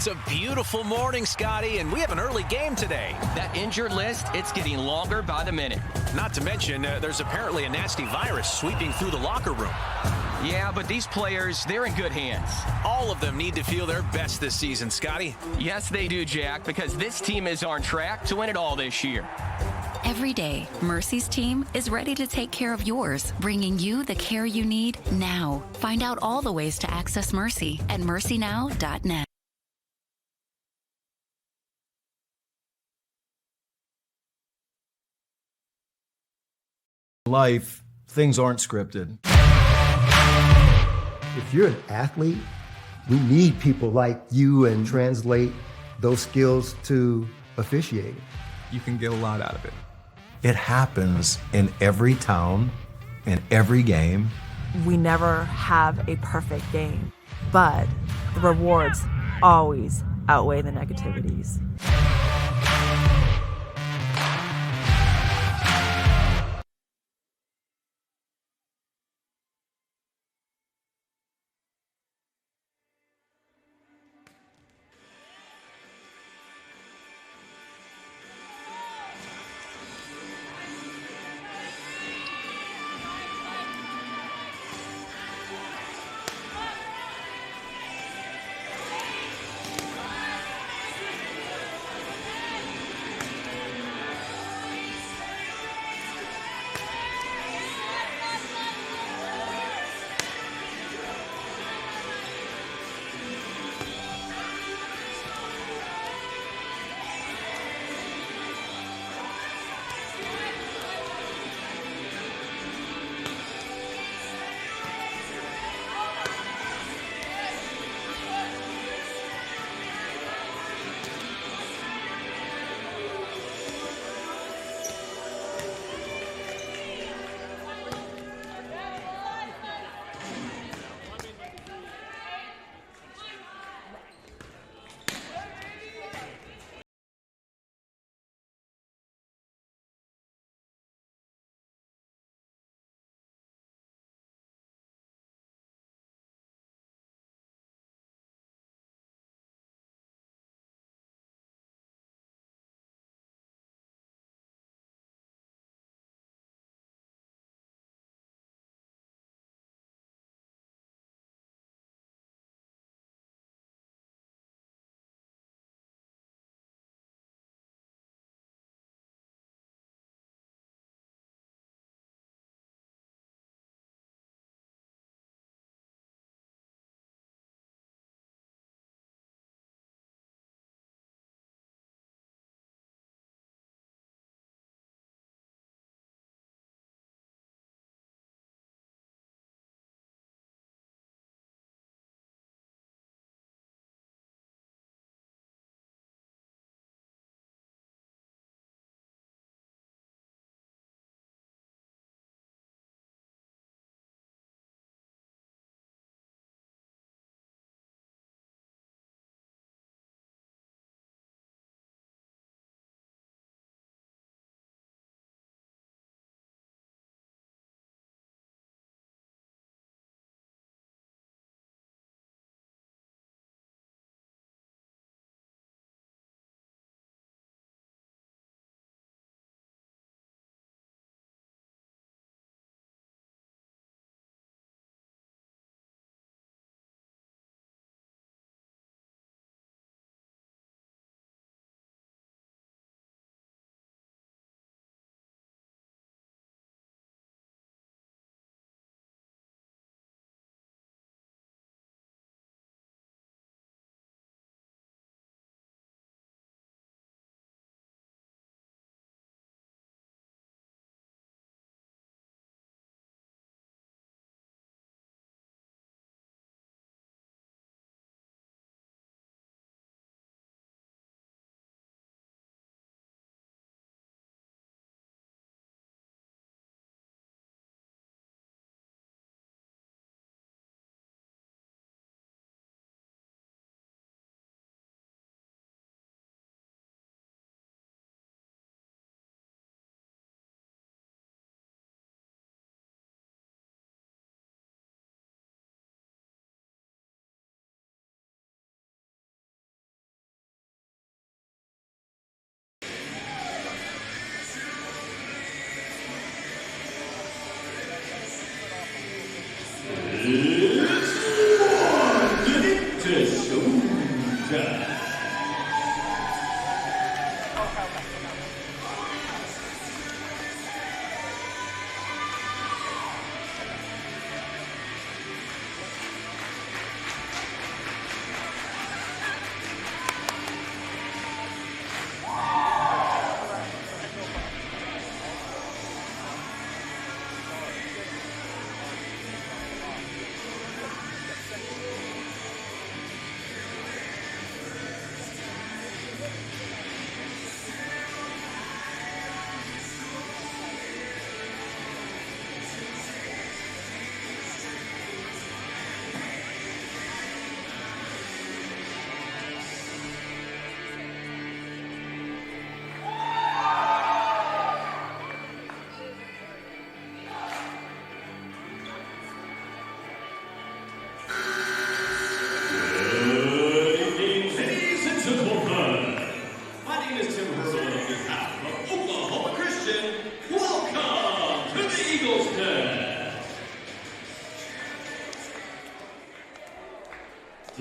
It's a beautiful morning, Scotty, and we have an early game today. That injured list, it's getting longer by the minute. Not to mention, there's apparently a nasty virus sweeping through the locker room. Yeah, but these players, they're in good hands. All of them need to feel their best this season, Scotty. Yes, they do, Jack, because this team is on track to win it all this year. Every day, Mercy's team is ready to take care of yours, bringing you the care you need now. Find out all the ways to access Mercy at mercynow.net. Life, things aren't scripted. If you're an athlete, we need people like you and translate those skills to officiating. You can get a lot out of it. It happens in every town, in every game. We never have a perfect game, but the rewards always outweigh the negativities.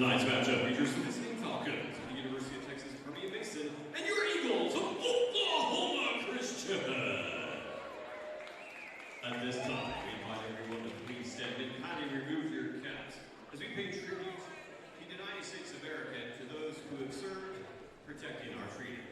Tonight's matchup features the visiting Falcons of the University of Texas Permian Basin and your Eagles of Oklahoma Christian. At this time, we invite everyone to please stand and kindly remove your caps as we pay tribute to the United States of America and to those who have served protecting our freedom.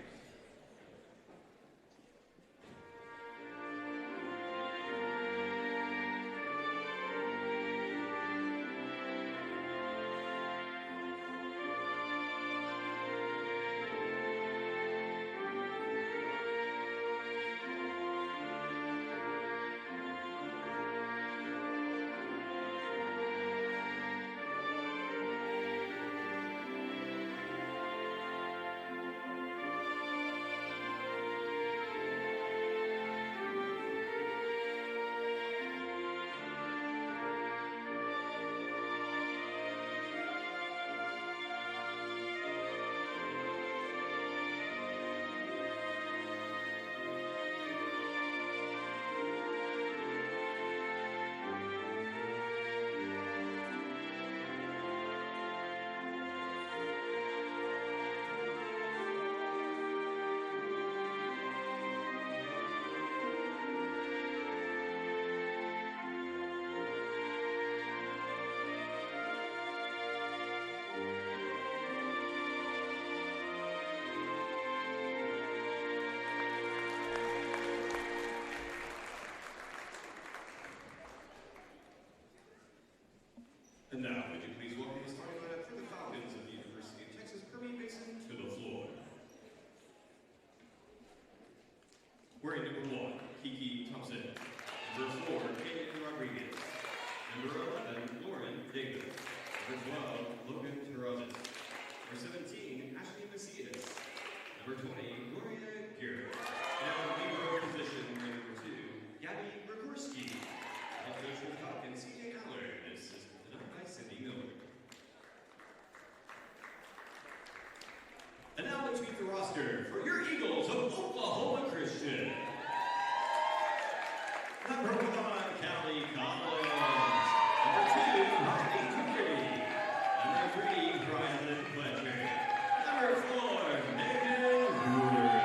And now, would you please welcome the starting lineup for the Falcons of the University of Texas Permian Basin to the floor. Wearing number 1, Kiki Thompson. Number 4, Kaden Rodriguez. Number 11, Lauren Davis. Number 12, Logan Terrazas. Number 17, Ashley Macias. Number 20, Gloria Garrett. And at the libero position, wearing number 2, Gabby Gregorski. Head coach for the Falcons, CJ Allard. And now let's meet the roster for your Eagles of Oklahoma Christian. Number 1, Callie Collins. Number 2, Harley Tuckery. Number 3, Bryson Fletcher. Number 4, Megan Ruder.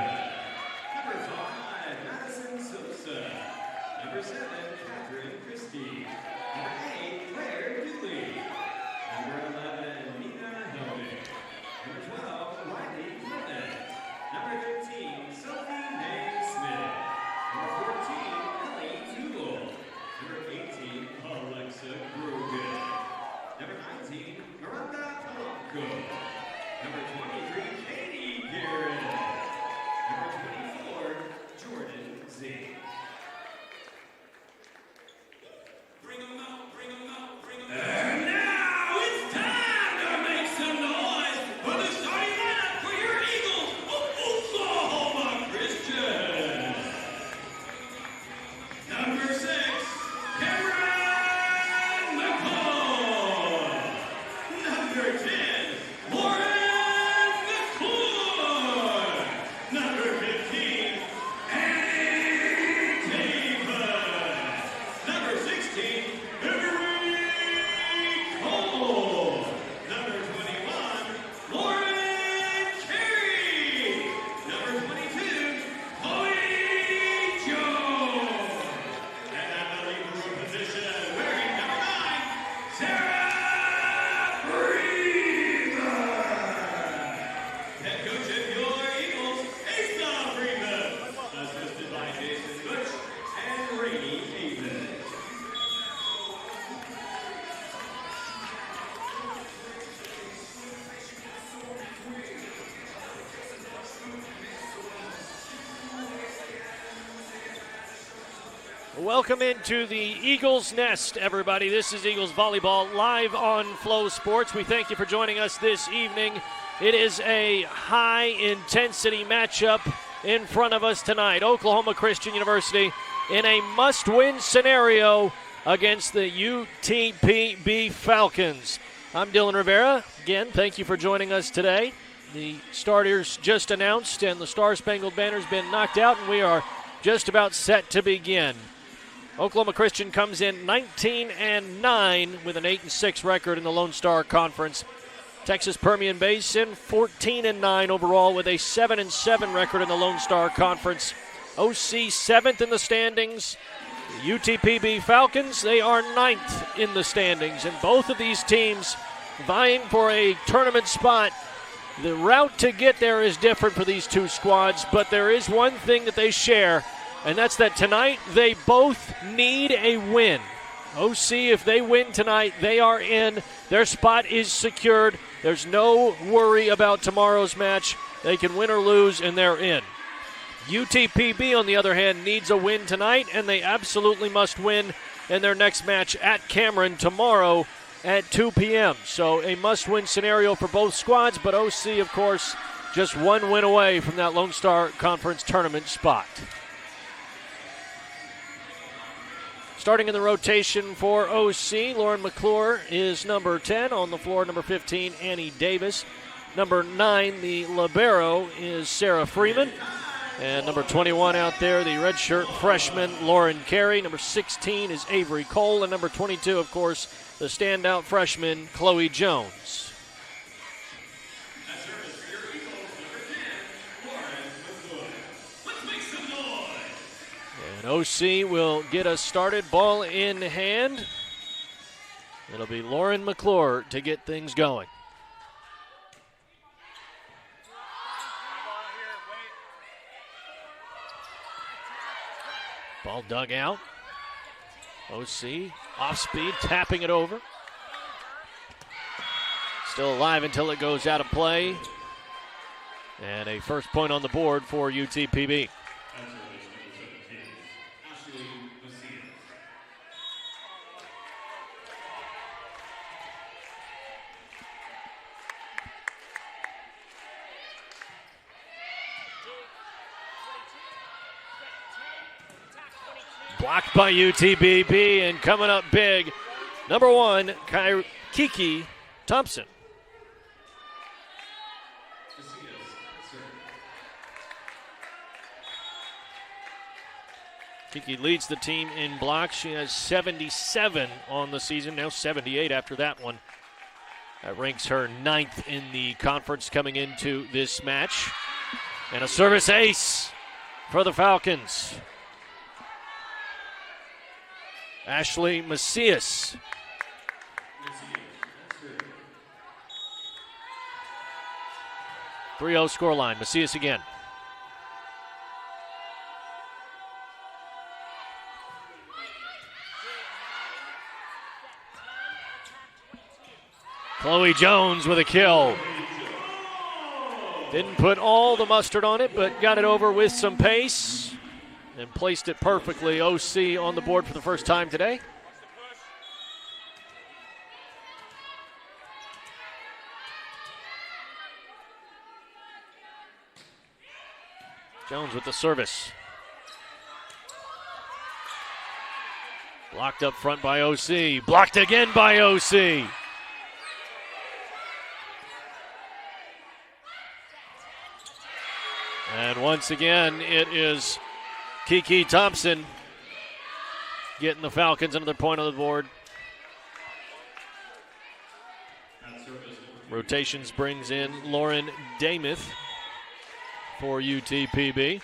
Number 5, Madison Sosa. Number 7, Catherine Christie. Number 8, Claire Dooley. Number 11, Nina Helbig. Number 12, Riley Clement. Number 13, Sophie May Smith. Number 14, Ellie Toole. Number 18, Alexa Grogan. Number 19, Miranda Polanco. Number 23, Katie Garrett. Number 24, Jordan Zink. Bring 'em out, bring 'em out, bring 'em out. And now it's time to make some noise for the starting lineup for your Eagles of Oklahoma Christian. Number 6, Cameron McCall. Number 10, Lauren McClure. Number 15, Annie Davis. Number 16, Hillary Cole. Number 21, Lauren Carey. Number 22, Chloe Jones. And at the libero position, wearing number 9, Sarah Freeman. Head coach of your Eagles, Asa Freeman. Assisted by Jason Butch and Rainey Davis. Welcome into the Eagles Nest, everybody. This is Eagles Volleyball live on Flow Sports. We thank you for joining us this evening. It is a high-intensity matchup in front of us tonight. Oklahoma Christian University in a must-win scenario against the UTPB Falcons. I'm Dylan Rivera. Again, thank you for joining us today. The starters just announced, and the Star-Spangled Banner's been knocked out, and we are just about set to begin. Oklahoma Christian comes in 19-9 with an 8-6 record in the Lone Star Conference. Texas Permian Basin 14-9 overall with a 7-7 record in the Lone Star Conference. OC 7th in the standings. The UTPB Falcons, they are 9th in the standings, and both of these teams vying for a tournament spot. The route to get there is different for these two squads, but there is one thing that they share, and that's that tonight they both need a win. OC, if they win tonight, they are in. Their spot is secured. There's no worry about tomorrow's match. They can win or lose, and they're in. UTPB, on the other hand, needs a win tonight, and they absolutely must win in their next match at Cameron tomorrow at 2 p.m. So a must-win scenario for both squads, but OC, of course, just one win away from that Lone Star Conference tournament spot. Starting in the rotation for OC, Lauren McClure is number 10. On the floor, number 15, Annie Davis. Number 9, the libero, is Sarah Freeman. And number 21 out there, the redshirt freshman, Lauren Carey. Number 16 is Avery Cole. And number 22, of course, the standout freshman, Chloe Jones. And OC will get us started, ball in hand. It'll be Lauren McClure to get things going. Ball dug out. OC off speed, tapping it over. Still alive until it goes out of play. And a first point on the board for UTPB. Blocked by UTPB, and coming up big, number 1, Kiki Thompson. Kiki leads the team in blocks. She has 77 on the season, now 78 after that one. That ranks her 9th in the conference coming into this match. And a service ace for the Falcons. Ashley Macias. .3-0 scoreline. Macias again. Chloe Jones with a kill. Didn't put all the mustard on it, but got it over with some pace. And placed it perfectly. OC on the board for the first time today. Jones with the service. Blocked up front by OC. Blocked again by OC. And once again, it is Kiki Thompson getting the Falcons another point on the board. Rotations brings in Lauren Damith for UTPB.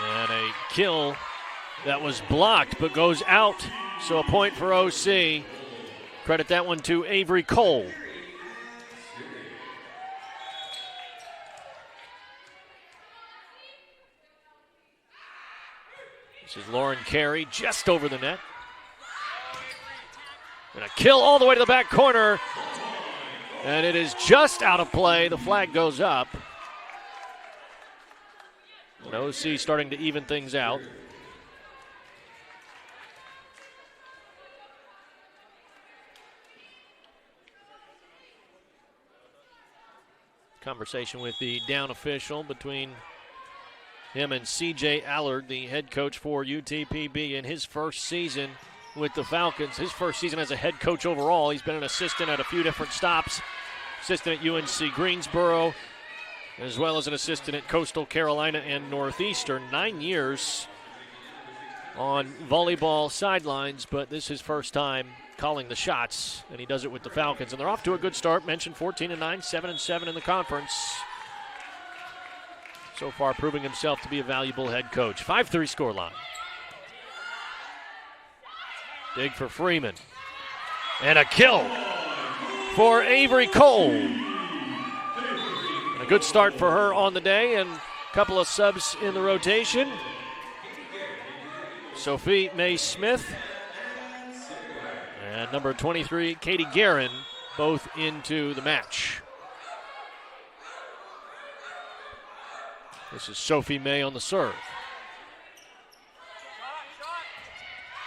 And a kill that was blocked but goes out, so a point for OC. Credit that one to Avery Cole. This is Lauren Carey just over the net. And a kill all the way to the back corner. And it is just out of play. The flag goes up. And OC starting to even things out. Conversation with the down official between him and C.J. Allard, the head coach for UTPB, in his first season with the Falcons. His first season as a head coach overall. He's been an assistant at a few different stops. Assistant at UNC Greensboro, as well as an assistant at Coastal Carolina and Northeastern. 9 years on volleyball sidelines, but this is his first time calling the shots, and he does it with the Falcons. And they're off to a good start. Mentioned 14-9, 7-7 in the conference. So far proving himself to be a valuable head coach. 5-3 scoreline. Dig for Freeman. And a kill for Avery Cole. And a good start for her on the day, and a couple of subs in the rotation. Sophie May Smith and number 23, Katie Guerin, both into the match. This is Sophie May on the serve.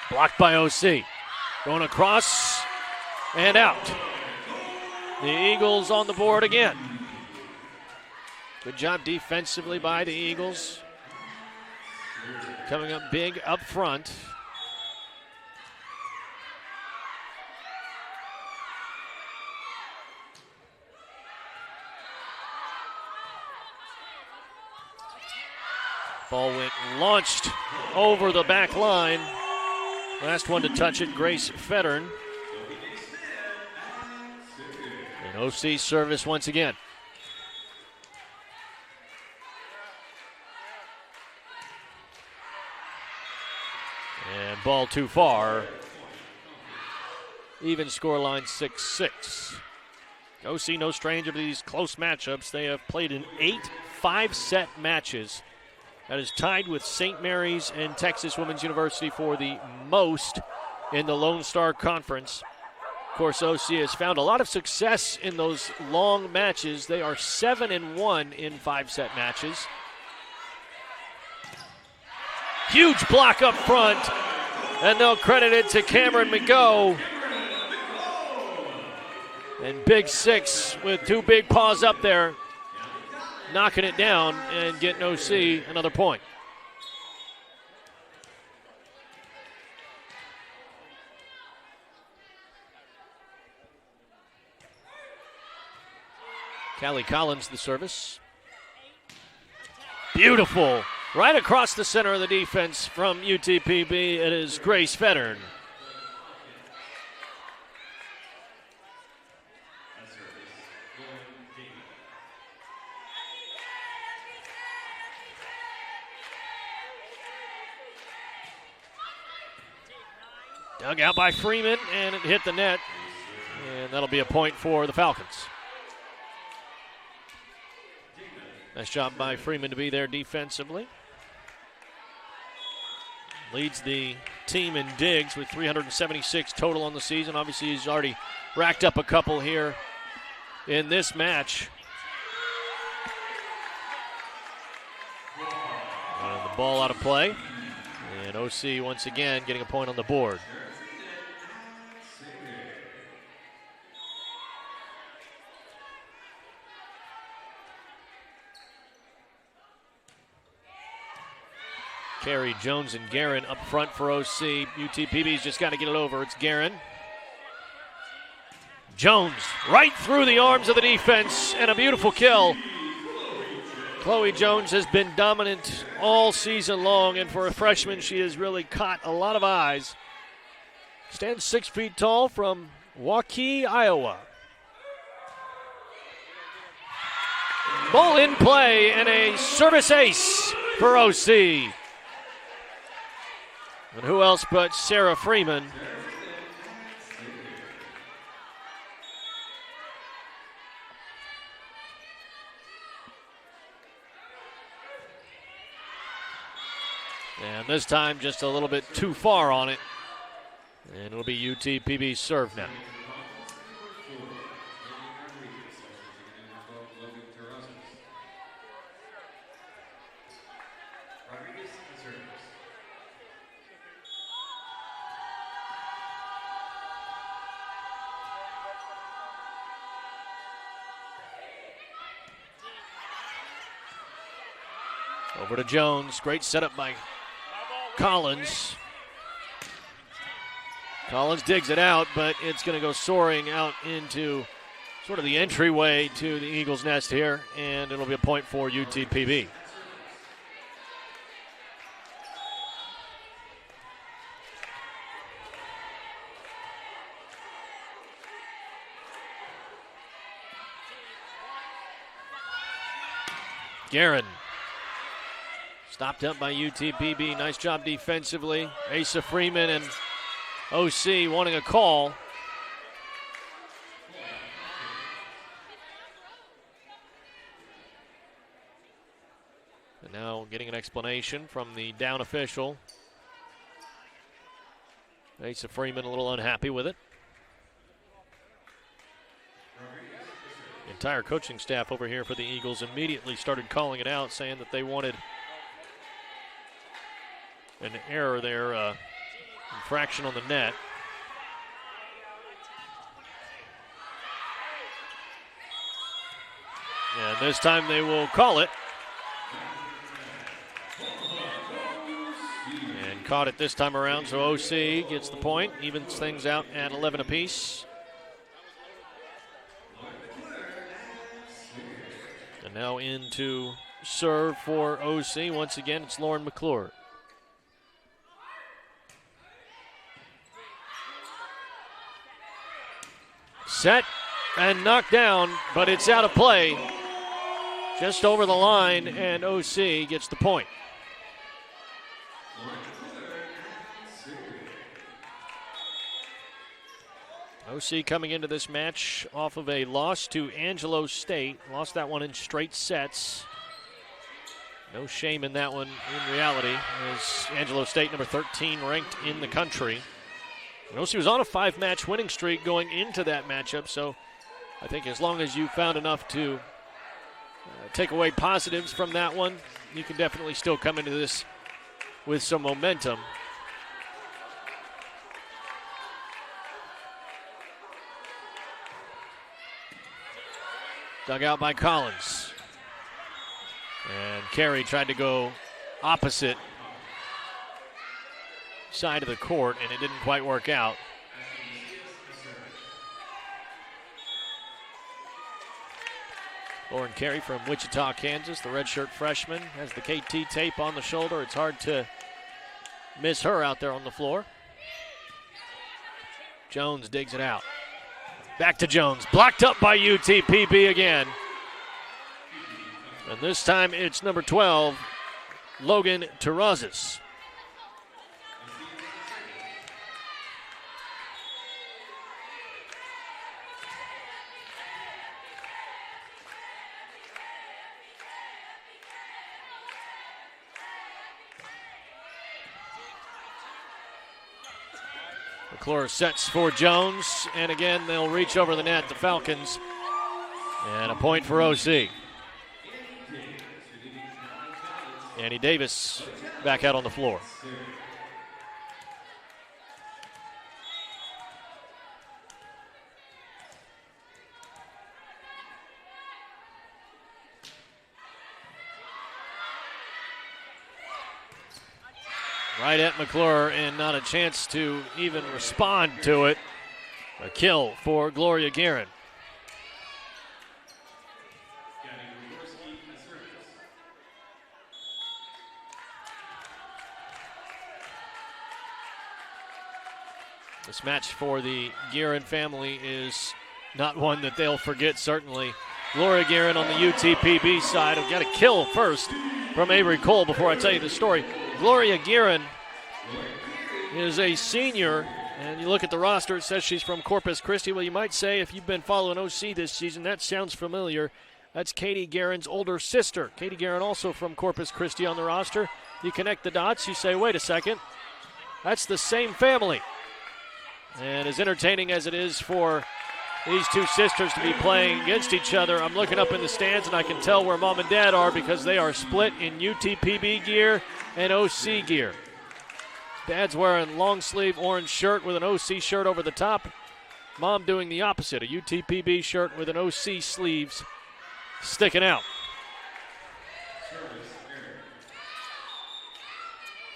Blocked by OC. Going across and out. The Eagles on the board again. Good job defensively by the Eagles. Coming up big up front. Ball went launched over the back line. Last one to touch it, Grace Fettern. And OC service once again. And ball too far. Even scoreline 6-6. OC no stranger to these close matchups. They have played in 8 5-set matches. That is tied with St. Mary's and Texas Women's University for the most in the Lone Star Conference. Of course, OC has found a lot of success in those long matches. They are 7-1 in 5-set matches. Huge block up front, and they'll credit it to Cameron McGough. And Big Six with 2 big paws up there, knocking it down and getting OC another point. Callie Collins the service. Beautiful. Right across the center of the defense from UTPB, it is Grace Fettern. Dug out by Freeman, and it hit the net. And that'll be a point for the Falcons. Nice job by Freeman to be there defensively. Leads the team in digs with 376 total on the season. Obviously, he's already racked up a couple here in this match. And the ball out of play. And OC once again getting a point on the board. Carey, Jones, and Guerin up front for OC. UTPB's just got to get it over. It's Guerin. Jones right through the arms of the defense, and a beautiful kill. Chloe Jones has been dominant all season long, and for a freshman, she has really caught a lot of eyes. Stands 6 feet tall from Waukee, Iowa. Ball in play, and a service ace for OC. And who else but Sarah Freeman? And this time just a little bit too far on it. And it'll be UTPB's serve now. Over to Jones. Great setup by Collins. Collins digs it out, but it's going to go soaring out into sort of the entryway to the Eagles' nest here, and it'll be a point for UTPB. Guerin. Stopped up by UTPB. Nice job defensively. Asa Freeman and OC wanting a call. And now getting an explanation from the down official. Asa Freeman a little unhappy with it. The entire coaching staff over here for the Eagles immediately started calling it out, saying that they wanted an error there, infraction on the net. And this time they will call it. And caught it this time around, so OC gets the point, evens things out at 11 apiece. And now into serve for OC. Once again, it's Lauren McClure. Set and knocked down, but it's out of play. Just over the line, and OC gets the point. OC coming into this match off of a loss to Angelo State. Lost that one in straight sets. No shame in that one in reality, as Angelo State, number 13, ranked in the country. And OC was on a 5-match winning streak going into that matchup, so I think as long as you found enough to take away positives from that one, you can definitely still come into this with some momentum. Dug out by Collins. And Carey tried to go opposite side of the court, and it didn't quite work out. Lauren Carey from Wichita, Kansas, the redshirt freshman, has the KT tape on the shoulder. It's hard to miss her out there on the floor. Jones digs it out. Back to Jones, blocked up by UTPB again. And this time it's number 12, Logan Terrazas. McClure sets for Jones, and again they'll reach over the net, the Falcons, and a point for OC. Annie Davis back out on the floor. Right at McClure, and not a chance to even respond to it. A kill for Gloria Guerin. This match for the Guerin family is not one that they'll forget, certainly. Gloria Guerin on the UTPB side. I've got a kill first from Avery Cole before I tell you the story. Gloria Guerin is a senior, and you look at the roster, it says she's from Corpus Christi. Well, you might say, if you've been following OC this season, that sounds familiar. That's Katie Guerin's older sister. Katie Guerin also from Corpus Christi on the roster. You connect the dots, you say, wait a second, that's the same family. And as entertaining as it is for these two sisters to be playing against each other, I'm looking up in the stands and I can tell where mom and dad are because they are split in UTPB gear and OC gear. Dad's wearing long sleeve orange shirt with an OC shirt over the top. Mom doing the opposite, a UTPB shirt with an OC sleeves sticking out.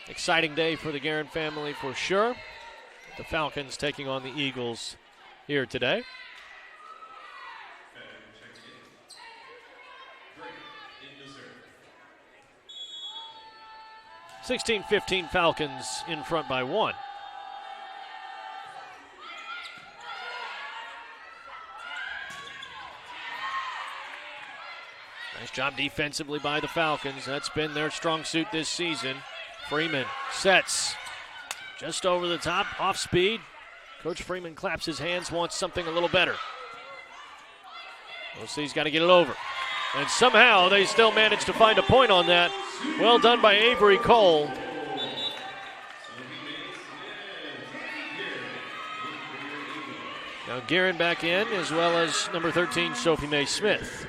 Exciting day for the Guerin family for sure. The Falcons taking on the Eagles here today. 16-15 Falcons in front by 1. Nice job defensively by the Falcons. That's been their strong suit this season. Freeman sets just over the top, off speed. Coach Freeman claps his hands, wants something a little better. OC's got to get it over. And somehow they still manage to find a point on that. Well done by Avery Cole. Now Guerin back in, as well as number 13, Sophie Mae Smith.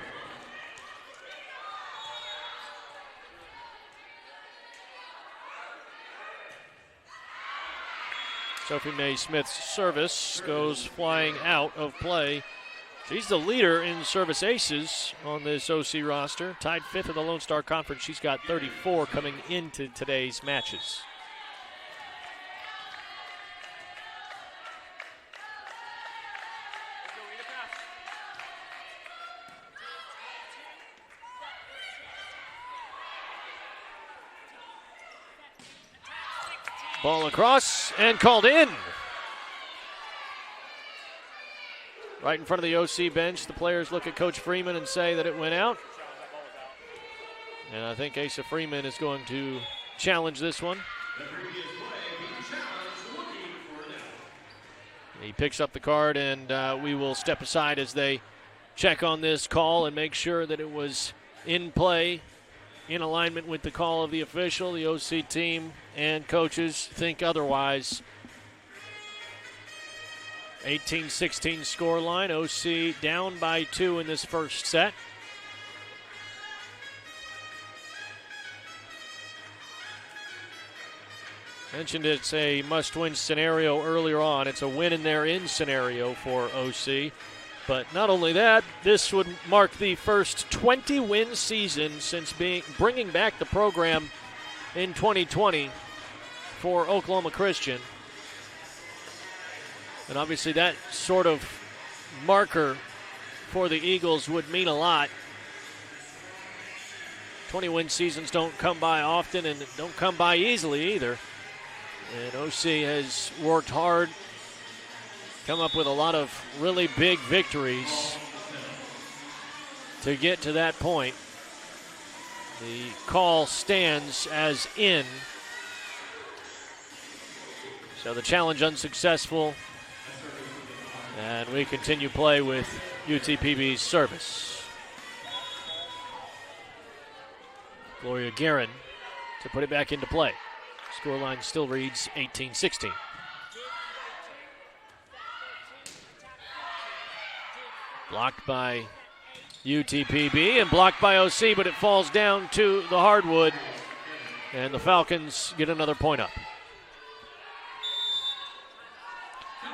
Sophie Mae Smith's service goes flying out of play. She's the leader in service aces on this OC roster. Tied 5th in the Lone Star Conference. She's got 34 coming into today's matches. Ball across and called in. Right in front of the OC bench, the players look at Coach Freeman and say that it went out. And I think Asa Freeman is going to challenge this one. He picks up the card, and we will step aside as they check on this call and make sure that it was in play, in alignment with the call of the official. The OC team and coaches think otherwise. 18-16 score line. OC down by 2 in this first set. Mentioned it's a must-win scenario earlier on. It's a win and they're in scenario for OC. But not only that, this would mark the first 20-win season since bringing back the program in 2020 for Oklahoma Christian. And obviously that sort of marker for the Eagles would mean a lot. 20-win seasons don't come by often and don't come by easily either. And OC has worked hard, come up with a lot of really big victories to get to that point. The call stands as in. So the challenge unsuccessful. And we continue play with UTPB's service. Gloria Guerin to put it back into play. Scoreline still reads 18-16. Blocked by UTPB and blocked by OC, but it falls down to the hardwood. And the Falcons get another point up.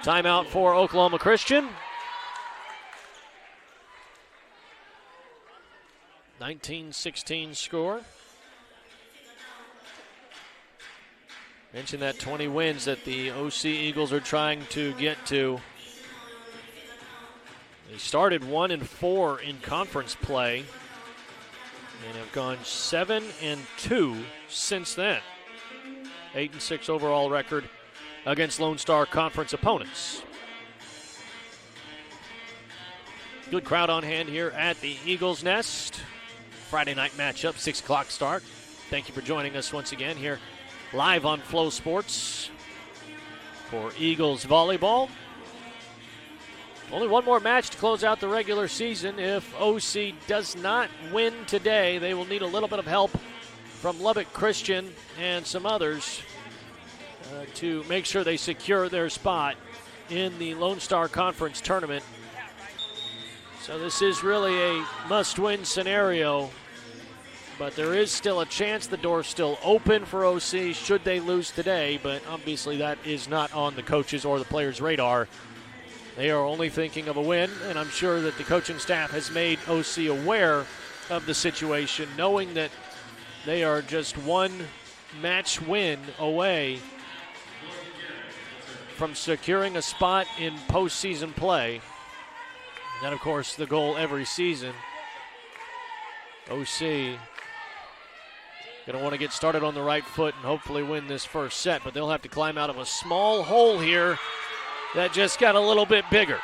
Timeout for Oklahoma Christian. 19-16 score. Mentioned that 20 wins that the OC Eagles are trying to get to. They started 1-4 in conference play and have gone 7-2 since then. 8-6 overall record against Lone Star Conference opponents. Good crowd on hand here at the Eagles Nest. Friday night matchup, 6 o'clock start. Thank you for joining us once again here live on Flow Sports for Eagles Volleyball. Only one more match to close out the regular season. If OC does not win today, they will need a little bit of help from Lubbock Christian and some others to make sure they secure their spot in the Lone Star Conference tournament. So this is really a must-win scenario, but there is still a chance. The door's still open for OC should they lose today, but obviously that is not on the coaches or the players' radar. They are only thinking of a win, and I'm sure that the coaching staff has made OC aware of the situation, knowing that they are just one match win away from securing a spot in postseason play. And, of course, the goal every season. OC going to want to get started on the right foot and hopefully win this first set, but they'll have to climb out of a small hole here that just got a little bit bigger.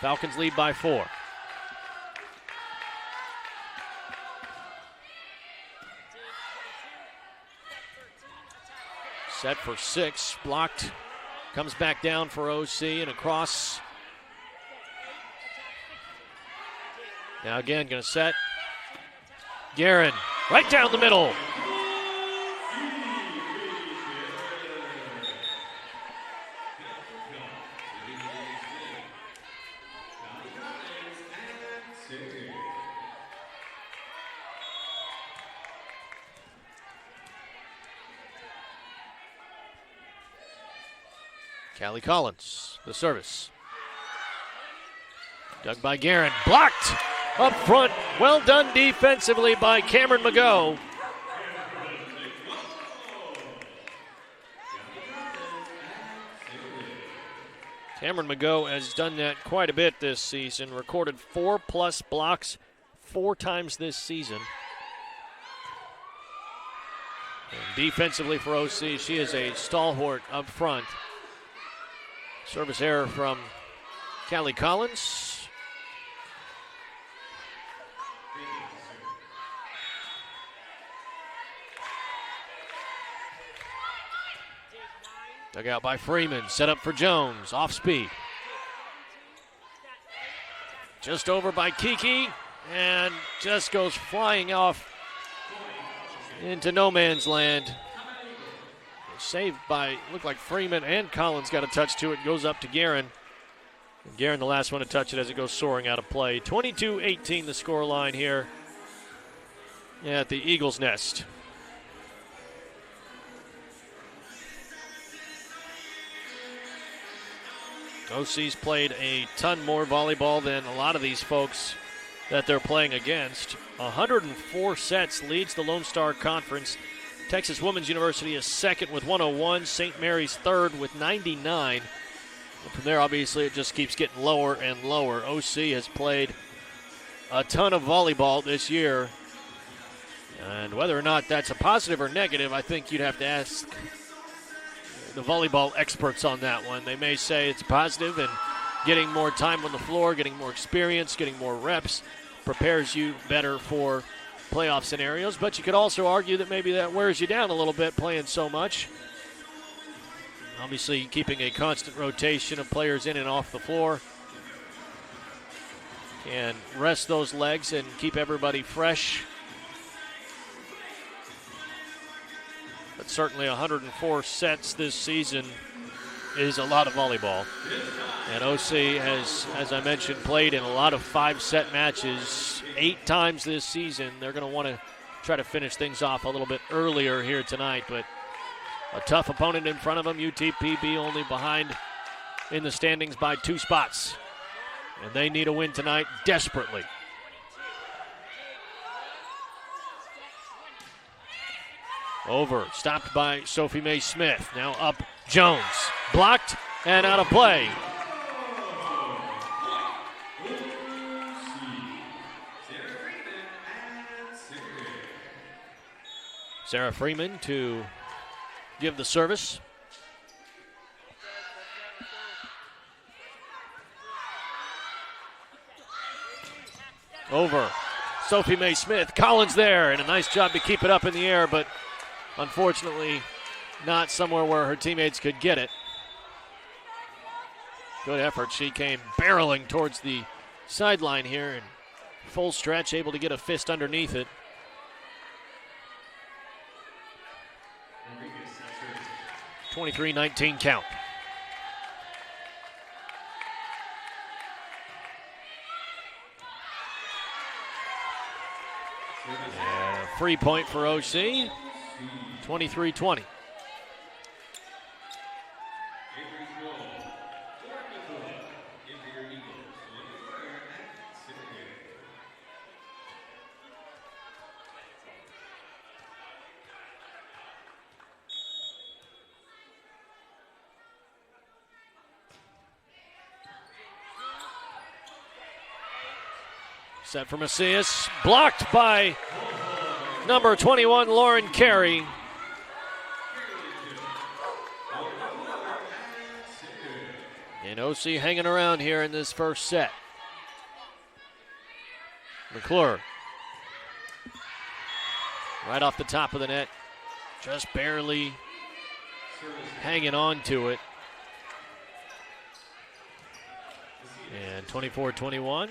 Falcons lead by 4. Set for 6, blocked, comes back down for OC and across. Now again, going to set. Guerin, right down the middle. Callie Collins, the service. Dug by Guerin, blocked up front. Well done defensively by Cameron Mago. Cameron Mago has done that quite a bit this season. Recorded 4+ blocks 4 times this season. And defensively for OC, she is a stalwart up front. Service error from Callie Collins. Dug out by Freeman, set up for Jones, off speed. Just over by Kiki, and just goes flying off into no man's land. Saved by, looked like Freeman and Collins got a touch to it. Goes up to Guerin. And Guerin, the last one to touch it as it goes soaring out of play. 22-18 the scoreline here at the Eagles' Nest. OC's played a ton more volleyball than a lot of these folks that they're playing against. 104 sets, leads the Lone Star Conference. Texas Women's University is second with 101. St. Mary's third with 99. And from there, obviously, it just keeps getting lower and lower. OC has played a ton of volleyball this year. And whether or not that's a positive or negative, I think you'd have to ask the volleyball experts on that one. They may say it's positive, and getting more time on the floor, getting more experience, getting more reps prepares you better for playoff scenarios, but you could also argue that maybe that wears you down a little bit playing so much. Obviously, keeping a constant rotation of players in and off the floor can rest those legs and keep everybody fresh. But certainly 104 sets this season is a lot of volleyball. And OC has, as I mentioned, played in a lot of 5-set matches 8 times this season. They're going to want to try to finish things off a little bit earlier here tonight, but a tough opponent in front of them. UTPB only behind in the standings by 2 spots. And they need a win tonight desperately. Over, stopped by Sophie Mae Smith. Now up Jones, blocked and out of play. Sarah Freeman to give the service. Over. Sophie Mae Smith. Collins there, and a nice job to keep it up in the air, but unfortunately not somewhere where her teammates could get it. Good effort. She came barreling towards the sideline here, and full stretch, able to get a fist underneath it. 23-19 count. And a free point for OC, 23-20. Set for Macias, blocked by number 21, Lauren Carey. And OC hanging around here in this first set. McClure. Right off the top of the net. Just barely hanging on to it. And 24-21.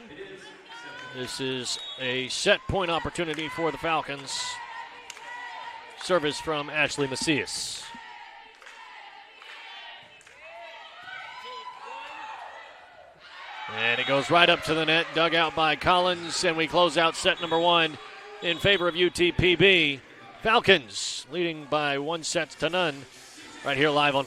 This is a set point opportunity for the Falcons. Service from Ashley Macias. And it goes right up to the net, dug out by Collins, and we close out set number 1 in favor of UTPB. Falcons leading by 1-0 right here live on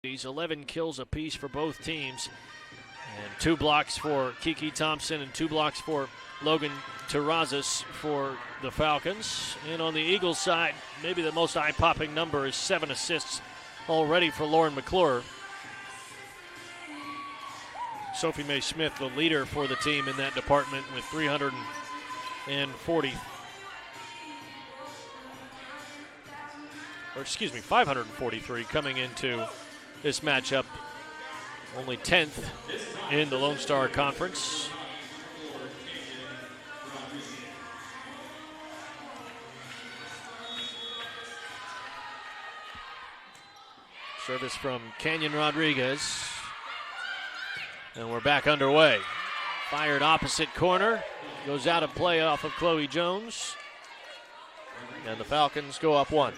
these 11 kills apiece for both teams. And 2 blocks for Kiki Thompson and 2 blocks for Logan Terrazas for the Falcons. And on the Eagles side, maybe the most eye-popping number is 7 assists already for Lauren McClure. Sophie Mae Smith, the leader for the team in that department with 543 coming into this matchup. Only 10th in the Lone Star Conference. Service from Canyon Rodriguez. And we're back underway. Fired opposite corner. Goes out of play off of Chloe Jones. And the Falcons go up 1.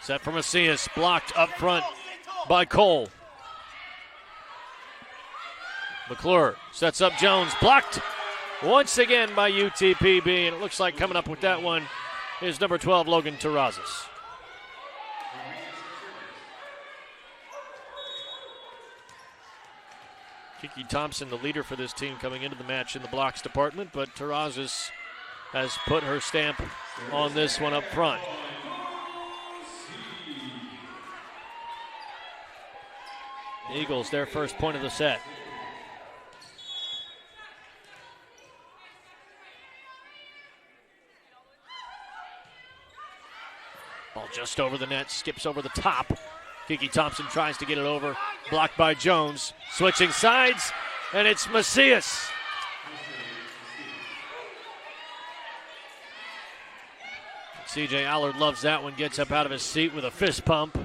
Set for Macias, blocked up front by Cole. McClure sets up Jones, blocked once again by UTPB, and it looks like coming up with that one is number 12, Logan Terrazas. Kiki Thompson, the leader for this team coming into the match in the blocks department, but Terrazas has put her stamp on this one up front. The Eagles, their first point of the set. Ball just over the net, skips over the top. Kiki Thompson tries to get it over, blocked by Jones. Switching sides, and it's Macias. CJ Allard loves that one, gets up out of his seat with a fist pump.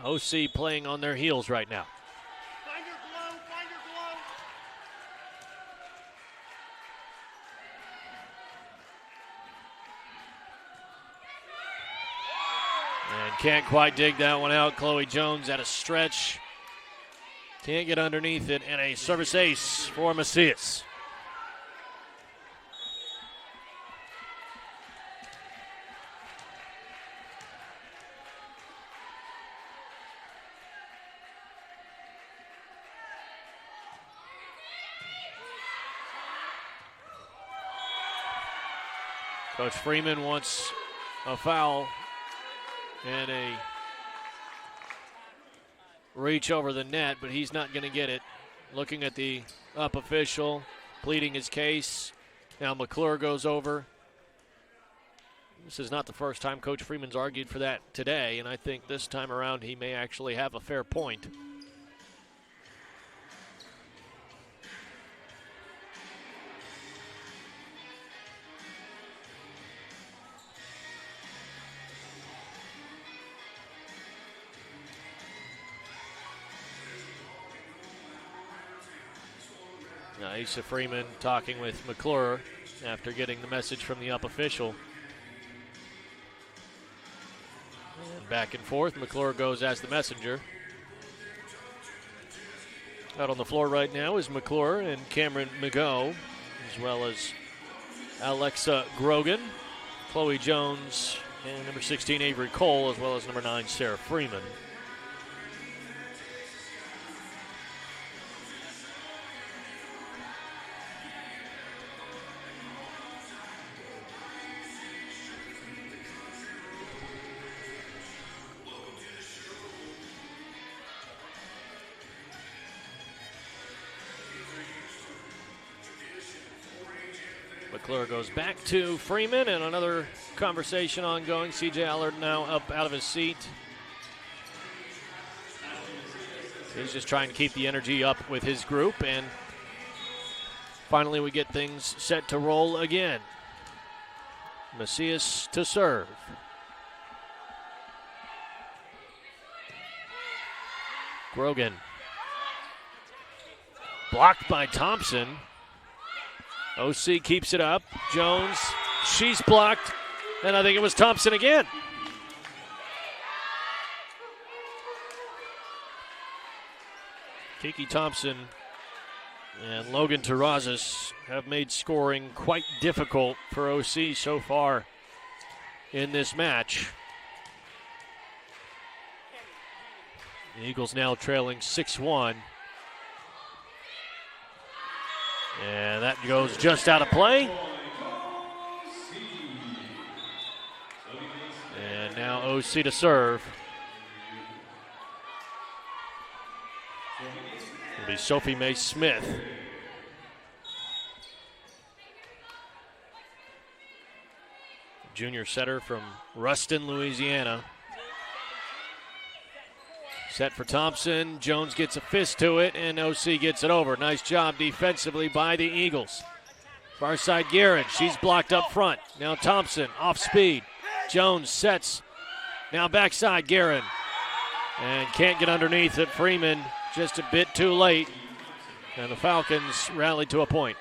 OC playing on their heels right now. And can't quite dig that one out. Chloe Jones at a stretch. Can't get underneath it, and a service ace for Macias. Coach Freeman wants a foul and a reach over the net, but he's not going to get it. Looking at the up official, pleading his case. Now McClure goes over. This is not the first time Coach Freeman's argued for that today, and I think this time around he may actually have a fair point. Asa Freeman talking with McClure after getting the message from the up official. And back and forth, McClure goes as the messenger. Out on the floor right now is McClure and Cameron McGough, as well as Alexa Grogan, Chloe Jones, and number 16 Avery Cole, as well as number 9 Sarah Freeman. McClure goes back to Freeman, and another conversation ongoing. CJ Allard now up out of his seat. He's just trying to keep the energy up with his group, and finally we get things set to roll again. Macias to serve. Grogan. Blocked by Thompson. OC keeps it up. Jones, she's blocked, and I think it was Thompson again. Kiki Thompson and Logan Terrazas have made scoring quite difficult for OC so far in this match. The Eagles now trailing 6-1. And that goes just out of play. And now OC to serve. It'll be Sophie Mae Smith. Junior setter from Ruston, Louisiana. Set for Thompson. Jones gets a fist to it, and OC gets it over. Nice job defensively by the Eagles. Far side Guerin. She's blocked up front. Now Thompson off speed. Jones sets. Now backside Guerin. And can't get underneath it. Freeman just a bit too late. And the Falcons rallied to a point.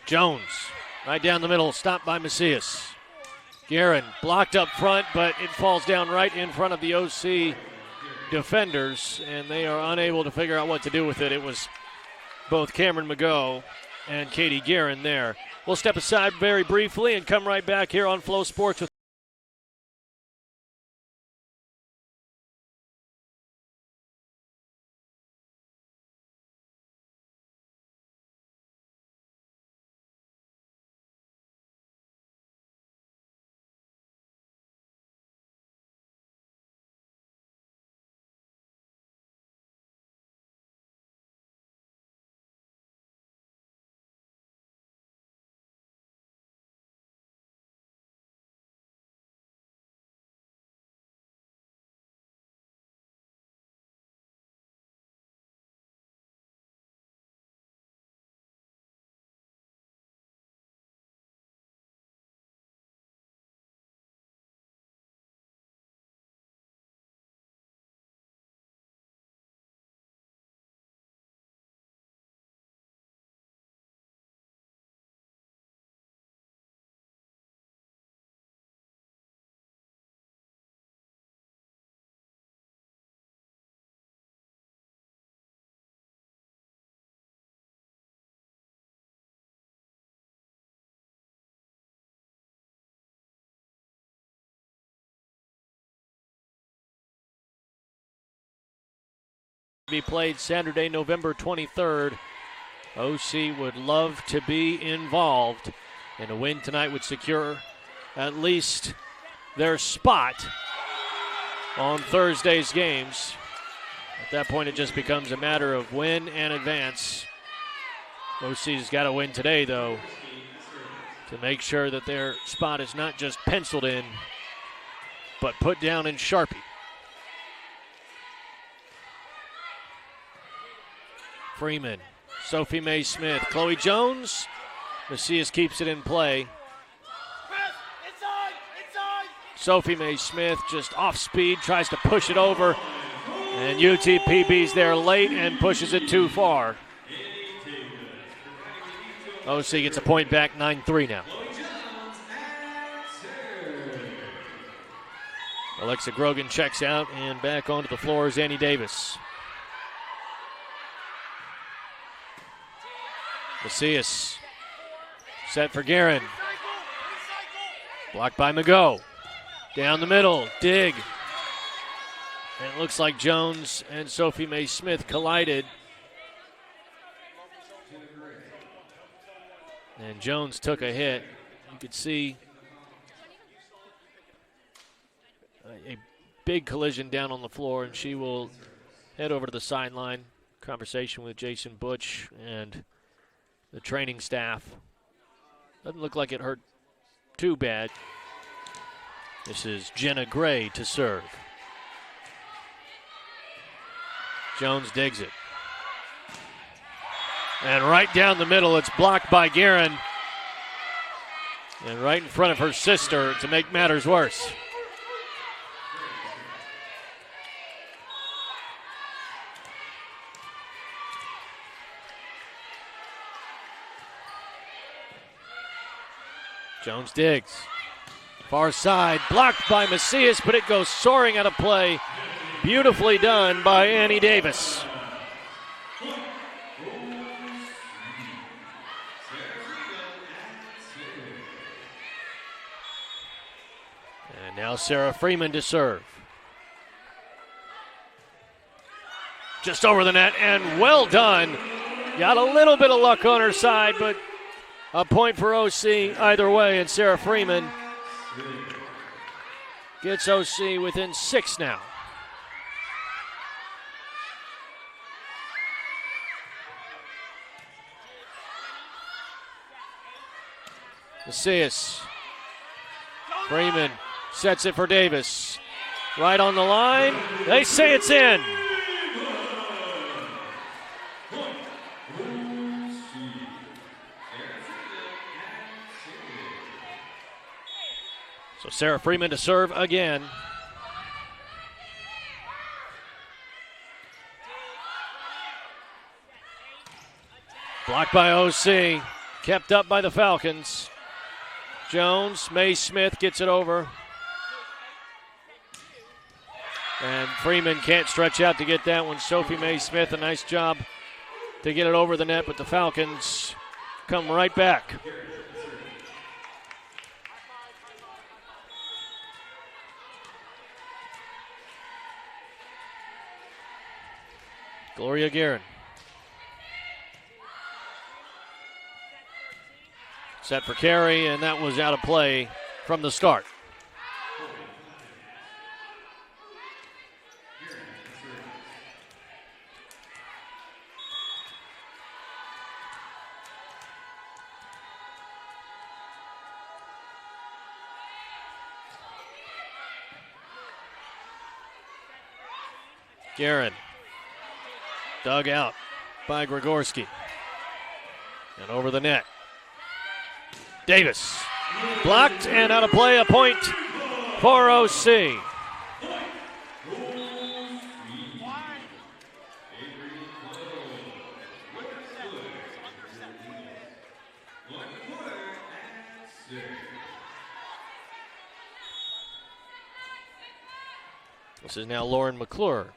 Jones, right down the middle, stopped by Macias. Guerin blocked up front, but it falls down right in front of the OC defenders, and they are unable to figure out what to do with it. It was both Cameron McGough and Katie Guerin there. We'll step aside very briefly and come right back here on Flow Sports with be played Saturday, November 23rd. OC would love to be involved, and a win tonight would secure at least their spot on Thursday's games. At that point, it just becomes a matter of win and advance. OC's got to win today, though, to make sure that their spot is not just penciled in, but put down in Sharpie. Freeman, Sophie Mae Smith, Chloe Jones. Macias keeps it in play. Sophie Mae Smith just off speed, tries to push it over. And UTPB's there late and pushes it too far. OC gets a point back, 9-3 now. Alexa Grogan checks out, and back onto the floor is Annie Davis. Macias set for Guerin. Blocked by McGough. Down the middle, dig. And it looks like Jones and Sophie Mae Smith collided. And Jones took a hit. You could see a big collision down on the floor, and she will head over to the sideline. Conversation with Jason Butch and the training staff. Doesn't look like it hurt too bad. This is Jenna Gray to serve. Jones digs it. And right down the middle, it's blocked by Guerin. And right in front of her sister to make matters worse. Jones digs. Far side, blocked by Macias, but it goes soaring out of play. Beautifully done by Annie Davis. And now Sarah Freeman to serve. Just over the net, and well done. Got a little bit of luck on her side, but a point for OC either way, and Sarah Freeman gets OC within 6 now. Macias. Freeman sets it for Davis. Right on the line. They say it's in. So Sarah Freeman to serve again. Blocked by OC. Kept up by the Falcons. Jones, May Smith gets it over. And Freeman can't stretch out to get that one. Sophie May Smith, a nice job to get it over the net, but the Falcons come right back. Gloria Guerin. Set for carry, and that was out of play from the start. Guerin. Dug out by Gregorski. And over the net. Davis. Blocked and out of play. A point for OC. This is now Lauren McClure.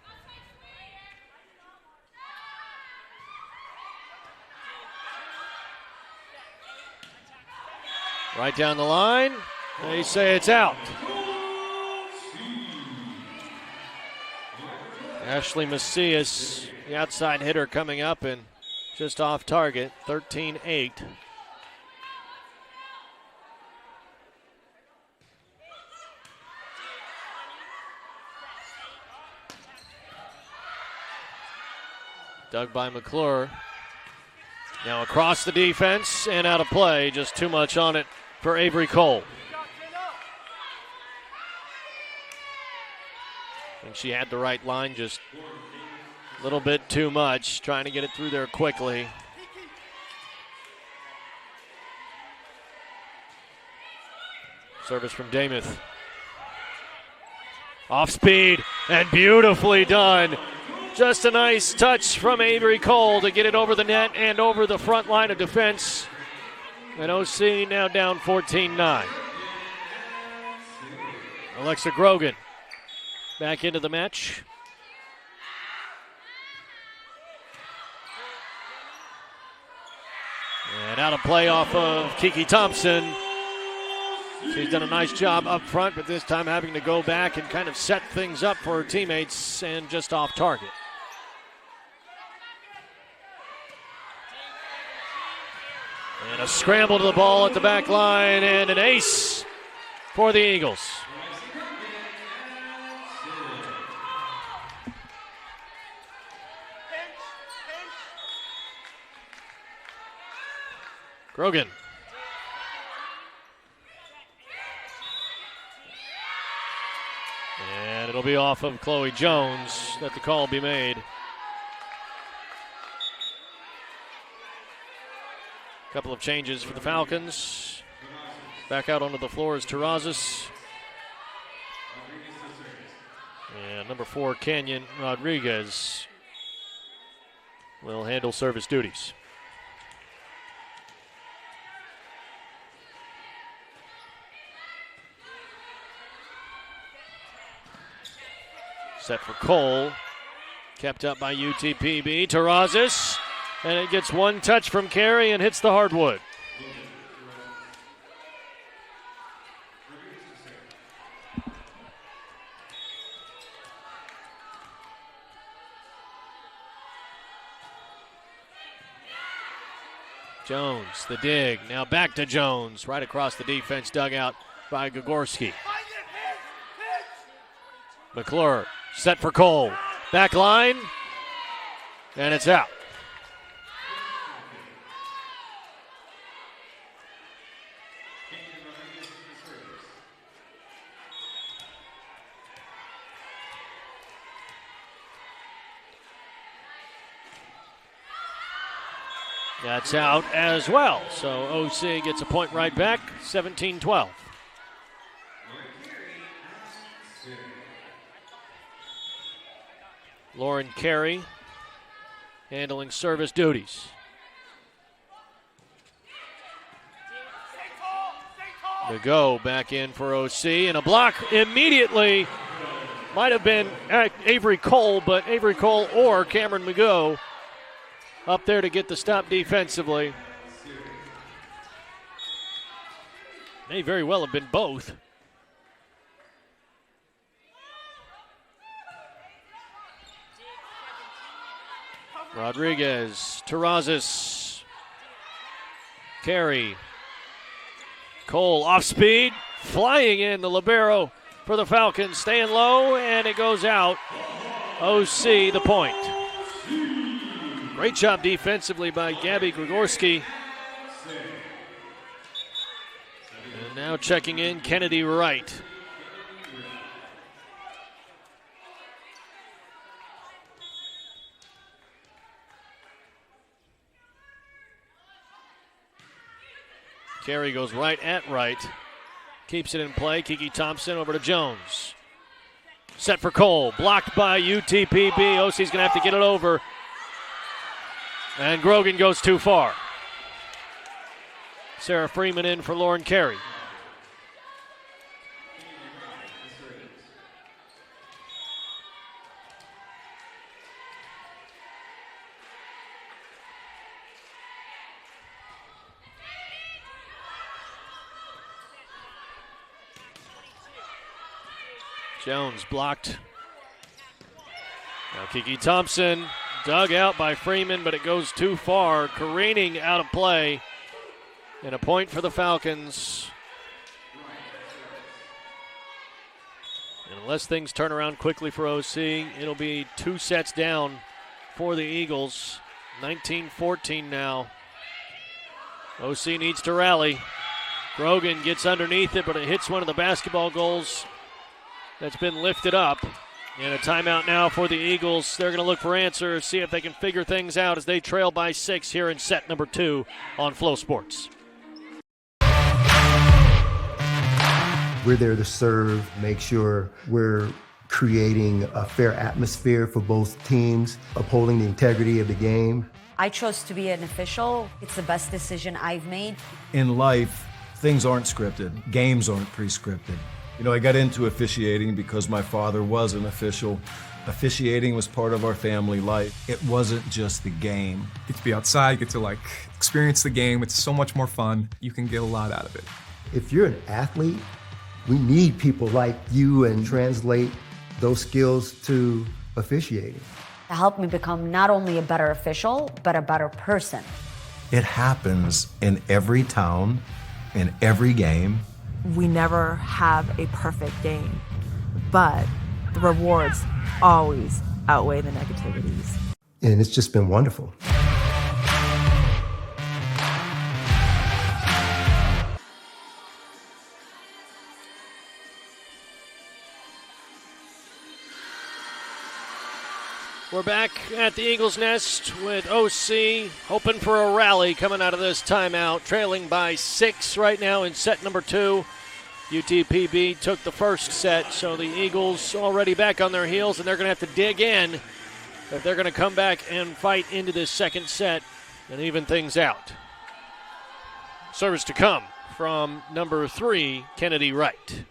Right down the line. They say it's out. Ashley Macias, the outside hitter, coming up and just off target, 13-8. Dug by McClure. Now across the defense and out of play. Just too much on it for Avery Cole. I think she had the right line, just a little bit too much, trying to get it through there quickly. Service from Damuth. Off speed and beautifully done. Just a nice touch from Avery Cole to get it over the net and over the front line of defense. And OC now down 14-9. Alexa Grogan back into the match. And out of play off of Kiki Thompson. She's done a nice job up front, but this time having to go back and kind of set things up for her teammates and just off target. And a scramble to the ball at the back line and an ace for the Eagles. Grogan. And it'll be off of Chloe Jones. Let the call be made. Couple of changes for the Falcons. Back out onto the floor is Terrazas. And number 4, Canyon Rodriguez will handle service duties. Set for Cole. Kept up by UTPB. Terrazas. And it gets one touch from Carey and hits the hardwood. Jones, the dig. Now back to Jones. Right across the defense dugout by Gregorski. McClure set for Cole. Back line. And it's out. That's out as well. So OC gets a point right back, 17-12. Lauren Carey handling service duties. McGo back in for OC, and a block immediately. Might have been Avery Cole, but Avery Cole or Cameron McGo up there to get the stop defensively. May very well have been both. Rodriguez, Terrazas, Carey, Cole off speed, flying in the libero for the Falcons, staying low, and it goes out. OC the point. Great job defensively by Gabby Grigorski. And now checking in Kennedy Wright. Carey goes right at Wright. Keeps it in play. Kiki Thompson over to Jones. Set for Cole. Blocked by UTPB. OC's going to have to get it over. And Grogan goes too far. Sarah Freeman in for Lauren Carey. Jones blocked. Now Kiki Thompson dug out by Freeman, but it goes too far, careening out of play. And a point for the Falcons. And unless things turn around quickly for OC, it'll be 2 sets down for the Eagles. 19-14 now. OC needs to rally. Grogan gets underneath it, but it hits one of the basketball goals that's been lifted up. And a timeout now for the Eagles. They're going to look for answers, see if they can figure things out as they trail by 6 here in set number 2 on Flow Sports. We're there to serve, make sure we're creating a fair atmosphere for both teams, upholding the integrity of the game. I chose to be an official. It's the best decision I've made. In life, things aren't scripted. Games aren't pre-scripted. You know, I got into officiating because my father was an official. Officiating was part of our family life. It wasn't just the game. Get to be outside, get to experience the game. It's so much more fun. You can get a lot out of it. If you're an athlete, we need people like you and translate those skills to officiating. It helped me become not only a better official, but a better person. It happens in every town, in every game. We never have a perfect game, but the rewards always outweigh the negativities. And it's just been wonderful. We're back at the Eagles' Nest with OC hoping for a rally coming out of this timeout, trailing by 6 right now in set number 2. UTPB took the first set, so the Eagles already back on their heels, and they're going to have to dig in if they're going to come back and fight into this second set and even things out. Service to come from number 3, Kennedy Wright.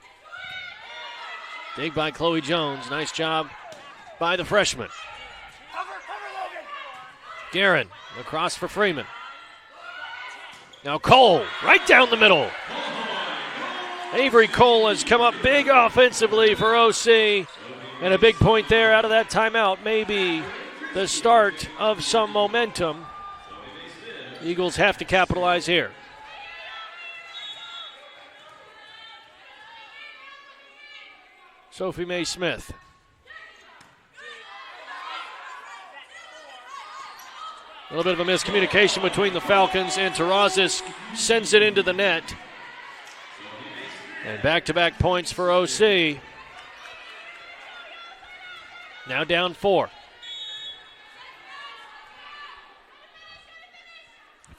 Dig by Chloe Jones. Nice job by the freshman. Guerin across for Freeman. Now Cole right down the middle. Avery Cole has come up big offensively for OC. And a big point there out of that timeout. Maybe the start of some momentum. Eagles have to capitalize here. Sophie Mae Smith. A little bit of a miscommunication between the Falcons, and Terrazas sends it into the net. And back-to-back points for OC. Now down 4.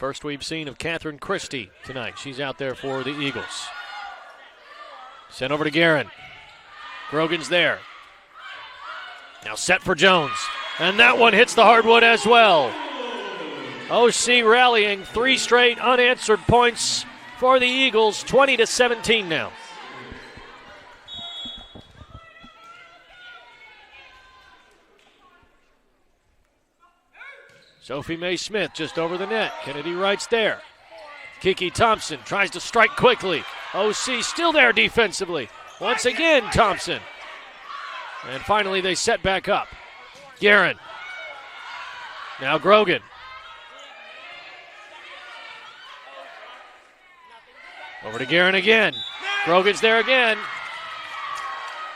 First we've seen of Catherine Christie tonight. She's out there for the Eagles. Sent over to Guerin. Grogan's there. Now set for Jones. And that one hits the hardwood as well. OC rallying, 3 straight unanswered points for the Eagles, 20-17 now. Sophie Mae Smith just over the net. Kennedy Wright's there. Kiki Thompson tries to strike quickly. OC still there defensively. Once again, Thompson. And finally they set back up. Guerin. Now Grogan. Over to Guerin again. Grogan's there again.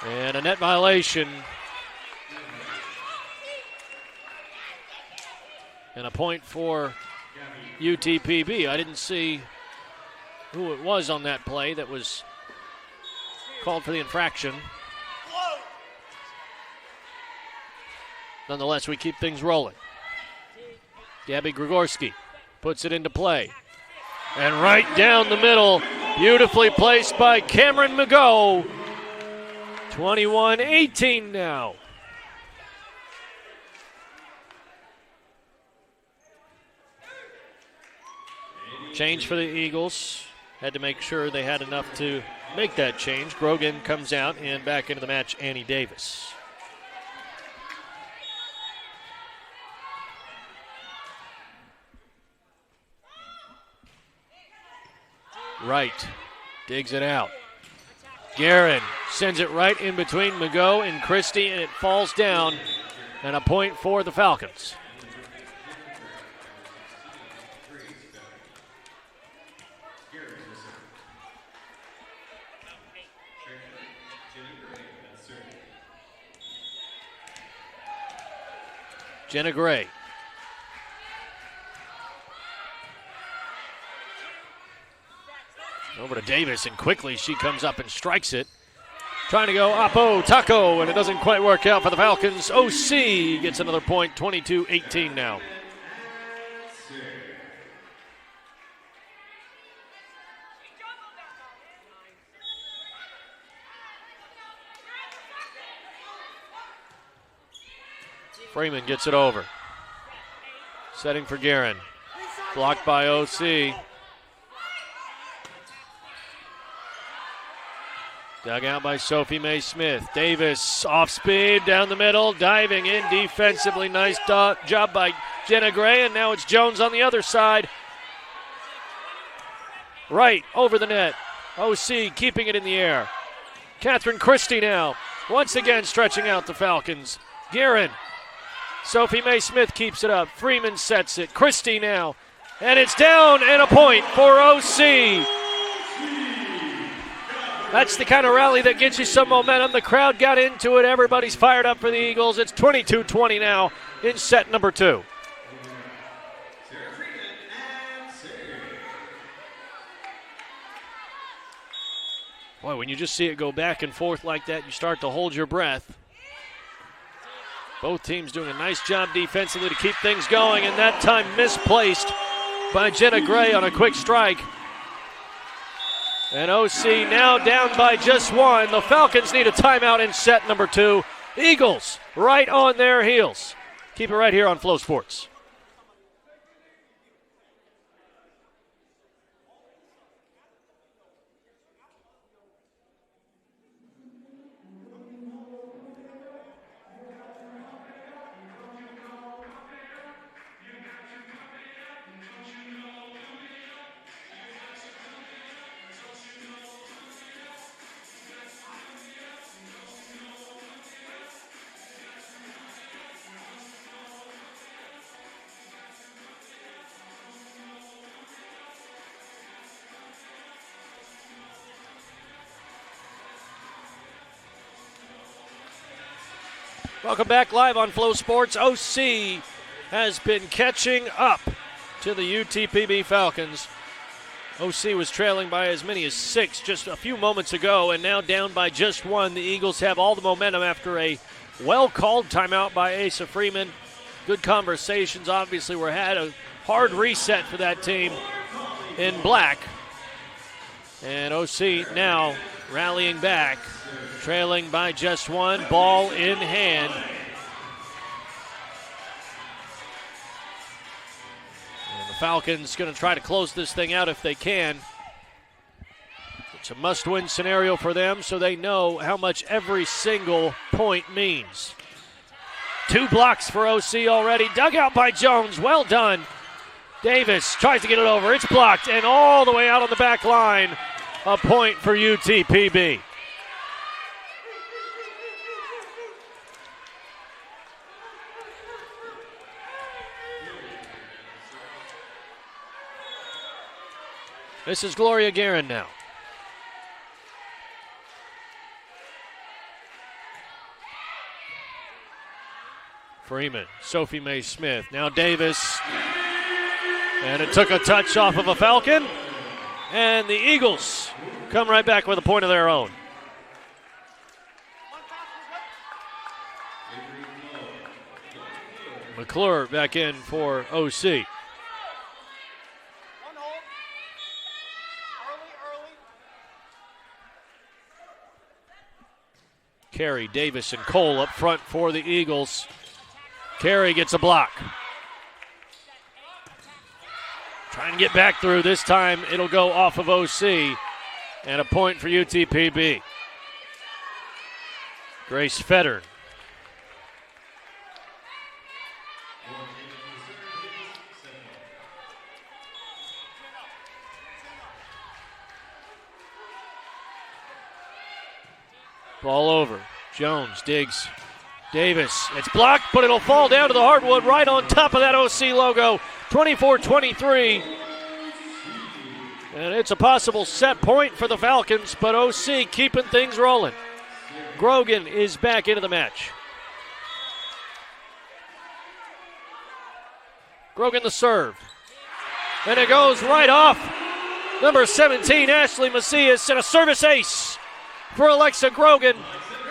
And a net violation. And a point for UTPB. I didn't see who it was on that play that was called for the infraction. Nonetheless, we keep things rolling. Gabby Grigorski puts it into play. And right down the middle, beautifully placed by Cameron McGough. 21-18 now. Change for the Eagles. Had to make sure they had enough to make that change. Grogan comes out, and back into the match, Annie Davis. Wright digs it out. Guerin sends it right in between McGough and Christie, and it falls down. And a point for the Falcons. Jenna Gray. Over to Davis, and quickly she comes up and strikes it. Trying to go Apo Taco, and it doesn't quite work out for the Falcons. OC gets another point, 22-18 now. Freeman gets it over. Setting for Guerin. Blocked by OC. Dug out by Sophie Mae Smith. Davis off speed down the middle, diving in defensively. Nice job by Jenna Gray, and now it's Jones on the other side. Right over the net. OC keeping it in the air. Catherine Christie now. Once again stretching out the Falcons. Guerin. Sophie Mae Smith keeps it up. Freeman sets it. Christie now. And it's down, and a point for OC. That's the kind of rally that gets you some momentum. The crowd got into it. Everybody's fired up for the Eagles. It's 22-20 now in set number 2. Boy, when you just see it go back and forth like that, you start to hold your breath. Both teams doing a nice job defensively to keep things going, and that time misplaced by Jenna Gray on a quick strike. And OC now down by just 1. The Falcons need a timeout in set number 2. Eagles right on their heels. Keep it right here on Flow Sports. Welcome back live on Flow Sports. OC has been catching up to the UTPB Falcons. OC was trailing by as many as 6 just a few moments ago, and now down by just 1. The Eagles have all the momentum after a well-called timeout by Asa Freeman. Good conversations obviously were had hard reset for that team in black. And OC now rallying back, trailing by just one, ball in hand. And the Falcons going to try to close this thing out if they can. It's a must-win scenario for them, so they know how much every single point means. 2 blocks for OC already. Dug out by Jones. Well done. Davis tries to get it over. It's blocked, and all the way out on the back line. A point for UTPB. This is Gloria Guerin now. Freeman, Sophie Mae Smith, now Davis. And it took a touch off of a Falcon. And the Eagles come right back with a point of their own. McClure back in for OC. Carey, Davis, and Cole up front for the Eagles. Carey gets a block. Trying to get back through. This time it'll go off of OC. And a point for UTPB. Grace Fettern. Ball over. Jones digs. Davis. It's blocked, but it'll fall down to the hardwood right on top of that OC logo. 24-23. And it's a possible set point for the Falcons, but OC keeping things rolling. Grogan is back into the match. Grogan the serve. And it goes right off. Number 17, Ashley Macias, and a service ace for Alexa Grogan.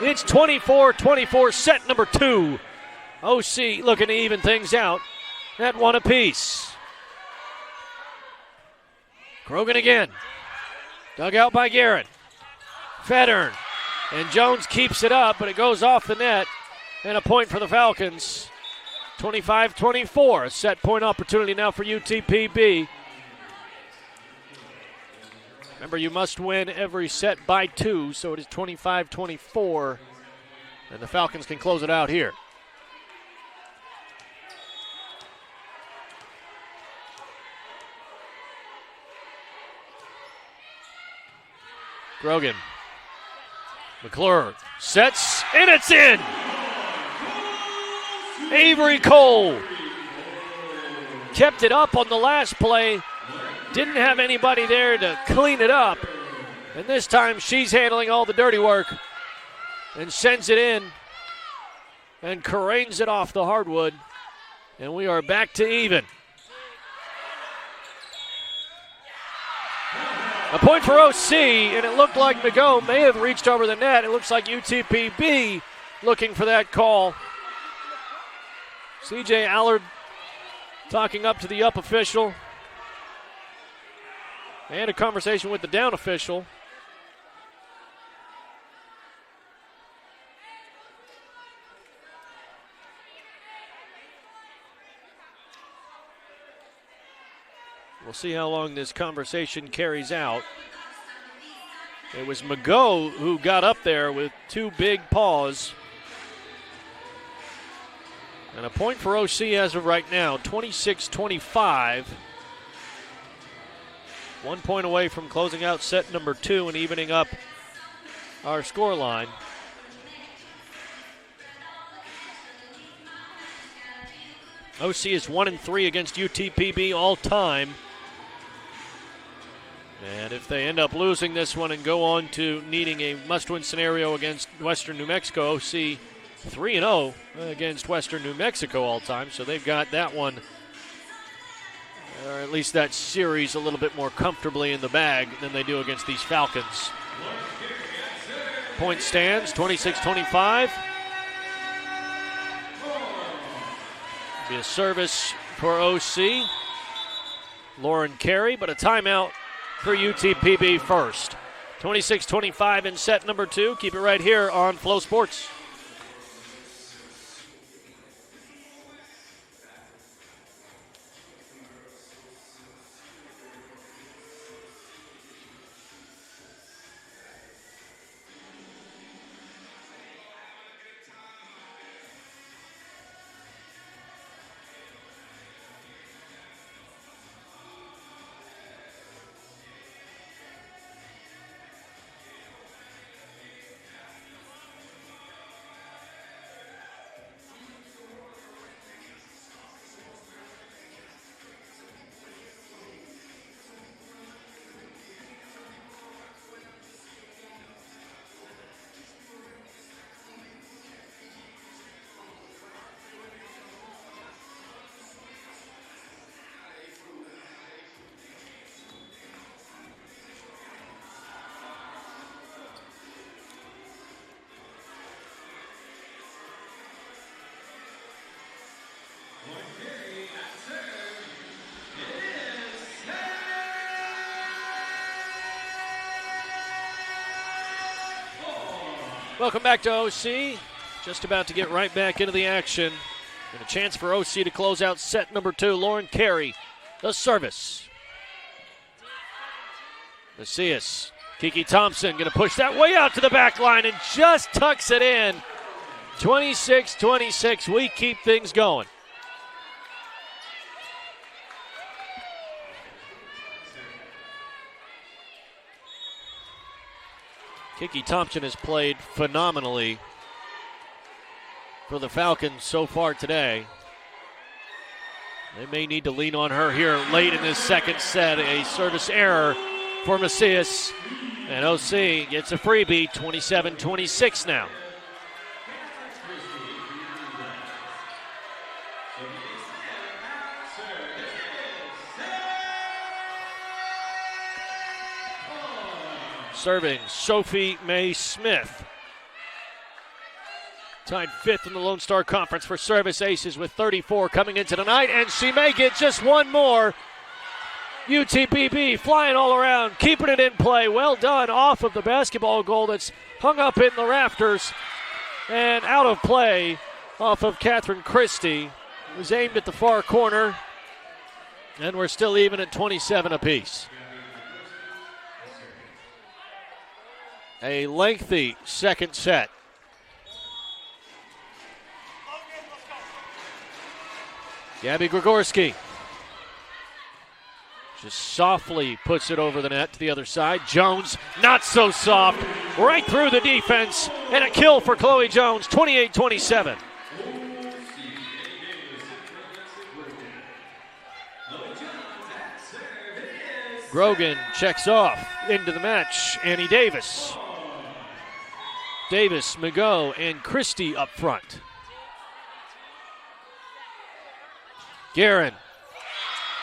It's 24-24, set number 2. OC looking to even things out at 1 apiece. Grogan again. Dug out by Guerin. Fettern. And Jones keeps it up, but it goes off the net. And a point for the Falcons. 25-24. A set point opportunity now for UTPB. Remember, you must win every set by 2, so it is 25-24. And the Falcons can close it out here. Grogan. McClure sets, and it's in! Avery Cole kept it up on the last play. Didn't have anybody there to clean it up. And this time she's handling all the dirty work and sends it in and careens it off the hardwood. And we are back to even. A point for OC, and it looked like McGough may have reached over the net. It looks like UTPB looking for that call. CJ Allard talking up to the up official. And a conversation with the down official. We'll see how long this conversation carries out. It was McGough who got up there with 2 big paws. And a point for OC as of right now, 26-25. 1 point away from closing out set number 2 and evening up our scoreline. OC is 1-3 against UTPB all time. And if they end up losing this one and go on to needing a must-win scenario against Western New Mexico, OC 3-0 against Western New Mexico all time. So they've got that one, or at least that series, a little bit more comfortably in the bag than they do against these Falcons. Point stands 26-25. Be a service for OC. Lauren Carey, but a timeout for UTPB first. 26-25 in set number 2. Keep it right here on Flow Sports. Welcome back to OC. Just about to get right back into the action. And a chance for OC to close out set number 2. Lauren Carey, the service. Macias. Kiki Thompson going to push that way out to the back line and just tucks it in. 26-26. We keep things going. Kiki Thompson has played phenomenally for the Falcons so far today. They may need to lean on her here late in this second set. A service error for Macias. And OC gets a freebie, 27-26 now. Serving Sophie Mae Smith. Tied 5th in the Lone Star Conference for service aces with 34 coming into tonight, and she may get just one more. UTPB flying all around, keeping it in play. Well done off of the basketball goal that's hung up in the rafters and out of play off of Catherine Christie. It was aimed at the far corner, and we're still even at 27 apiece. A lengthy second set. Gabby Grigorski just softly puts it over the net to the other side. Jones, not so soft, right through the defense, and a kill for Chloe Jones, 28-27. Grogan checks off into the match. Annie Davis. Davis, Mago, and Christie up front. Guerin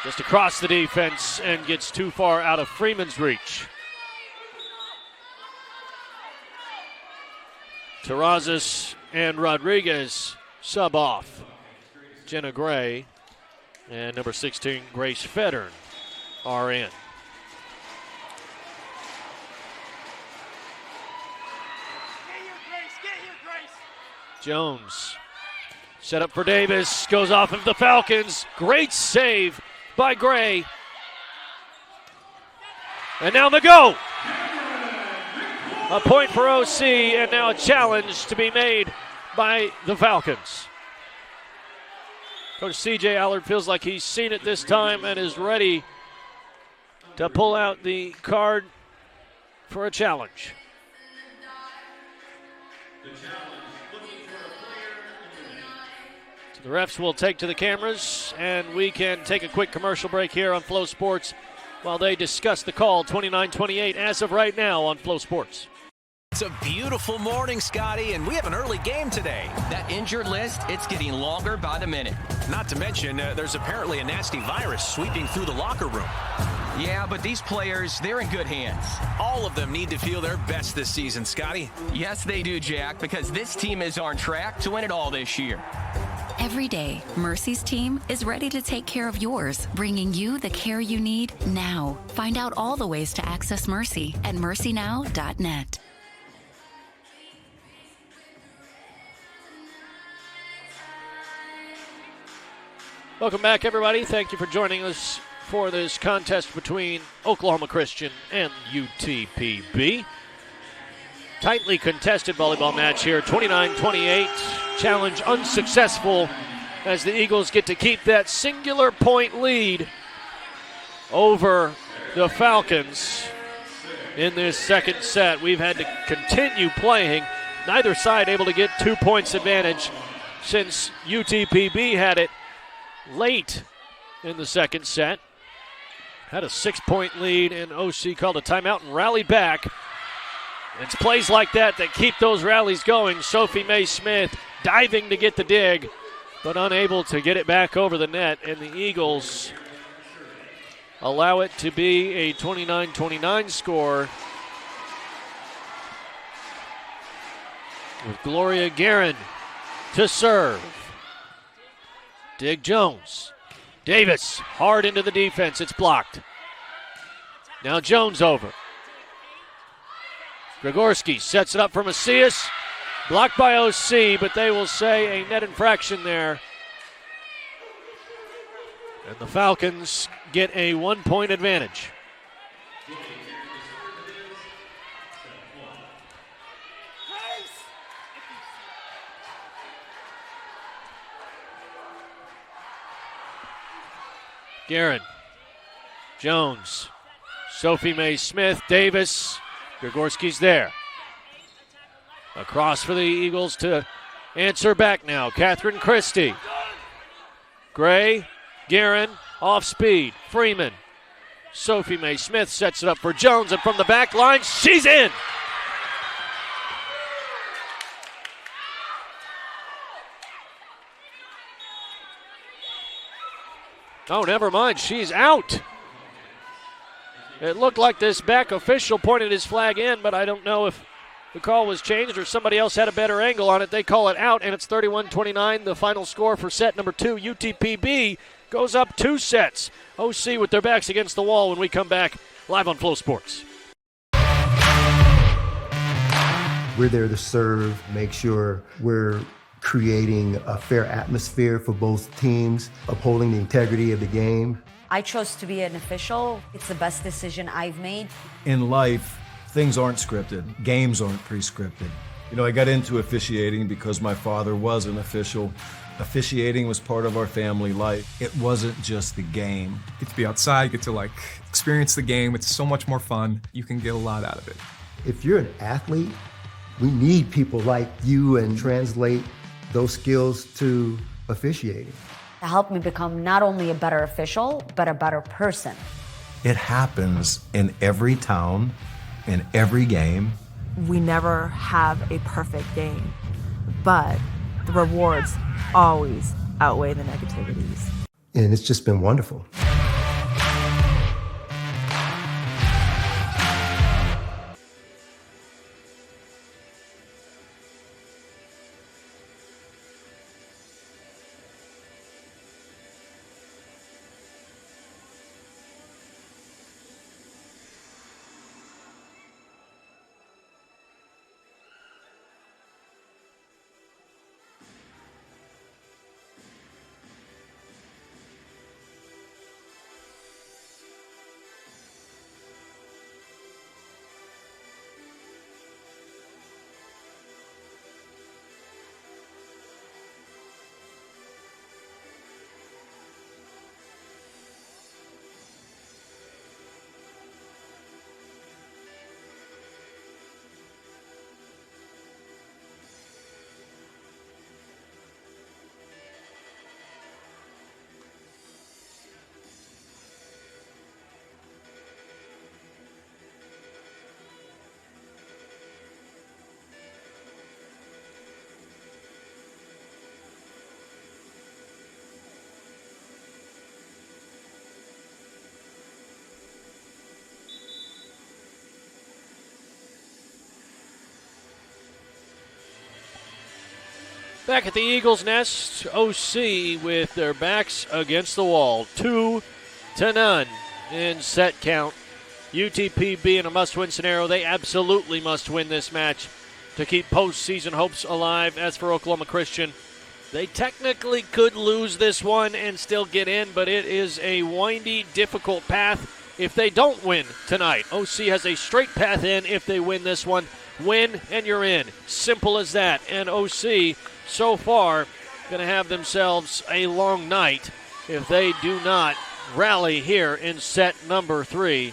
just across the defense and gets too far out of Freeman's reach. Terrazas and Rodriguez sub off. Jenna Gray and number 16, Grace Feddern, are in. Jones set up for Davis, goes off of the Falcons. Great save by Gray. And now Mago. A point for OC, and now a challenge to be made by the Falcons. Coach C.J. Allard feels like he's seen it this time and is ready to pull out the card for a challenge. The refs will take to the cameras, and we can take a quick commercial break here on Flow Sports while they discuss the call. 29-28 as of right now on Flow Sports. It's a beautiful morning, Scotty, and we have an early game today. That injured list, it's getting longer by the minute. Not to mention, there's apparently a nasty virus sweeping through the locker room. Yeah, but these players, they're in good hands. All of them need to feel their best this season, Scotty. Yes, they do, Jack, because this team is on track to win it all this year. Every day, Mercy's team is ready to take care of yours, bringing you the care you need now. Find out all the ways to access Mercy at mercynow.net. Welcome back, everybody. Thank you for joining us for this contest between Oklahoma Christian and UTPB. Tightly contested volleyball match here, 29-28. Challenge unsuccessful as the Eagles get to keep that singular point lead over the Falcons in this second set. We've had to continue playing. Neither side able to get 2 points advantage since UTPB had it late in the second set. Had a 6-point lead, and OC called a timeout and rallied back. It's plays like that that keep those rallies going. Sophie Mae Smith diving to get the dig, but unable to get it back over the net, and the Eagles allow it to be a 29-29 score with Gloria Guerin to serve. Dig Jones. Davis hard into the defense. It's blocked. Now Jones over. Gregorski sets it up for Macias. Blocked by OC, but they will say a net infraction there. And the Falcons get a 1-point advantage. Guerin, Jones, Sophie Mae Smith, Davis, Gregorski's there. Across for the Eagles to answer back now. Catherine Christie. Gray, Guerin, off speed. Freeman. Sophie Mae Smith sets it up for Jones, and from the back line, she's in. Oh, never mind. She's out. It looked like this back official pointed his flag in, but I don't know if the call was changed or somebody else had a better angle on it. They call it out, and it's 31-29, the final score for set number 2. UTPB goes up 2 sets. OC with their backs against the wall when we come back live on Flow Sports. We're there to serve, make sure we're creating a fair atmosphere for both teams, upholding the integrity of the game. I chose to be an official. It's the best decision I've made. In life, things aren't scripted. Games aren't pre-scripted. You know, I got into officiating because my father was an official. Officiating was part of our family life. It wasn't just the game. Get to be outside, get to experience the game. It's so much more fun. You can get a lot out of it. If you're an athlete, we need people like you and translate those skills to officiating. It helped me become not only a better official, but a better person. It happens in every town, in every game. We never have a perfect game, but the rewards always outweigh the negativities. And it's just been wonderful. Back at the Eagles' Nest, OC with their backs against the wall. 2-0 in set count. UTP being a must-win scenario, they absolutely must win this match to keep postseason hopes alive. As for Oklahoma Christian, they technically could lose this one and still get in, but it is a windy, difficult path if they don't win tonight. OC has a straight path in if they win this one. Win and you're in. Simple as that. And OC, so far, going to have themselves a long night if they do not rally here in set number 3.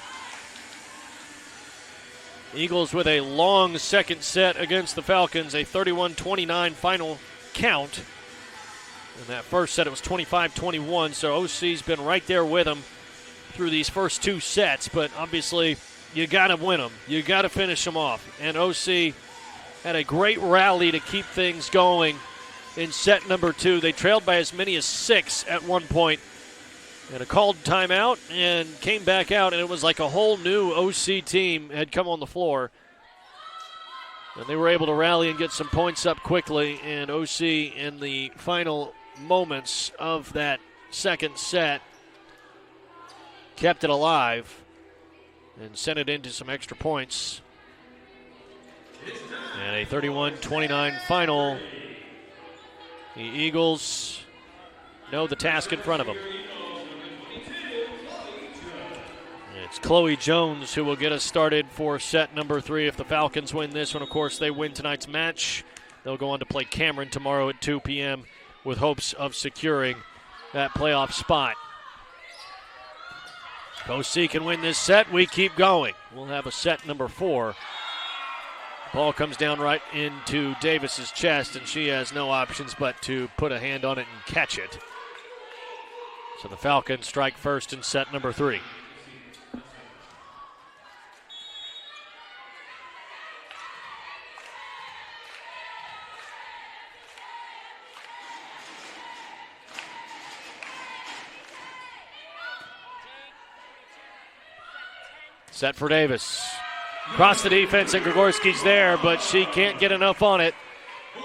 Eagles with a long second set against the Falcons, a 31-29 final count. In that first set, it was 25-21, so OC's been right there with them through these first 2 sets, but obviously you got to win them. You got to finish them off. And OC had a great rally to keep things going in set number 2. They trailed by as many as 6 at one point. And a called timeout and came back out, and it was like a whole new OC team had come on the floor. And they were able to rally and get some points up quickly, and OC in the final moments of that second set kept it alive and sent it into some extra points. And a 31-29 final. The Eagles know the task in front of them. It's Chloe Jones who will get us started for set number 3. If the Falcons win this one, of course, they win tonight's match. They'll go on to play Cameron tomorrow at 2 p.m. with hopes of securing that playoff spot. If OC can win this set, we keep going. We'll have a set number 4. Ball comes down right into Davis's chest, and she has no options but to put a hand on it and catch it. So the Falcons strike first in set number 3. Set for Davis. Across the defense, and Grigorski's there, but she can't get enough on it.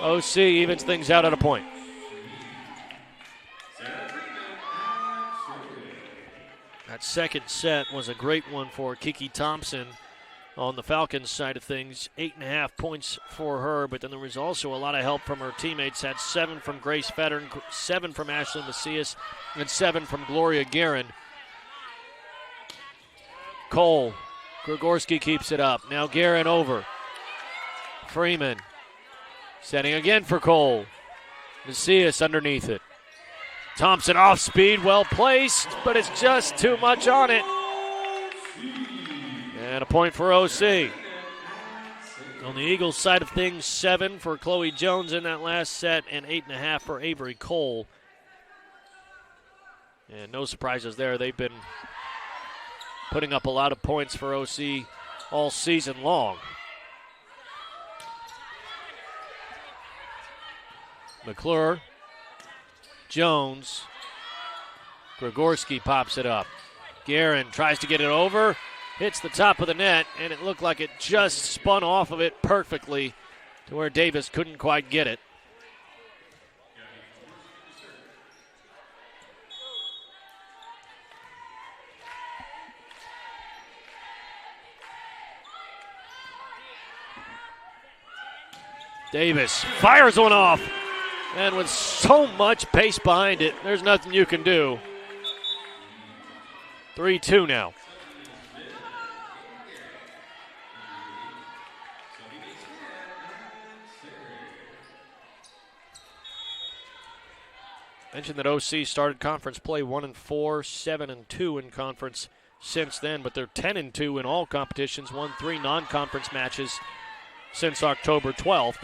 OC evens things out at a point. That second set was a great one for Kiki Thompson on the Falcons side of things. 8.5 points for her, but then there was also a lot of help from her teammates. Had 7 from Grace Fettern, 7 from Ashley Macias, and 7 from Gloria Guerin. Cole, Grigorski keeps it up. Now Guerin over. Freeman setting again for Cole. Macias underneath it. Thompson off speed, well placed, but it's just too much on it. And a point for OC. On the Eagles side of things, 7 for Chloe Jones in that last set and 8.5 for Avery Cole. And no surprises there. They've been putting up a lot of points for OC all season long. McClure, Jones, Grigorski pops it up. Guerin tries to get it over, hits the top of the net, and it looked like it just spun off of it perfectly to where Davis couldn't quite get it. Davis fires one off, and with so much pace behind it, there's nothing you can do. 3-2 now. Mentioned that OC started conference play 1-4, 7-2 in conference since then, but they're 10-2 in all competitions, won 3 non-conference matches since October 12th.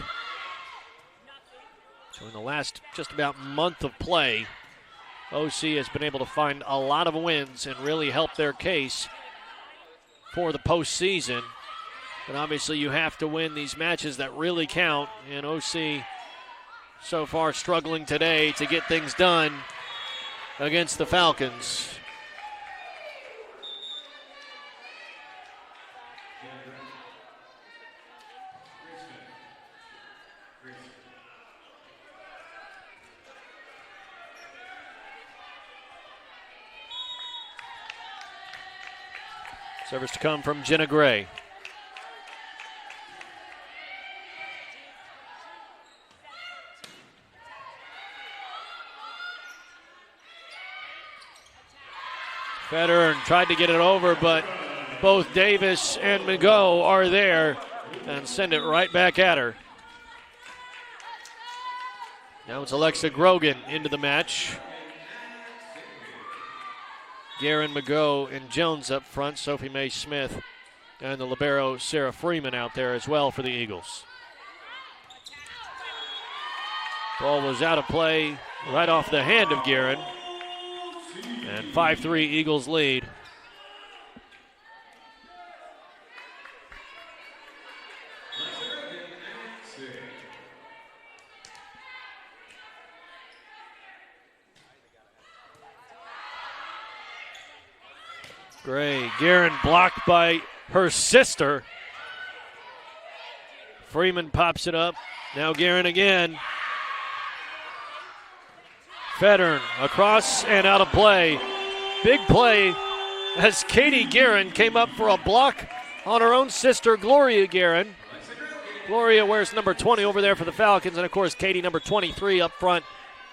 So in the last just about month of play, OC has been able to find a lot of wins and really help their case for the postseason. But obviously you have to win these matches that really count, and OC so far struggling today to get things done against the Falcons. Service to come from Jenna Gray. Federer tried to get it over, but both Davis and McGough are there and send it right back at her. Now it's Alexa Grogan into the match. Guerin, McGough, and Jones up front. Sophie May Smith and the libero Sarah Freeman out there as well for the Eagles. Ball was out of play right off the hand of Guerin. And 5-3 Eagles lead. Gray, Guerin blocked by her sister. Freeman pops it up. Now Guerin again. Federn across and out of play. Big play as Katie Guerin came up for a block on her own sister, Gloria Guerin. Gloria wears number 20 over there for the Falcons, and of course Katie number 23 up front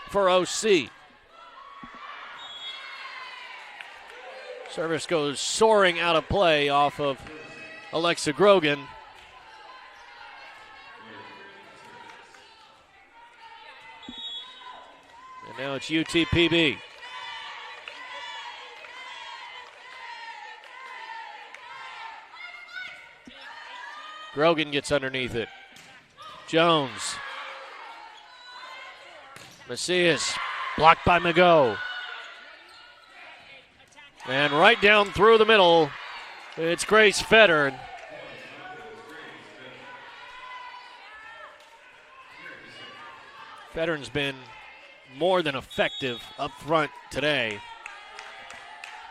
for OC. Service goes soaring out of play off of Alexa Grogan. And now it's UTPB. Grogan gets underneath it. Jones. Macias blocked by McGough. And right down through the middle, it's Grace Federn. Federn's been more than effective up front today.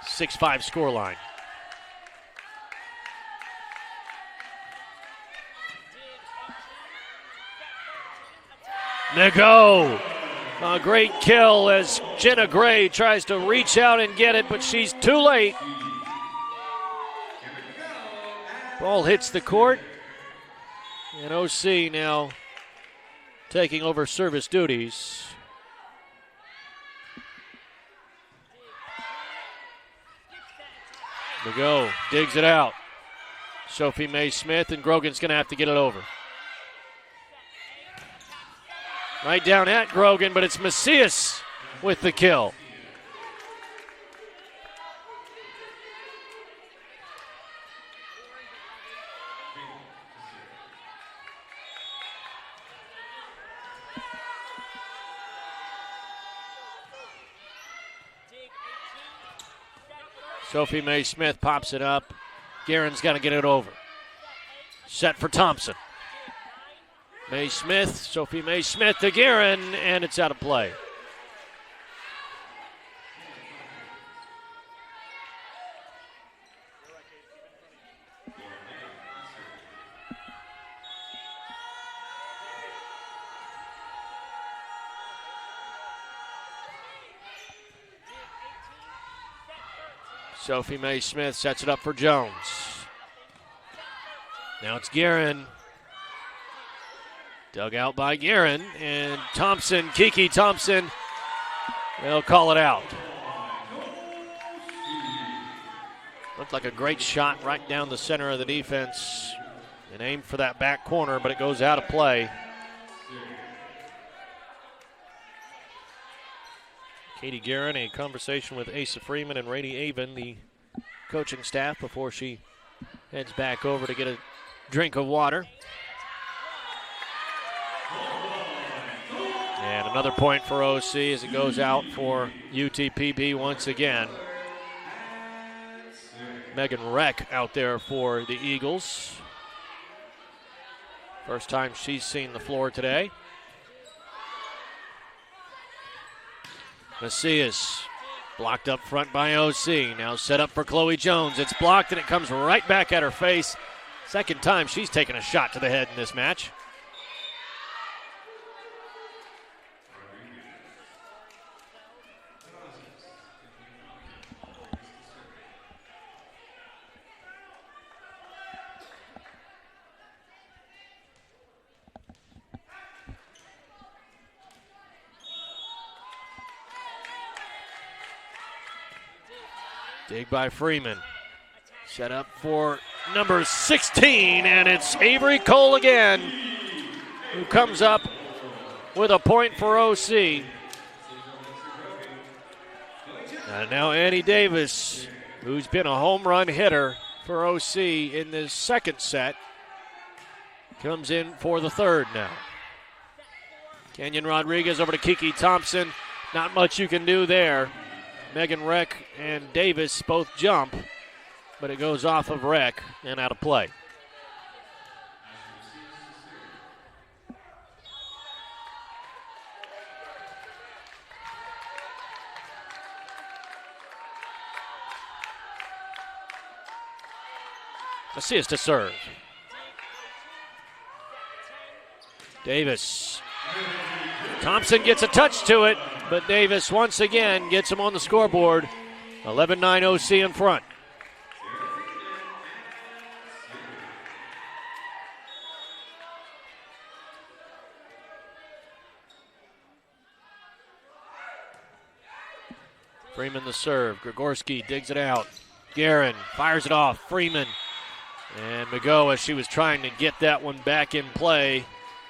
6-5 scoreline. McGough. A great kill as Jenna Gray tries to reach out and get it, but she's too late. Ball hits the court. And OC now taking over service duties. McGough digs it out. Sophie May Smith, and Grogan's going to have to get it over. Right down at Grogan, but it's Macias with the kill. Sophie May Smith pops it up. Guerin's got to get it over. Set for Thompson. May Smith, Sophie May Smith to Guerin, and it's out of play. Sophie May Smith sets it up for Jones. Now it's Guerin. Dug out by Guerin, and Thompson, Kiki Thompson, they'll call it out. Looked like a great shot right down the center of the defense and aimed for that back corner, but it goes out of play. Katie Guerin, a conversation with Asa Freeman and Rady Avon, the coaching staff, before she heads back over to get a drink of water. And another point for OC as it goes out for UTPB once again. Megan Reck out there for the Eagles. First time she's seen the floor today. Macias blocked up front by OC. Now set up for Chloe Jones. It's blocked and it comes right back at her face. Second time she's taken a shot to the head in this match. Dig by Freeman. Set up for number 16, and it's Avery Cole again, who comes up with a point for OC. And now Annie Davis, who's been a home run hitter for OC in this second set, comes in for the third now. Kenyon Rodriguez over to Kiki Thompson. Not much you can do there. Megan Reck and Davis both jump, but it goes off of Reck and out of play. Assist to serve. Davis. Thompson gets a touch to it, but Davis once again gets him on the scoreboard. 11-9 OC in front. Freeman the serve. Grigorski digs it out. Guerin fires it off. Freeman. And Mago, as she was trying to get that one back in play,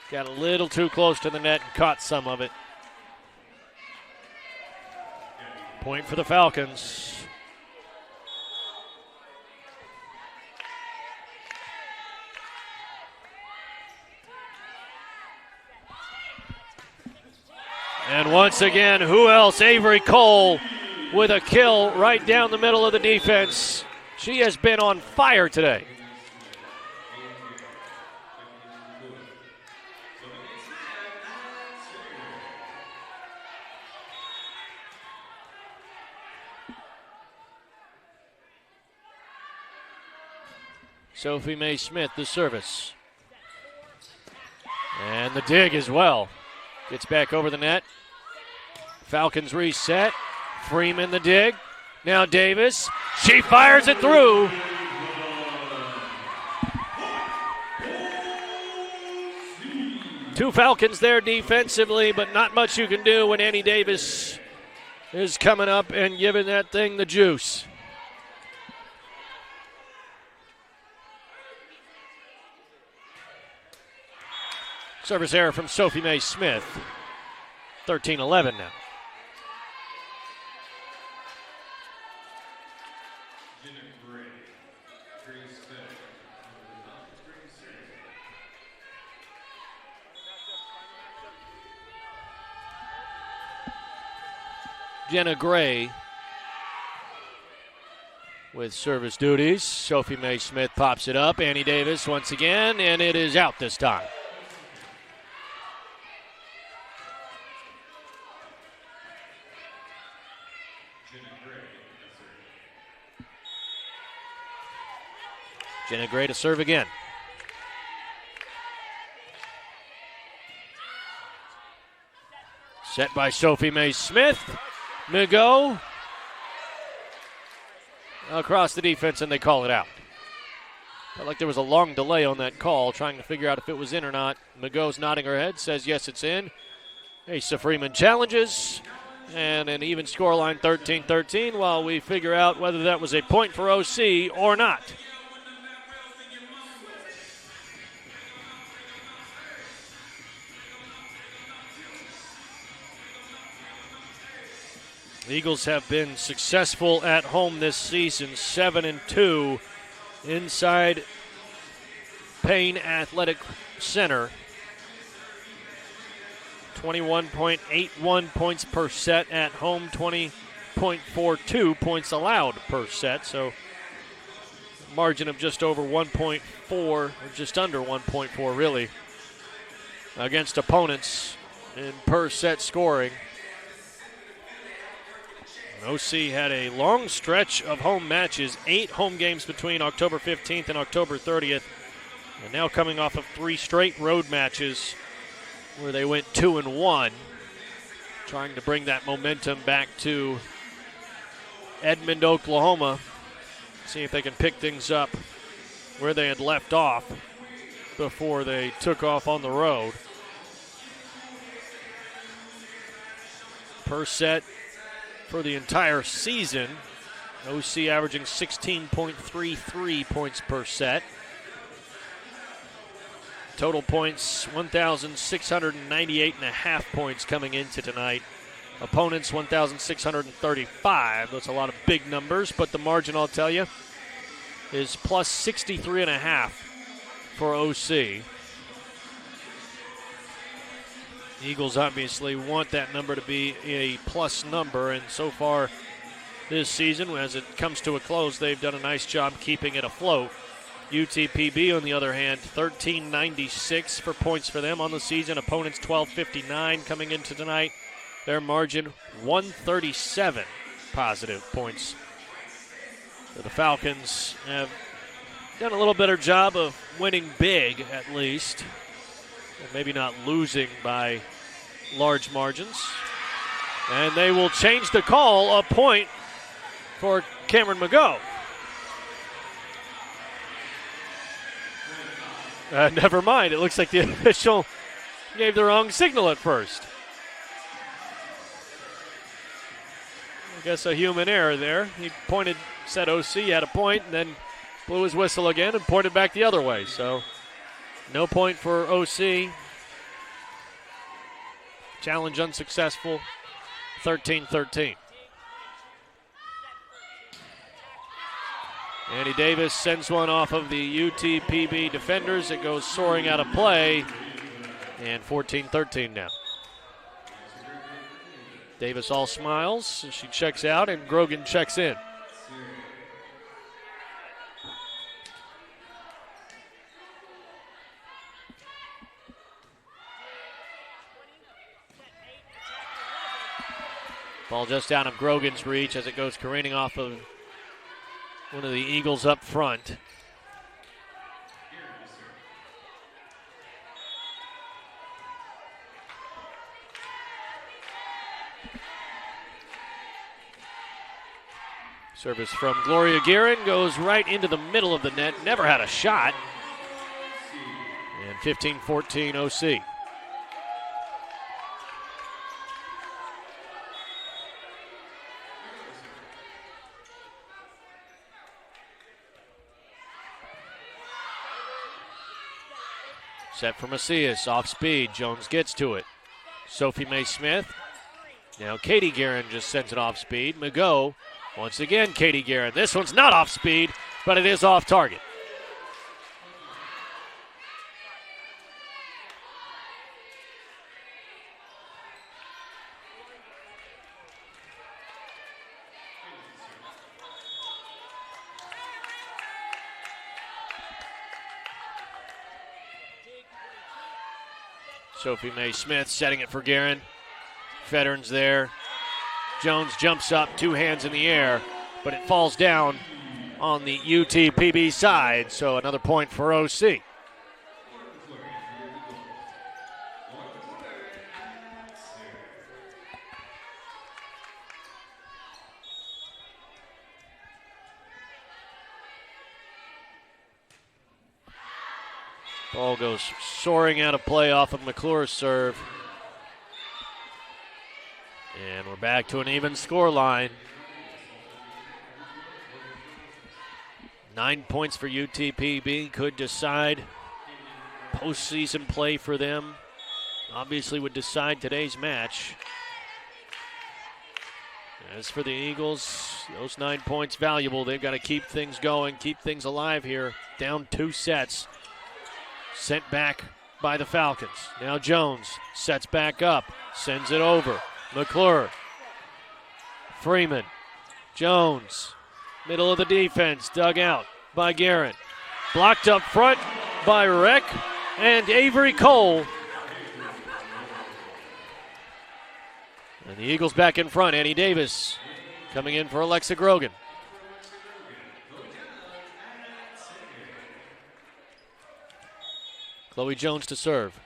got a little too close to the net and caught some of it. Point for the Falcons. And once again, who else? Avery Cole with a kill right down the middle of the defense. She has been on fire today. Sophie Mae Smith, the service. And the dig as well. Gets back over the net. Falcons reset. Freeman the dig. Now Davis. She fires it through. Two Falcons there defensively, but not much you can do when Annie Davis is coming up and giving that thing the juice. Service error from Sophie Mae Smith. 13-11 now. Jenna Gray with service duties. Sophie Mae Smith pops it up. Annie Davis once again, and it is out this time. Jenna Gray to serve again. Set by Sophie Mae Smith. Migo across the defense, and they call it out. Felt like there was a long delay on that call, trying to figure out if it was in or not. Migo's nodding her head, says yes, it's in. Asa Freeman challenges, and an even scoreline 13-13 while we figure out whether that was a point for OC or not. The Eagles have been successful at home this season, 7-2 inside Payne Athletic Center. 21.81 points per set at home, 20.42 points allowed per set. So margin of just over 1.4, or just under 1.4 really, against opponents in per set scoring. OC had a long stretch of home matches, 8 home games between October 15th and October 30th, and now coming off of 3 straight road matches where they went 2-1, trying to bring that momentum back to Edmond, Oklahoma, see if they can pick things up where they had left off before they took off on the road. Per set for the entire season OC averaging 16.33 points per set. Total points, 1,698.5 points coming into tonight. Opponents, 1,635. That's a lot of big numbers, but the margin, I'll tell you, is plus 63.5 for OC. The Eagles obviously want that number to be a plus number, and so far this season, as it comes to a close, they've done a nice job keeping it afloat. UTPB, on the other hand, 1396 for points for them on the season. Opponents 1259 coming into tonight. Their margin 137 positive points. So the Falcons have done a little better job of winning big, at least, and maybe not losing by large margins. And they will change the call, a point for Cameron McGough. Never mind. It looks like the official gave the wrong signal at first. I guess a human error there. He pointed, said OC had a point, and then blew his whistle again and pointed back the other way. So no point for OC. Challenge unsuccessful. 13-13. Andy Davis sends one off of the UTPB defenders. It goes soaring out of play. And 14-13 now. Davis all smiles as she checks out, and Grogan checks in. Ball just out of Grogan's reach as it goes careening off of one of the Eagles up front. Service from Gloria Guerin goes right into the middle of the net. Never had a shot. And 15-14 OC. Set for Macias, off speed. Jones gets to it. Sophie Mae Smith. Now Katie Guerin just sends it off speed. McGough, once again, Katie Guerin. This one's not off speed, but it is off target. Sophie Mae Smith setting it for Guerin. Veterans there. Jones jumps up, two hands in the air, but it falls down on the UTPB side, so another point for OC. Ball goes soaring out of play off of McClure's serve. And we're back to an even score line. 9 points for UTPB could decide postseason play for them. Obviously would decide today's match. As for the Eagles, those 9 points valuable. They've got to keep things going, keep things alive here. Down 2 sets. Sent back by the Falcons. Now Jones sets back up, sends it over. McClure. Freeman. Jones. Middle of the defense, dug out by Guerin. Blocked up front by Rick and Avery Cole. And the Eagles back in front. Annie Davis coming in for Alexa Grogan. Chloe Jones to serve.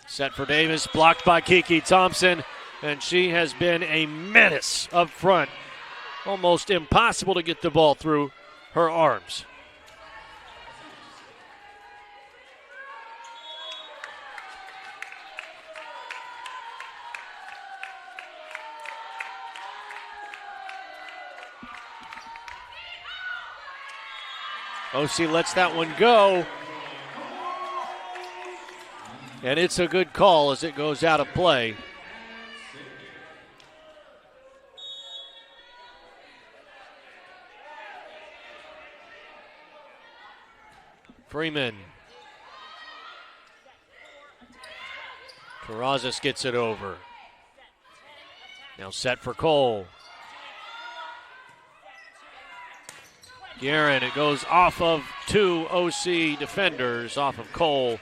Set for Davis, blocked by Kiki Thompson, and she has been a menace up front. Almost impossible to get the ball through her arms. OC lets that one go. And it's a good call as it goes out of play. Freeman. Terrazas gets it over. Now set for Cole. Guerin, it goes off of two OC defenders, off of Cole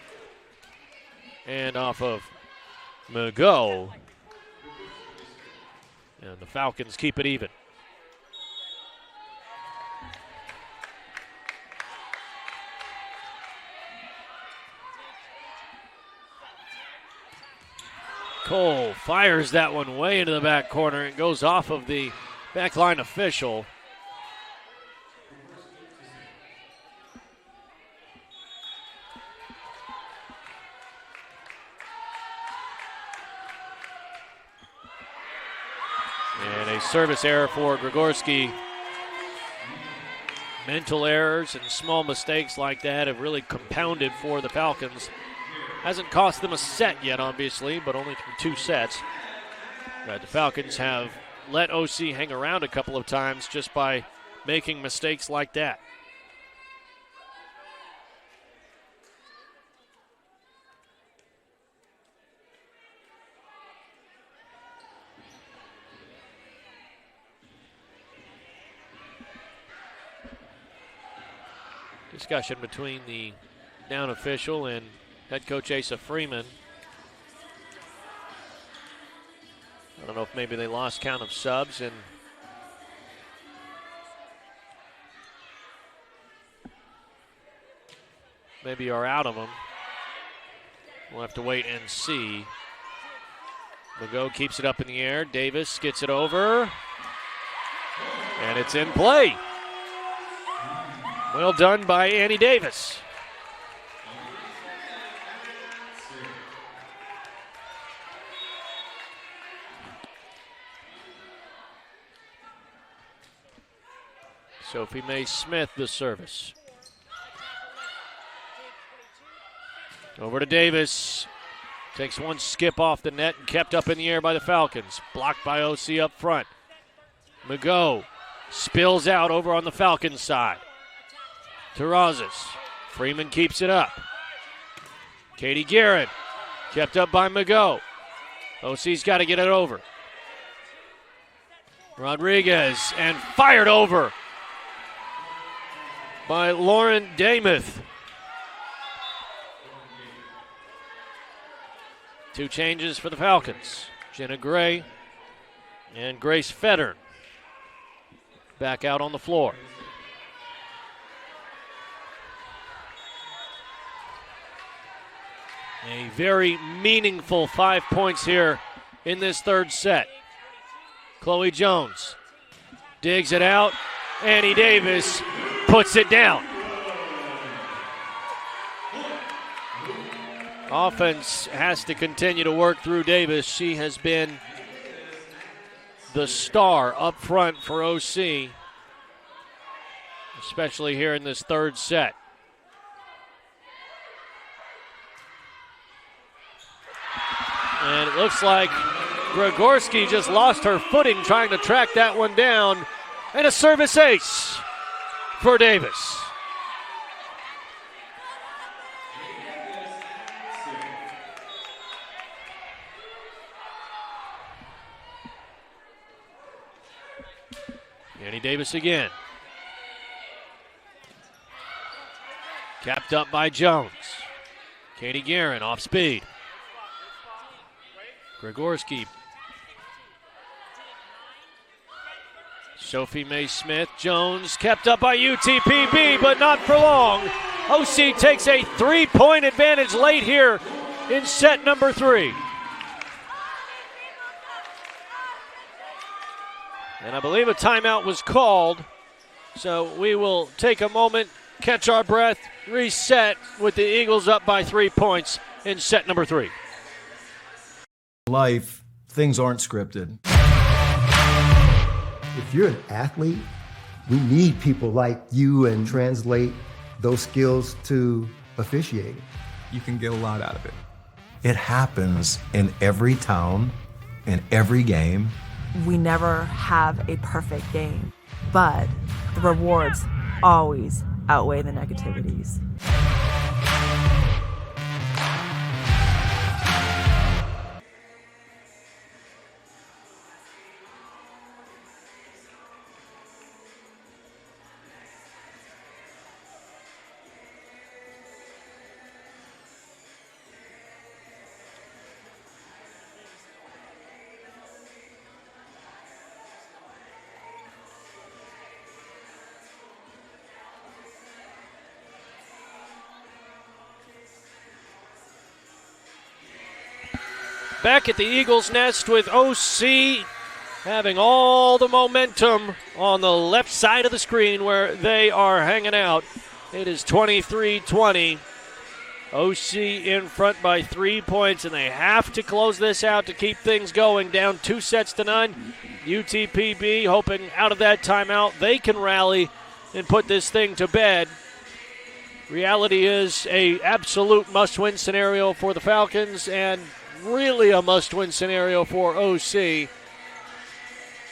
and off of Mago. And the Falcons keep it even. Cole fires that one way into the back corner. It goes off of the backline official. And a service error for Gregorski. Mental errors and small mistakes like that have really compounded for the Falcons. Hasn't cost them a set yet, obviously, but only through 2 sets. But the Falcons have let OC hang around a couple of times just by making mistakes like that. Discussion between the down official and head coach Asa Freeman. I don't know if maybe they lost count of subs and maybe are out of them. We'll have to wait and see. Mago keeps it up in the air. Davis gets it over. And it's in play. Well done by Annie Davis. Sophie Mae Smith, the service. Over to Davis. Takes one skip off the net and kept up in the air by the Falcons. Blocked by OC up front. Mago spills out over on the Falcons side. Terrazas. Freeman keeps it up. Katie Guerin kept up by Mago. OC's got to get it over. Rodriguez and fired over by Lauren Damuth. 2 changes for the Falcons. Jenna Gray and Grace Fettern back out on the floor. A very meaningful 5 points here in this third set. Chloe Jones digs it out. Annie Davis puts it down. Offense has to continue to work through Davis. She has been the star up front for OC, especially here in this third set. And it looks like Gregorski just lost her footing trying to track that one down. And a service ace for Davis. Annie Davis again. Capped up by Jones. Katie Guerin off speed. Gregorski. Sophie Mae Smith. Jones kept up by UTPB, but not for long. OC takes a 3-point advantage late here in set number 3. And I believe a timeout was called, so we will take a moment, catch our breath, reset with the Eagles up by 3 points in set number 3. Life, things aren't scripted. If you're an athlete, we need people like you and translate those skills to officiating. You can get a lot out of it. It happens in every town, in every game. We never have a perfect game, but the rewards always outweigh the negativities. Back at the Eagles' nest with OC having all the momentum on the left side of the screen where they are hanging out. It is 23-20. OC in front by 3 points, and they have to close this out to keep things going. Down 2-0. UTPB hoping out of that timeout they can rally and put this thing to bed. Reality is a absolute must-win scenario for the Falcons, and really a must-win scenario for OC,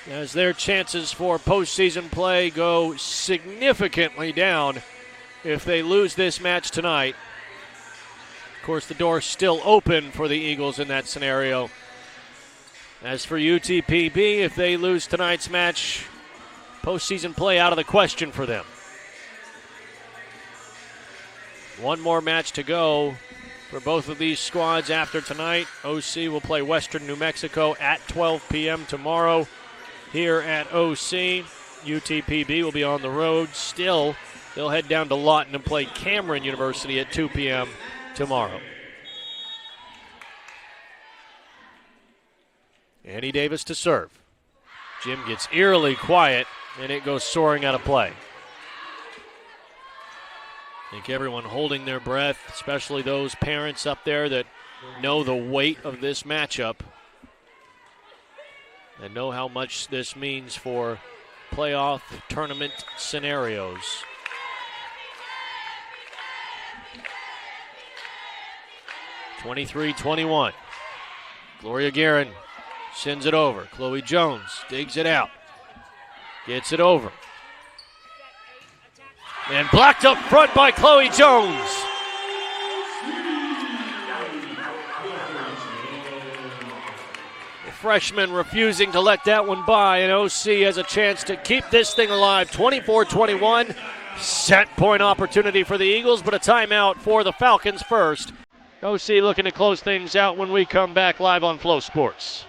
as their chances for postseason play go significantly down if they lose this match tonight. Of course, the door's still open for the Eagles in that scenario. As for UTPB, if they lose tonight's match, postseason play out of the question for them. One more match to go for both of these squads after tonight. OC will play Western New Mexico at 12 p.m. tomorrow here at OC. UTPB will be on the road. Still, they'll head down to Lawton and play Cameron University at 2 p.m. tomorrow. Andy Davis to serve. Jim gets eerily quiet, and it goes soaring out of play. I think everyone holding their breath, especially those parents up there that know the weight of this matchup and know how much this means for playoff tournament scenarios. (23-21). Gloria Guerin sends it over. Chloe Jones digs it out. Gets it over. And blocked up front by Chloe Jones. The freshman refusing to let that one by, and OC has a chance to keep this thing alive. 24-21. Set point opportunity for the Eagles, but a timeout for the Falcons first. OC looking to close things out when we come back live on Flow Sports.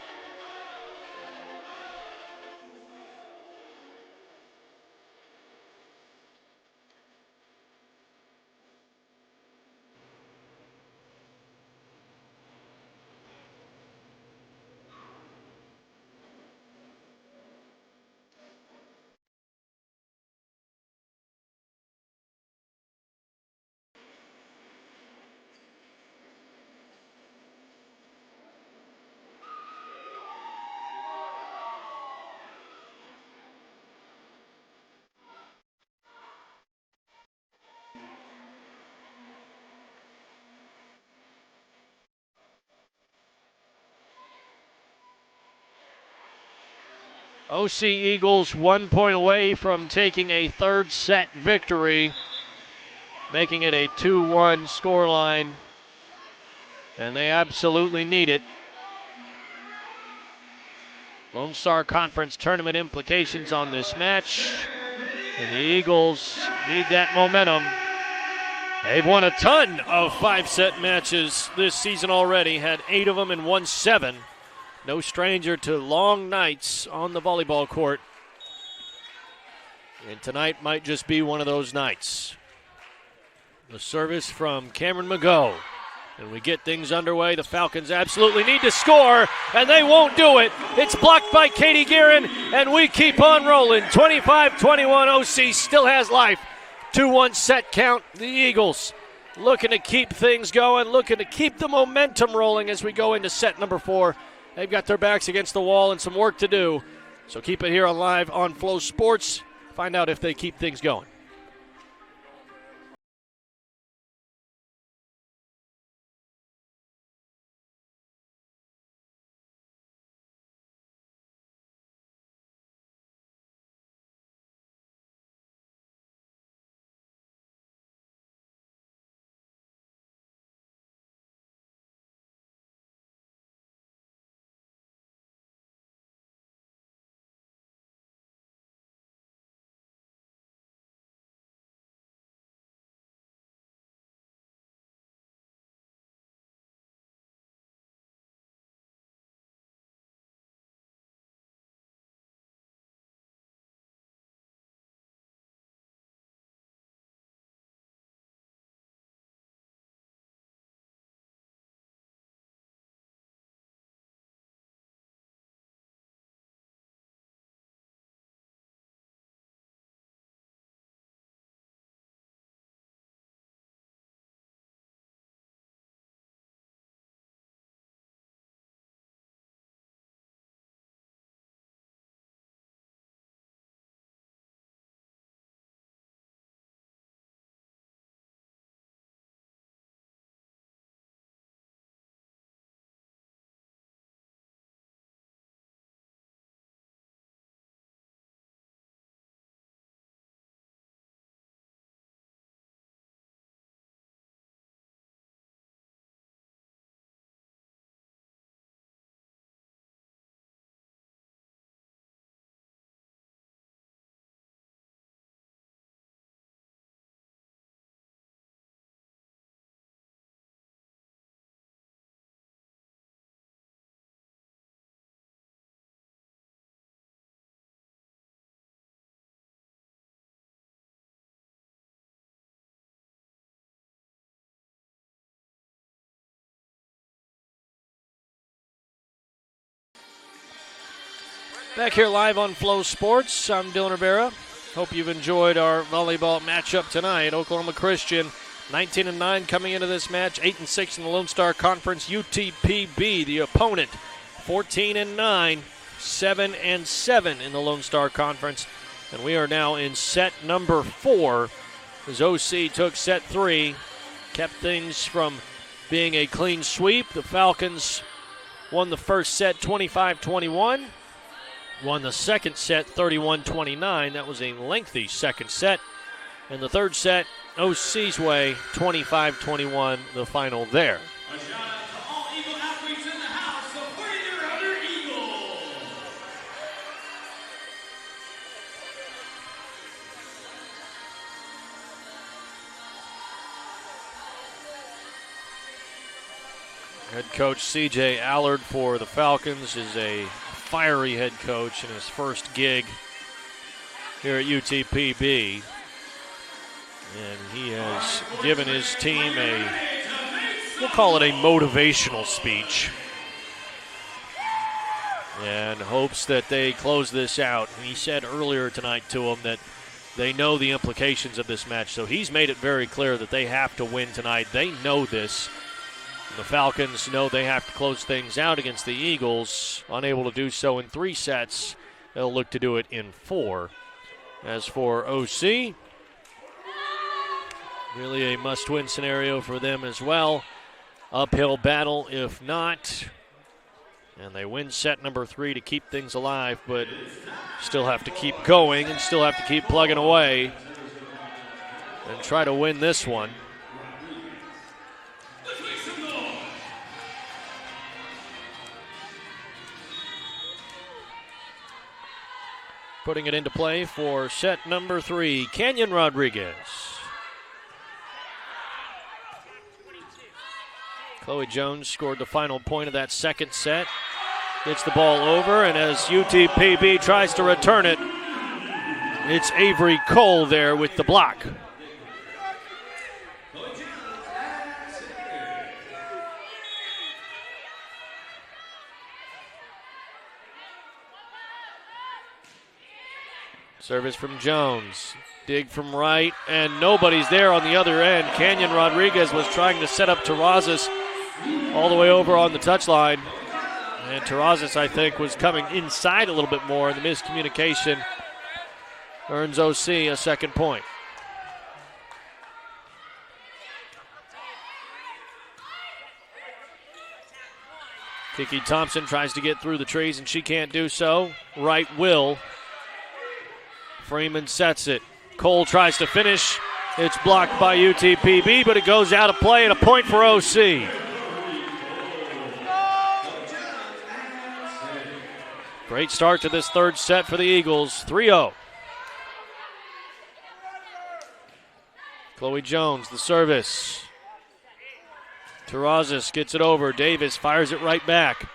OC Eagles 1 point away from taking a third set victory, making it a 2-1 scoreline, and they absolutely need it. Lone Star Conference tournament implications on this match, and the Eagles need that momentum. They've won a ton of 5-set matches this season already, had 8 of them and won 7. No stranger to long nights on the volleyball court. And tonight might just be one of those nights. The service from Cameron McGough. And we get things underway. The Falcons absolutely need to score, and they won't do it. It's blocked by Katie Guerin, and we keep on rolling. 25-21, OC still has life. 2-1 set count. The Eagles looking to keep things going, looking to keep the momentum rolling as we go into set number 4. They've got their backs against the wall and some work to do. So keep it here on live on Flow Sports. Find out if they keep things going. Back here live on Flow Sports, I'm Dylan Rivera. Hope you've enjoyed our volleyball matchup tonight. Oklahoma Christian 19-9 coming into this match, 8-6 in the Lone Star Conference. UTPB, the opponent, 14-9, 7-7 in the Lone Star Conference. And we are now in set number 4 as OC took set 3, kept things from being a clean sweep. The Falcons won the first set 25-21. Won the second set 31-29. That was a lengthy second set. And the third set, OC's way, 25-21, the final there. A shout out to all Eagle athletes in the house supporting their other Eagles. Head coach C.J. Allard for the Falcons is a fiery head coach in his first gig here at UTPB. And he has given his team we'll call it a motivational speech. And hopes that they close this out. And he said earlier tonight to them that they know the implications of this match. So he's made it very clear that they have to win tonight. They know this. The Falcons know they have to close things out against the Eagles. Unable to do so in 3 sets, they'll look to do it in 4. As for OC, really a must-win scenario for them as well. Uphill battle if not. And they win set number 3 to keep things alive, but still have to keep going and still have to keep plugging away and try to win this one. Putting it into play for set number 3, Canyon Rodriguez. Chloe Jones scored the final point of that second set. Gets the ball over, and as UTPB tries to return it, it's Avery Cole there with the block. Service from Jones. Dig from right, and nobody's there on the other end. Canyon Rodriguez was trying to set up Terrazas all the way over on the touchline. And Terrazas, I think, was coming inside a little bit more, and the miscommunication earns OC a second point. Kiki Thompson tries to get through the trees, and she can't do so. Wright will. Freeman sets it. Cole tries to finish. It's blocked by UTPB, but it goes out of play and a point for OC. Great start to this third set for the Eagles, 3-0. Chloe Jones, the service. Terrazas gets it over. Davis fires it right back.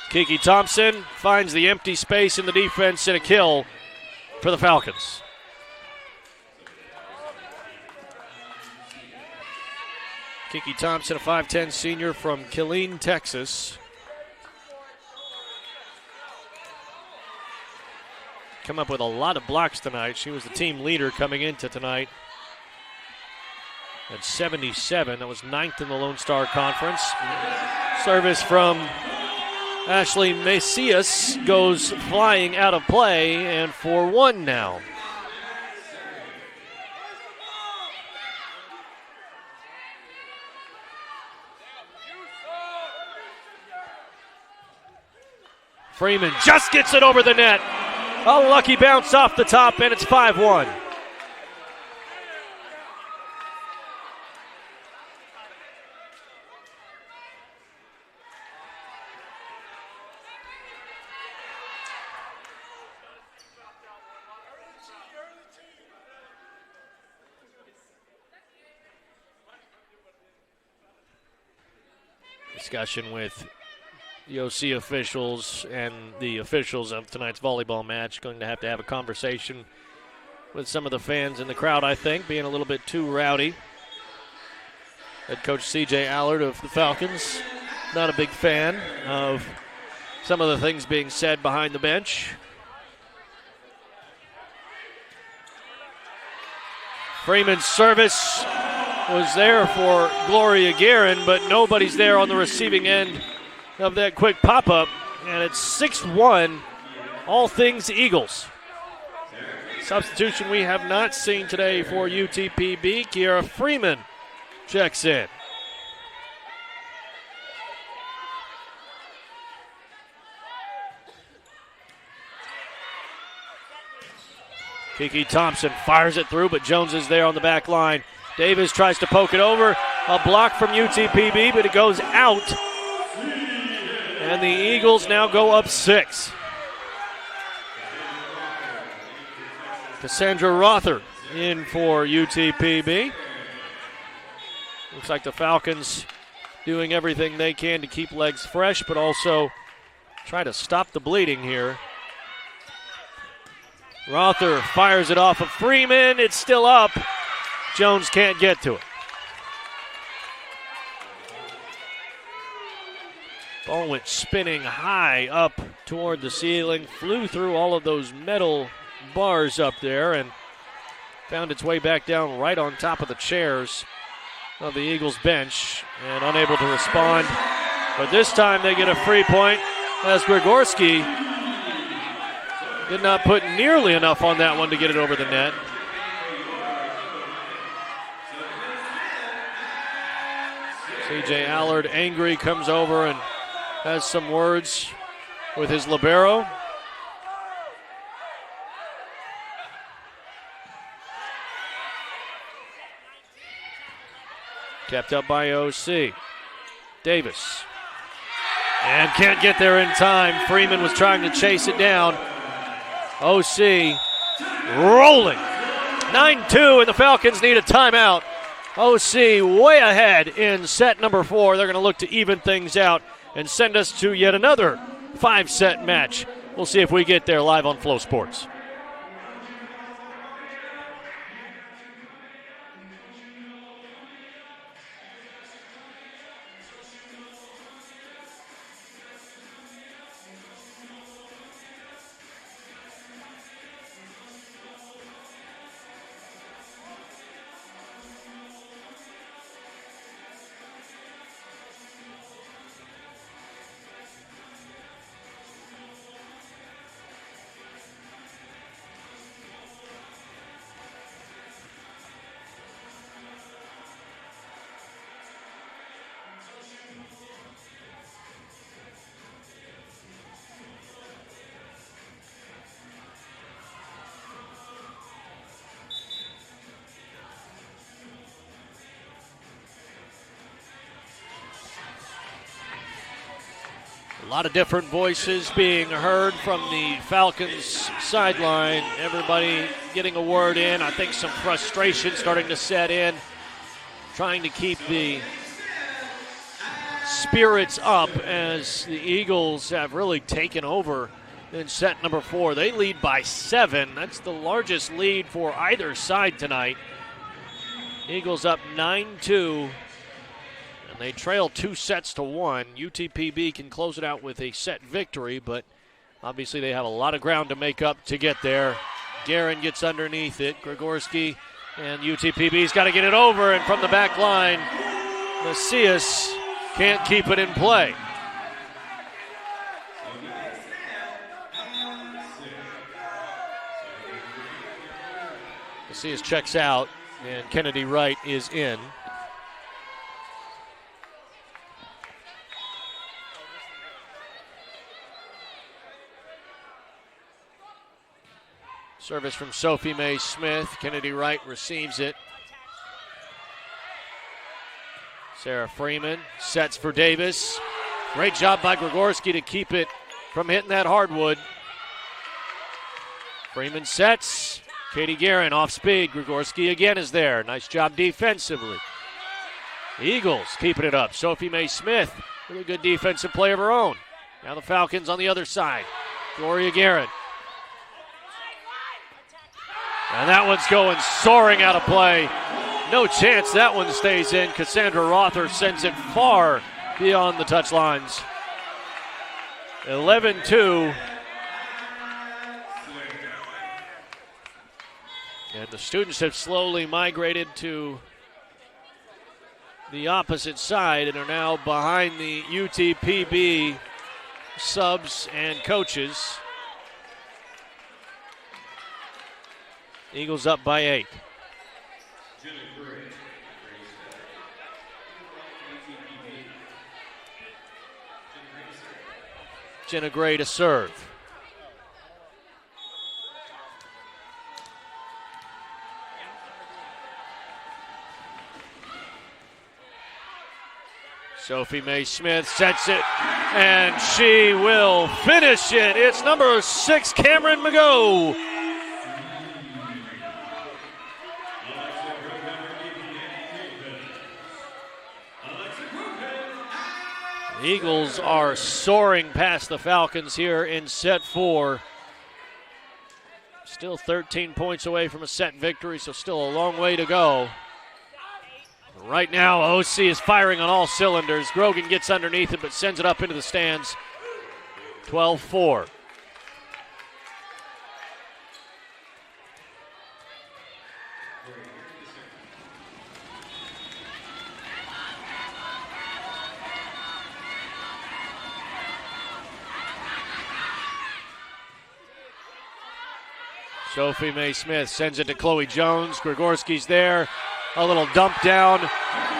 Kiki Thompson finds the empty space in the defense and a kill for the Falcons. Kiki Thompson, a 5'10 senior from Killeen, Texas. Come up with a lot of blocks tonight. She was the team leader coming into tonight at 77. That was 9th in the Lone Star Conference. Service from Ashley Macias goes flying out of play, and for 1 now. Freeman just gets it over the net. A lucky bounce off the top, and it's 5-1. Discussion with the OC officials and the officials of tonight's volleyball match. Going to have a conversation with some of the fans in the crowd, I think, being a little bit too rowdy. Head coach C.J. Allard of the Falcons, not a big fan of some of the things being said behind the bench. Freeman's service was there for Gloria Guerin, but nobody's there on the receiving end of that quick pop-up. And it's 6-1, all things Eagles. Substitution we have not seen today for UTPB. Kiera Freeman checks in. Kiki Thompson fires it through, but Jones is there on the back line. Davis tries to poke it over. A block from UTPB, but it goes out. And the Eagles now go up 6. Cassandra Rother in for UTPB. Looks like the Falcons doing everything they can to keep legs fresh, but also try to stop the bleeding here. Rother fires it off of Freeman. It's still up. Jones can't get to it. Ball went spinning high up toward the ceiling, flew through all of those metal bars up there, and found its way back down right on top of the chairs of the Eagles bench, and unable to respond. But this time they get a free point as Grigorski did not put nearly enough on that one to get it over the net. CJ Allard, angry, comes over and has some words with his libero. Kept up by OC. Davis. And can't get there in time. Freeman was trying to chase it down. OC rolling. 9-2, and the Falcons need a timeout. OC way ahead in set number 4. They're going to look to even things out and send us to yet another 5-set match. We'll see if we get there live on Flow Sports. A lot of different voices being heard from the Falcons sideline. Everybody getting a word in. I think some frustration starting to set in. Trying to keep the spirits up as the Eagles have really taken over in set number 4. They lead by 7. That's the largest lead for either side tonight. Eagles up 9-2. They trail 2-1. UTPB can close it out with a set victory, but obviously they have a lot of ground to make up to get there. Guerin gets underneath it. Grigorski and UTPB's got to get it over, and from the back line, Macias can't keep it in play. Macias checks out, and Kennedy Wright is in. Service from Sophie Mae Smith. Kennedy Wright receives it. Sarah Freeman sets for Davis. Great job by Grigorski to keep it from hitting that hardwood. Freeman sets. Katie Guerin off speed. Grigorski again is there. Nice job defensively. The Eagles keeping it up. Sophie Mae Smith with a good defensive play of her own. Now the Falcons on the other side. Gloria Guerin. And that one's going soaring out of play. No chance that one stays in. Cassandra Rother sends it far beyond the touchlines. 11-2. And the students have slowly migrated to the opposite side and are now behind the UTPB subs and coaches. Eagles up by 8. Jenna Gray to serve. Sophie Mae Smith sets it, and she will finish it. It's number 6, Cameron McGough. The Eagles are soaring past the Falcons here in set 4. Still 13 points away from a set victory, so still a long way to go. Right now, OC is firing on all cylinders. Grogan gets underneath it, but sends it up into the stands. 12-4. Sophie Mae Smith sends it to Chloe Jones. Grigorski's there. A little dump down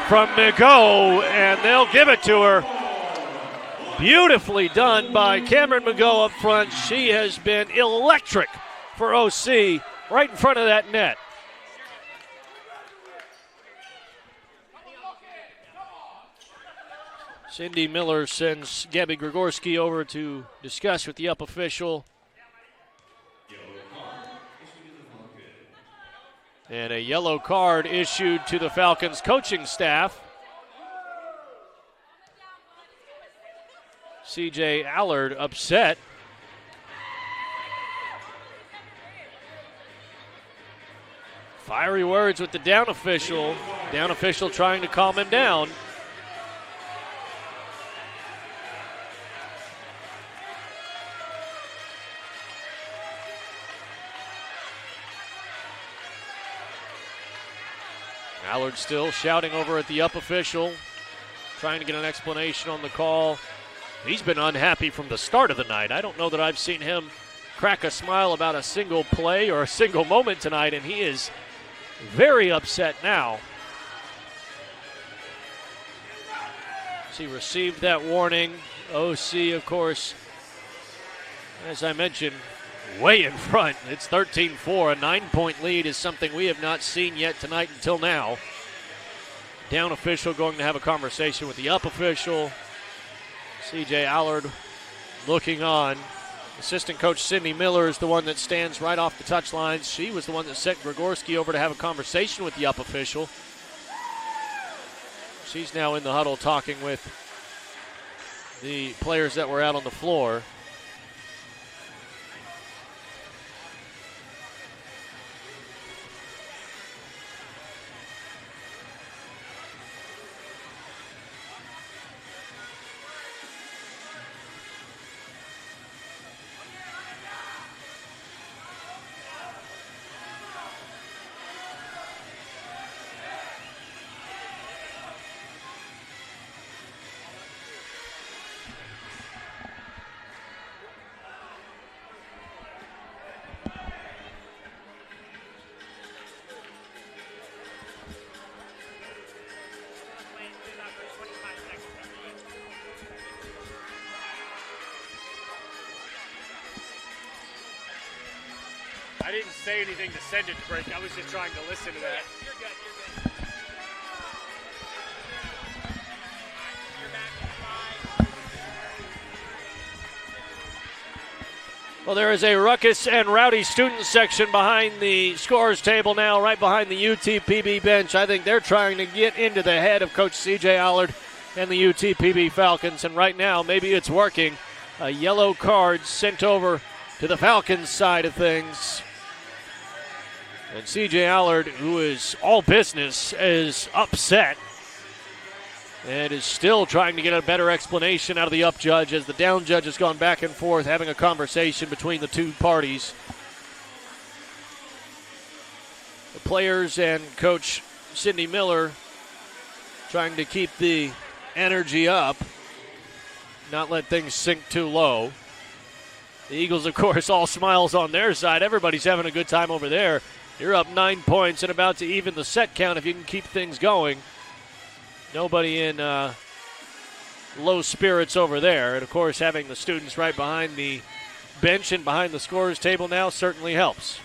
from McGough, and they'll give it to her. Beautifully done by Cameron McGough up front. She has been electric for OC right in front of that net. Cindy Miller sends Gabby Grigorski over to discuss with the up official. And a yellow card issued to the Falcons coaching staff. C.J. Allard upset. Fiery words with the down official. Down official trying to calm him down. Allard still shouting over at the up official, trying to get an explanation on the call. He's been unhappy from the start of the night. I don't know that I've seen him crack a smile about a single play or a single moment tonight, and he is very upset now. He received that warning. OC, of course, as I mentioned, way in front. It's 13-4. A 9-point lead is something we have not seen yet tonight until now. Down official going to have a conversation with the up official. C.J. Allard looking on. Assistant coach Cindy Miller is the one that stands right off the touchlines. She was the one that sent Grigorski over to have a conversation with the up official. She's now in the huddle talking with the players that were out on the floor. I didn't say anything to send it to break. I was just trying to listen to that. You're good. Well, there is a ruckus and rowdy student section behind the scores table now, right behind the UTPB bench. I think they're trying to get into the head of Coach C.J. Allard and the UTPB Falcons, and right now maybe it's working. A yellow card sent over to the Falcons side of things. And C.J. Allard, who is all business, is upset. and is still trying to get a better explanation out of the up judge as the down judge has gone back and forth having a conversation between the two parties. The players and Coach Cindy Miller trying to keep the energy up, not let things sink too low. The Eagles, of course, all smiles on their side. Everybody's having a good time over there. You're up 9 points and about to even the set count if you can keep things going. Nobody in low spirits over there. And, of course, having the students right behind the bench and behind the scorer's table now certainly helps.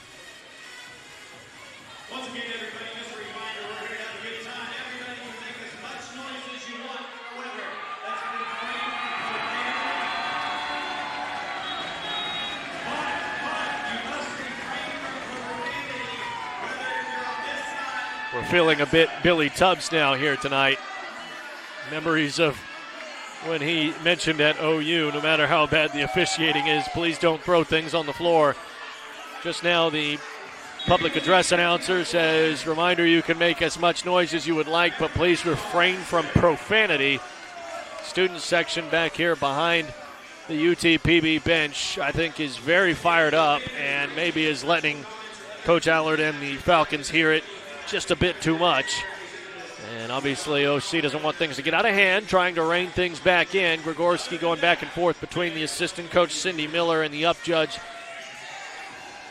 Once again, everybody, just a reminder, we're here to have a good time. Everybody can make as much noise as you want. However, let's refrain from profanity. But you must refrain from profanity, whether you're on this side. We're feeling a bit Billy Tubbs now here tonight. Memories of when he mentioned at OU, no matter how bad the officiating is, please don't throw things on the floor. Just now the public address announcer says, reminder, you can make as much noise as you would like, but please refrain from profanity. Student section back here behind the UTPB bench, I think, is very fired up and maybe is letting Coach Allard and the Falcons hear it just a bit too much. And obviously OC doesn't want things to get out of hand, trying to rein things back in. Grigorski going back and forth between the assistant coach Cindy Miller and the up judge,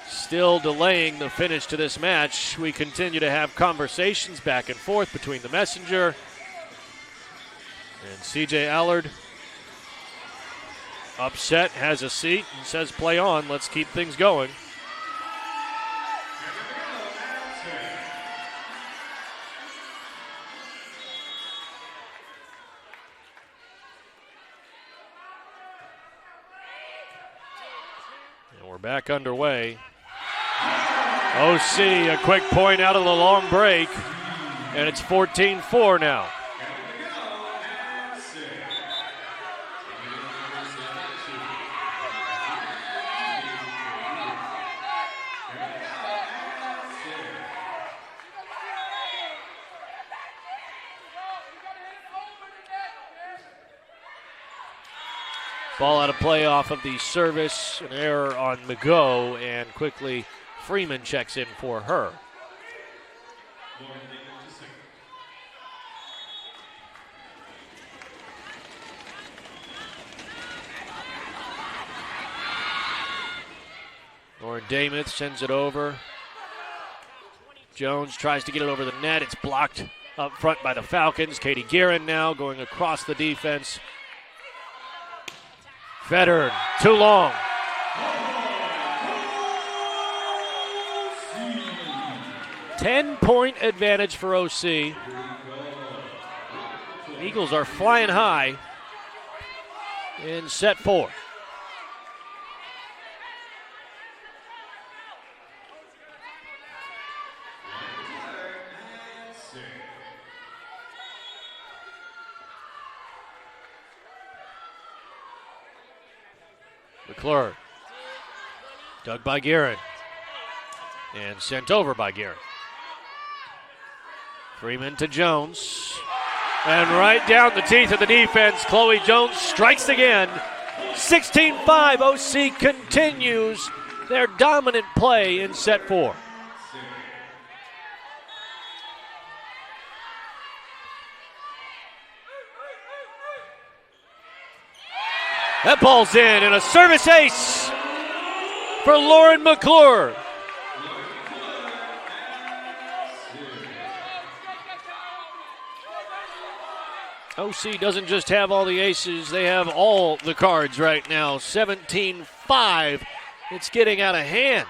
still delaying the finish to this match. We continue to have conversations back and forth between the messenger and CJ Allard. Upset, has a seat, and says play on. Let's keep things going. And we're back underway. OC, a quick point out of the long break, and it's 14-4 now. Ball out of play off of the service, an error on McGough, and quickly Freeman checks in for her. Lauren Damith sends it over. Jones tries to get it over the net. It's blocked up front by the Falcons. Katie Guerin now going across the defense. Federer, too long. Ten-point advantage for OC. Eagles are flying high in set 4. McClure, dug by Guerin, and sent over by Guerin. Freeman to Jones, and right down the teeth of the defense, Chloe Jones strikes again. 16-5, OC continues their dominant play in set 4. That ball's in, and a service ace for Lauren McClure. OC doesn't just have all the aces, they have all the cards right now. 17-5. It's getting out of hand.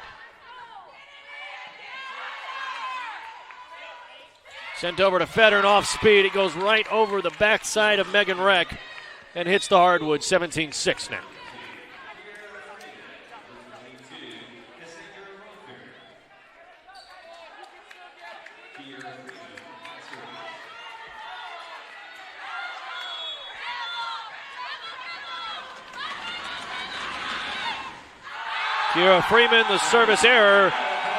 Sent over to Federer off speed. It goes right over the backside of Megan Reck and hits the hardwood. 17-6 now. Kira Freeman, the service error,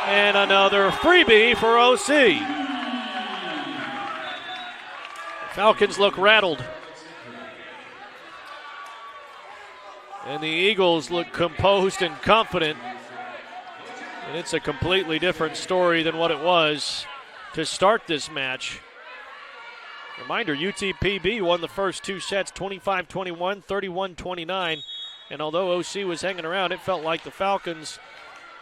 and another freebie for OC. Falcons look rattled. And the Eagles look composed and confident. And it's a completely different story than what it was to start this match. Reminder, UTPB won the first two sets 25-21, 31-29. And although OC was hanging around, it felt like the Falcons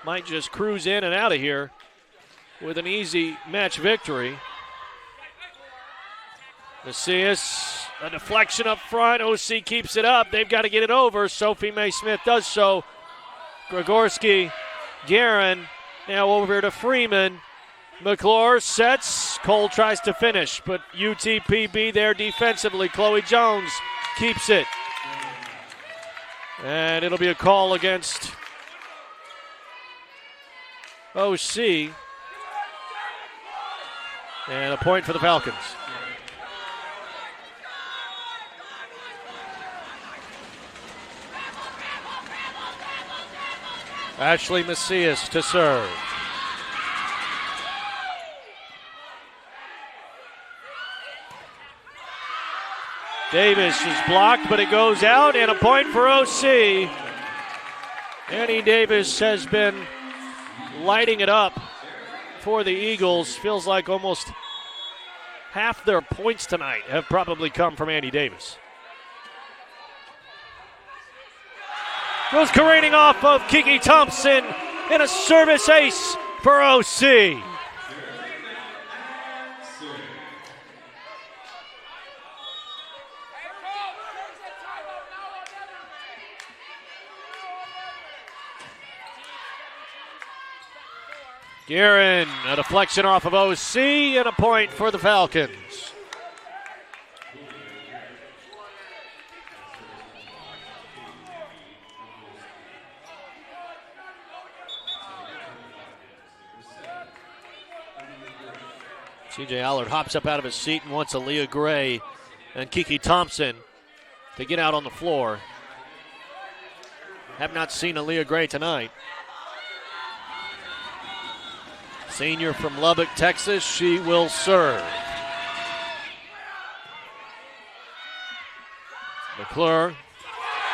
might just cruise in and out of here with an easy match victory. Macias, a deflection up front. OC keeps it up. They've got to get it over. Sophie May Smith does so. Grigorski, Guerin, now over to Freeman. McClure sets. Cole tries to finish, but UTPB there defensively. Chloe Jones keeps it. And it'll be a call against OC. And a point for the Falcons. Ashley Macias to serve. Davis is blocked, but it goes out, and a point for OC. Annie Davis has been lighting it up for the Eagles. Feels like almost half their points tonight have probably come from Annie Davis. Goes careening off of Kiki Thompson, and a service ace for OC. Guerin, a deflection off of OC, and a point for the Falcons. CJ Allard hops up out of his seat and wants Aaliyah Gray and Kiki Thompson to get out on the floor. Have not seen Aaliyah Gray tonight. Senior from Lubbock, Texas, she will serve. McClure,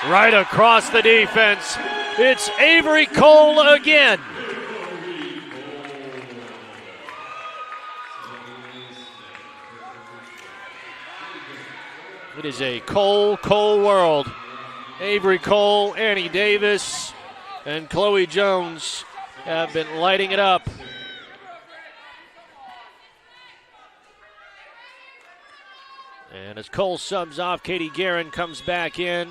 right across the defense. It's Avery Cole again. It is a Cole world. Avery Cole, Annie Davis, and Chloe Jones have been lighting it up. And as Cole subs off, Katie Guerin comes back in.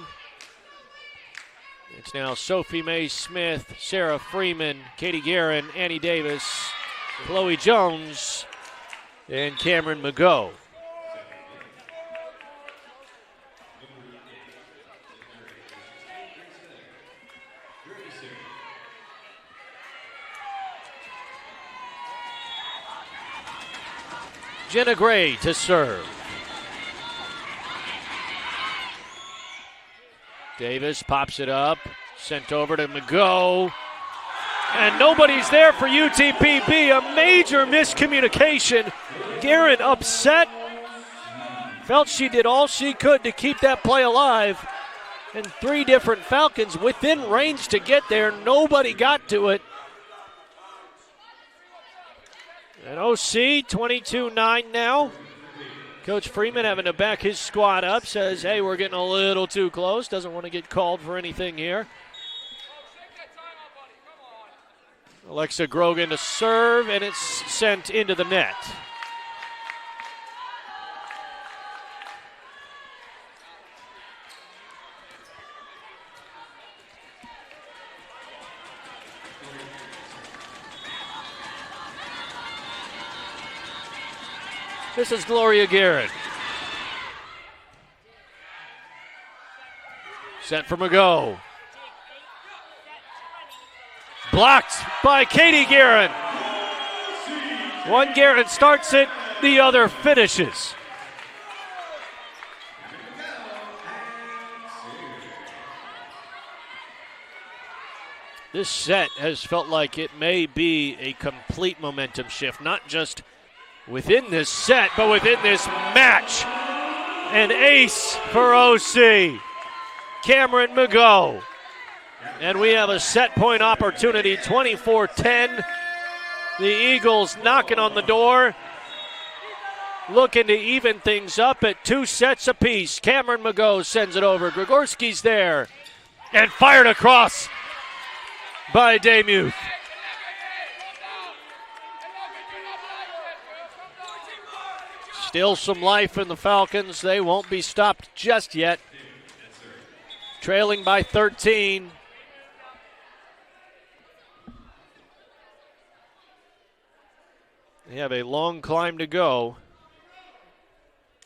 It's now Sophie May Smith, Sarah Freeman, Katie Guerin, Annie Davis, Chloe Jones, and Cameron McGough. Jenna Gray to serve. Davis pops it up, sent over to McGough, and nobody's there for UTPB. A major miscommunication. Guerin upset, felt she did all she could to keep that play alive, and three different Falcons within range to get there. Nobody got to it. And OC, 22-9 now. Coach Freeman having to back his squad up, says, hey, we're getting a little too close. Doesn't want to get called for anything here. Alexa Grogan to serve, and it's sent into the net. This is Gloria Guerin. Set for McGough. Blocked by Katie Guerin. One Guerin starts it, the other finishes. This set has felt like it may be a complete momentum shift, not just within this set, but within this match. An ace for OC. Cameron Mago. And we have a set point opportunity, 24-10. The Eagles knocking on the door, looking to even things up at 2 sets apiece. Cameron Mago sends it over. Grigorski's there and fired across by Demuth. Still some life in the Falcons. They won't be stopped just yet. Trailing by 13. They have a long climb to go.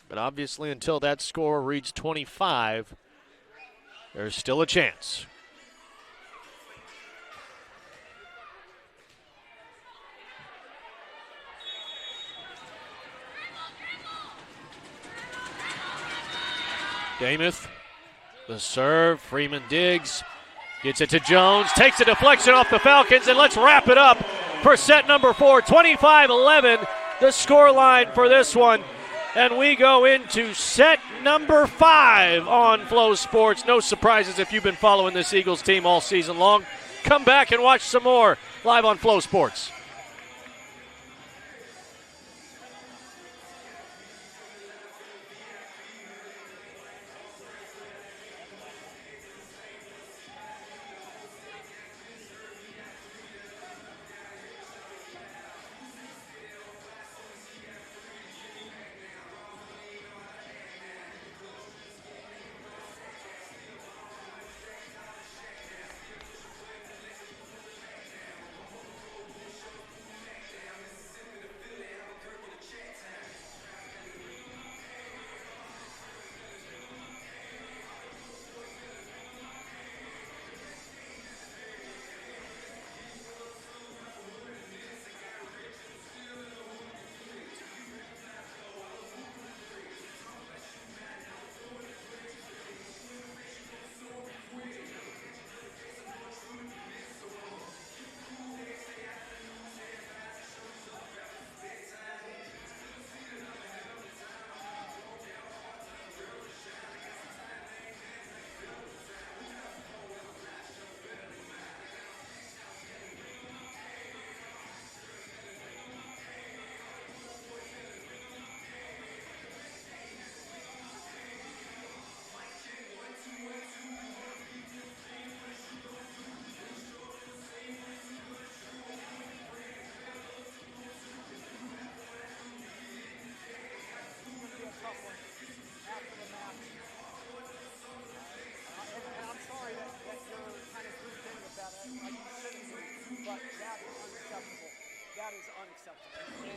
But obviously until that score reads 25, there's still a chance. Demuth, the serve, Freeman digs, gets it to Jones, takes a deflection off the Falcons, and let's wrap it up for set number 4. 25-11, the scoreline for this one. And we go into set number 5 on Flow Sports. No surprises if you've been following this Eagles team all season long. Come back and watch some more live on Flow Sports.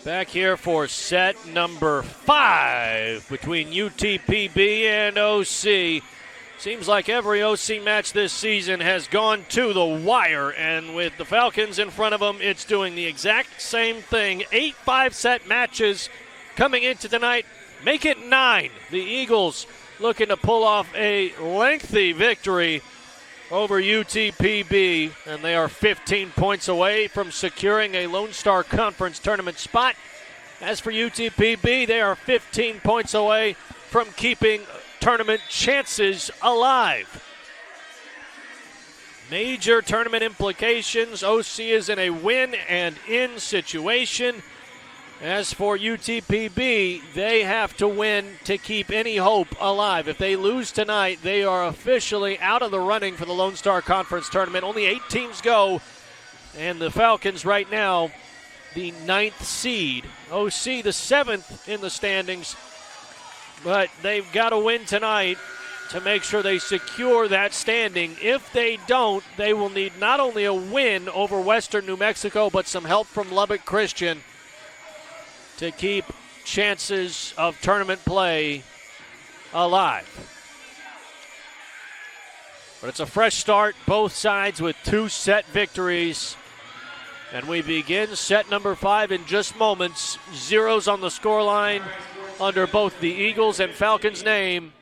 Back here for set number 5 between UTPB and OC. Seems like every OC match this season has gone to the wire, and with the Falcons in front of them, it's doing the exact same thing. 8 5-set matches coming into tonight. Make it 9. The Eagles looking to pull off a lengthy victory over UTPB, and they are 15 points away from securing a Lone Star Conference tournament spot. As for UTPB, they are 15 points away from keeping tournament chances alive. Major tournament implications. OC is in a win and in situation. As for UTPB, they have to win to keep any hope alive. If they lose tonight, they are officially out of the running for the Lone Star Conference tournament. Only 8 teams go, and the Falcons right now, the 9th seed. OC, the 7th in the standings, but they've got to win tonight to make sure they secure that standing. If they don't, they will need not only a win over Western New Mexico, but some help from Lubbock Christian to keep chances of tournament play alive. But it's a fresh start, both sides with 2 set victories. And we begin set number 5 in just moments. Zeros on the scoreline under both the Eagles and Falcons' name.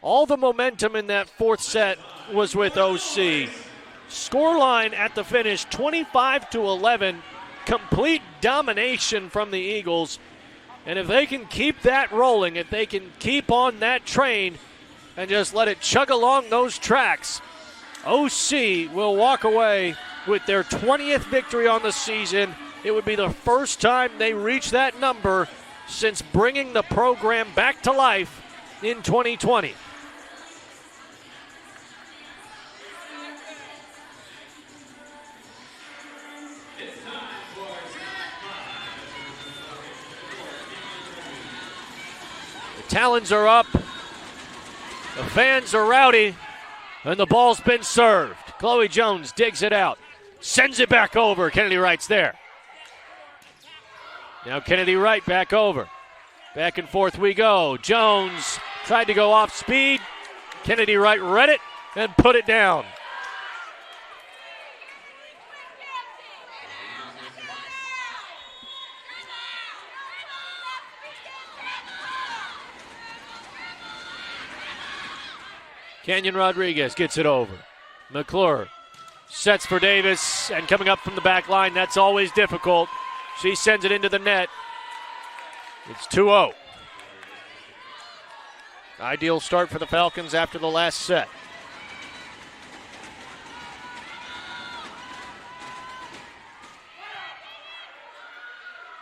All the momentum in that 4th set was with OC. Scoreline at the finish, 25-11. Complete domination from the Eagles. And if they can keep that rolling, if they can keep on that train and just let it chug along those tracks, OC will walk away with their 20th victory on the season. It would be the first time they reach that number since bringing the program back to life in 2020. Talons are up, the fans are rowdy, and the ball's been served. Chloe Jones digs it out, sends it back over. Kennedy Wright's there. Now Kennedy Wright back over. Back and forth we go. Jones tried to go off speed. Kennedy Wright read it and put it down. Canyon Rodriguez gets it over. McClure sets for Davis, and coming up from the back line, that's always difficult. She sends it into the net. It's 2-0. Ideal start for the Falcons after the last set.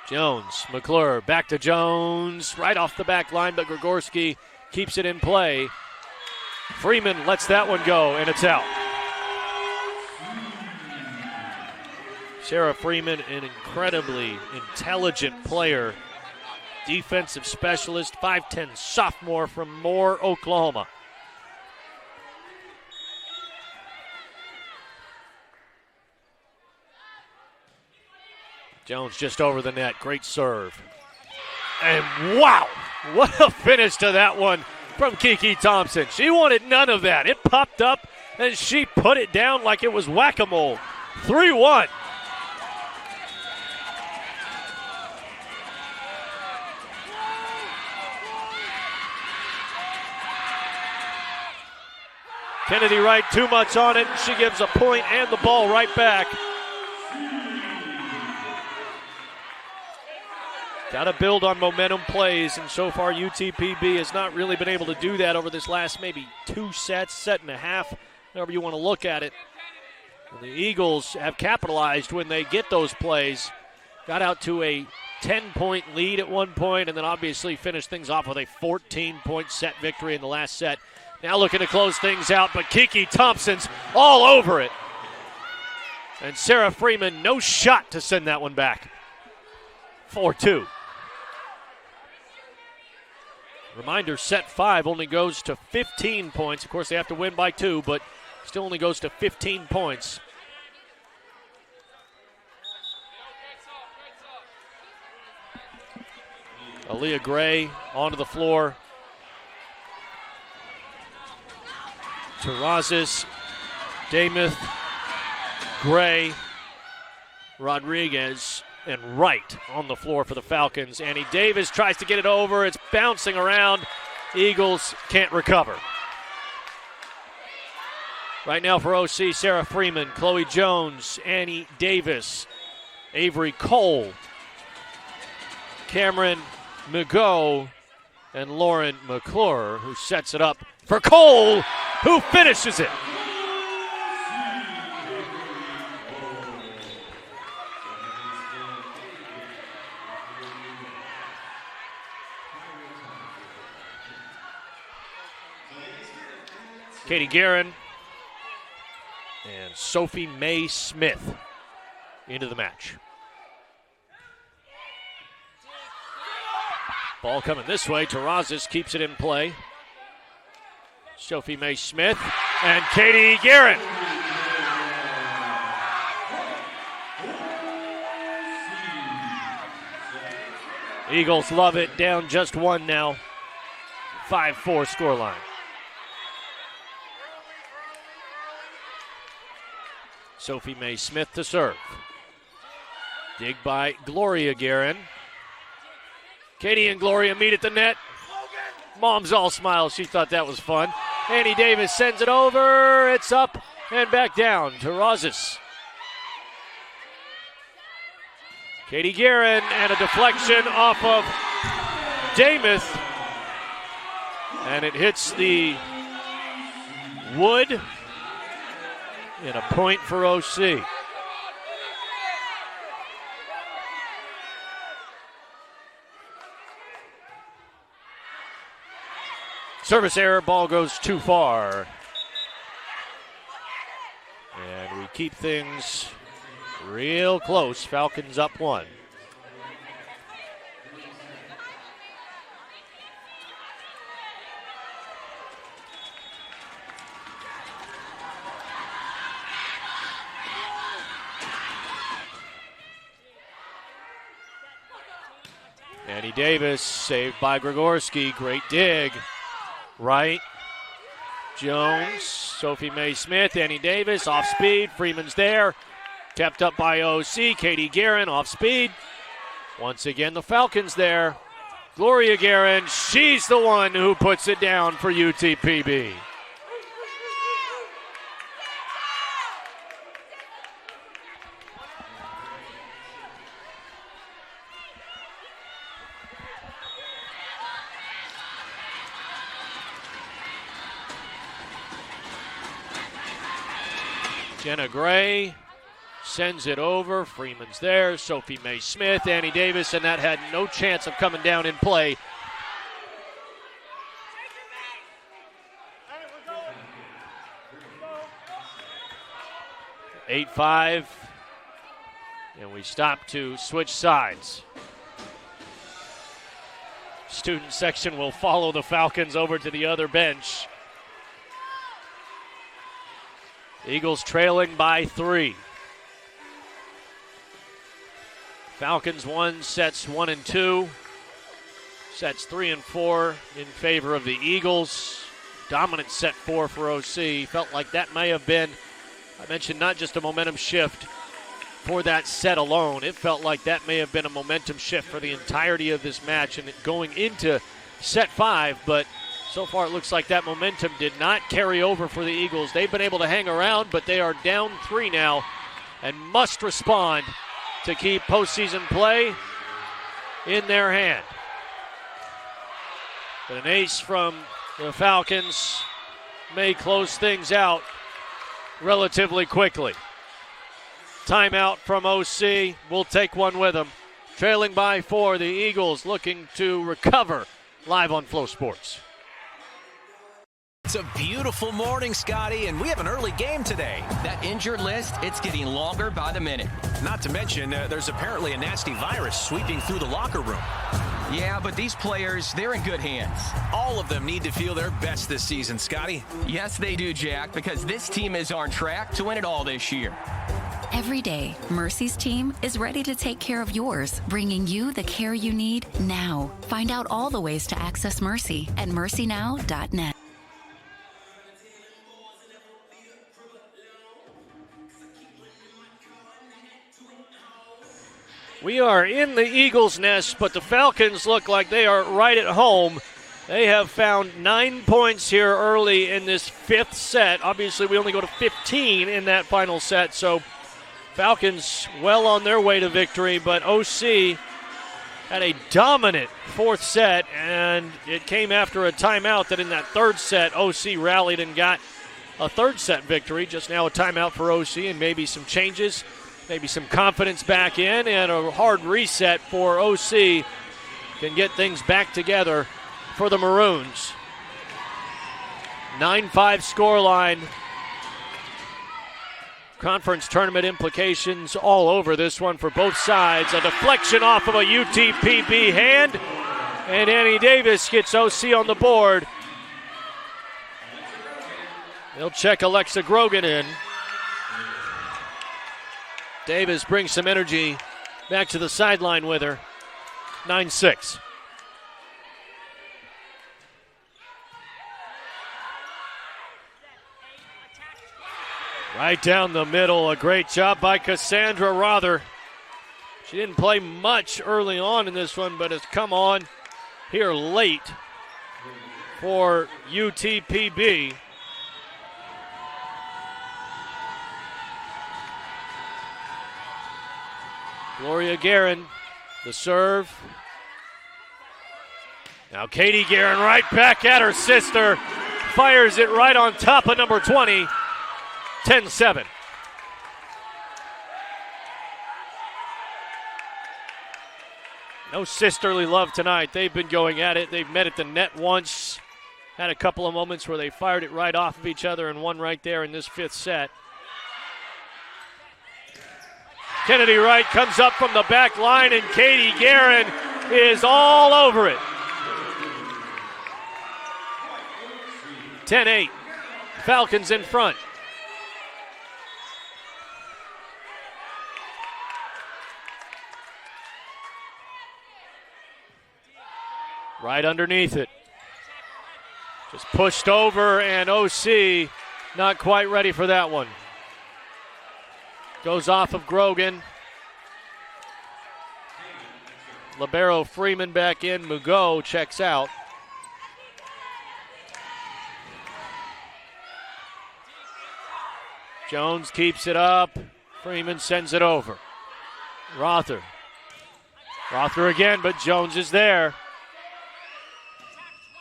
Jones, McClure, back to Jones, right off the back line, but Gregorski keeps it in play. Freeman lets that one go, and it's out. Sarah Freeman, an incredibly intelligent player, defensive specialist, 5'10" sophomore from Moore, Oklahoma. Jones just over the net, great serve. And wow, what a finish to that one from Kiki Thompson. She wanted none of that. It popped up, and she put it down like it was whack-a-mole. 3-1. Kennedy Wright too much on it. She gives a point and the ball right back. Got to build on momentum plays, and so far UTPB has not really been able to do that over this last maybe 2 sets, set and a half, however you want to look at it. And the Eagles have capitalized when they get those plays. Got out to a 10-point lead at one point, and then obviously finished things off with a 14-point set victory in the last set. Now looking to close things out, but Kiki Thompson's all over it. And Sarah Freeman, no shot to send that one back. 4-2. Reminder, set 5 only goes to 15 points. Of course, they have to win by 2, but still only goes to 15 points. Aaliyah Gray onto the floor. Terrazas, Damuth, Gray, Rodriguez, and Wright on the floor for the Falcons. Annie Davis tries to get it over. It's bouncing around. Eagles can't recover. Right now for OC, Sarah Freeman, Chloe Jones, Annie Davis, Avery Cole, Cameron McGough, and Lauren McClure, who sets it up for Cole, who finishes it. Katie Guerin and Sophie Mae Smith into the match. Ball coming this way. Terrazas keeps it in play. Sophie Mae Smith and Katie Guerin. Eagles love it. Down just one now. 5-4 scoreline. Sophie Mae Smith to serve. Dig by Gloria Guerin. Katie and Gloria meet at the net. Mom's all smiles. She thought that was fun. Annie Davis sends it over. It's up and back down to Terrazas. Katie Guerin and a deflection off of Damuth, and it hits the wood, and a point for OC. Service error, ball goes too far. And we keep things real close. Falcons up 1. Andy Davis saved by Grigorski. Great dig. Right. Jones, Sophie Mae Smith, Annie Davis, off speed. Freeman's there. Kept up by OC. Katie Guerin, off speed. Once again, the Falcons there. Gloria Guerin, she's the one who puts it down for UTPB. Jenna Gray sends it over. Freeman's there. Sophie Mae Smith, Annie Davis, and that had no chance of coming down in play. Eight 5, and we stop to switch sides. Student section will follow the Falcons over to the other bench. Eagles trailing by 3. Falcons won sets 1 and 2. Sets 3 and 4 in favor of the Eagles. Dominant set 4 for OC. Felt like that may have been, I mentioned, not just a momentum shift for that set alone. It felt like that may have been a momentum shift for the entirety of this match and going into set 5, but so far it looks like that momentum did not carry over for the Eagles. They've been able to hang around, but they are down 3 now and must respond to keep postseason play in their hand. But an ace from the Falcons may close things out relatively quickly. Timeout from OC. We'll take one with them. Trailing by 4, the Eagles looking to recover live on Flow Sports. It's a beautiful morning, Scotty, and we have an early game today. That injured list, it's getting longer by the minute. Not to mention, there's apparently a nasty virus sweeping through the locker room. Yeah, but these players, they're in good hands. All of them need to feel their best this season, Scotty. Yes, they do, Jack, because this team is on track to win it all this year. Every day, Mercy's team is ready to take care of yours, bringing you the care you need now. Find out all the ways to access Mercy at mercynow.net. We are in the Eagles' nest, but the Falcons look like they are right at home. They have found 9 points here early in this 5th set. Obviously, we only go to 15 in that final set, so Falcons well on their way to victory, but OC had a dominant 4th set, and it came after a timeout that in that 3rd set, OC rallied and got a 3rd set victory. Just now a timeout for OC and maybe some changes, maybe some confidence back in, and a hard reset for OC can get things back together for the Maroons. 9-5 scoreline. Conference tournament implications all over this one for both sides. A deflection off of a UTPB hand, and Annie Davis gets OC on the board. They'll check Alexa Grogan in. Davis brings some energy back to the sideline with her. 9-6. Right down the middle, a great job by Cassandra Rother. She didn't play much early on in this one, but has come on here late for UTPB. Gloria Guerin, the serve. Now Katie Guerin right back at her sister. Fires it right on top of number 20. 10-7. No sisterly love tonight. They've been going at it. They've met at the net once. Had a couple of moments where they fired it right off of each other, and one right there in this fifth set. Kennedy Wright comes up from the back line, and Katie Guerin is all over it. 10-8. Falcons in front. Right underneath it. Just pushed over, and OC not quite ready for that one. Goes off of Grogan. Libero Freeman back in. Mugo checks out. Jones keeps it up. Freeman sends it over. Rother. Rother again, but Jones is there.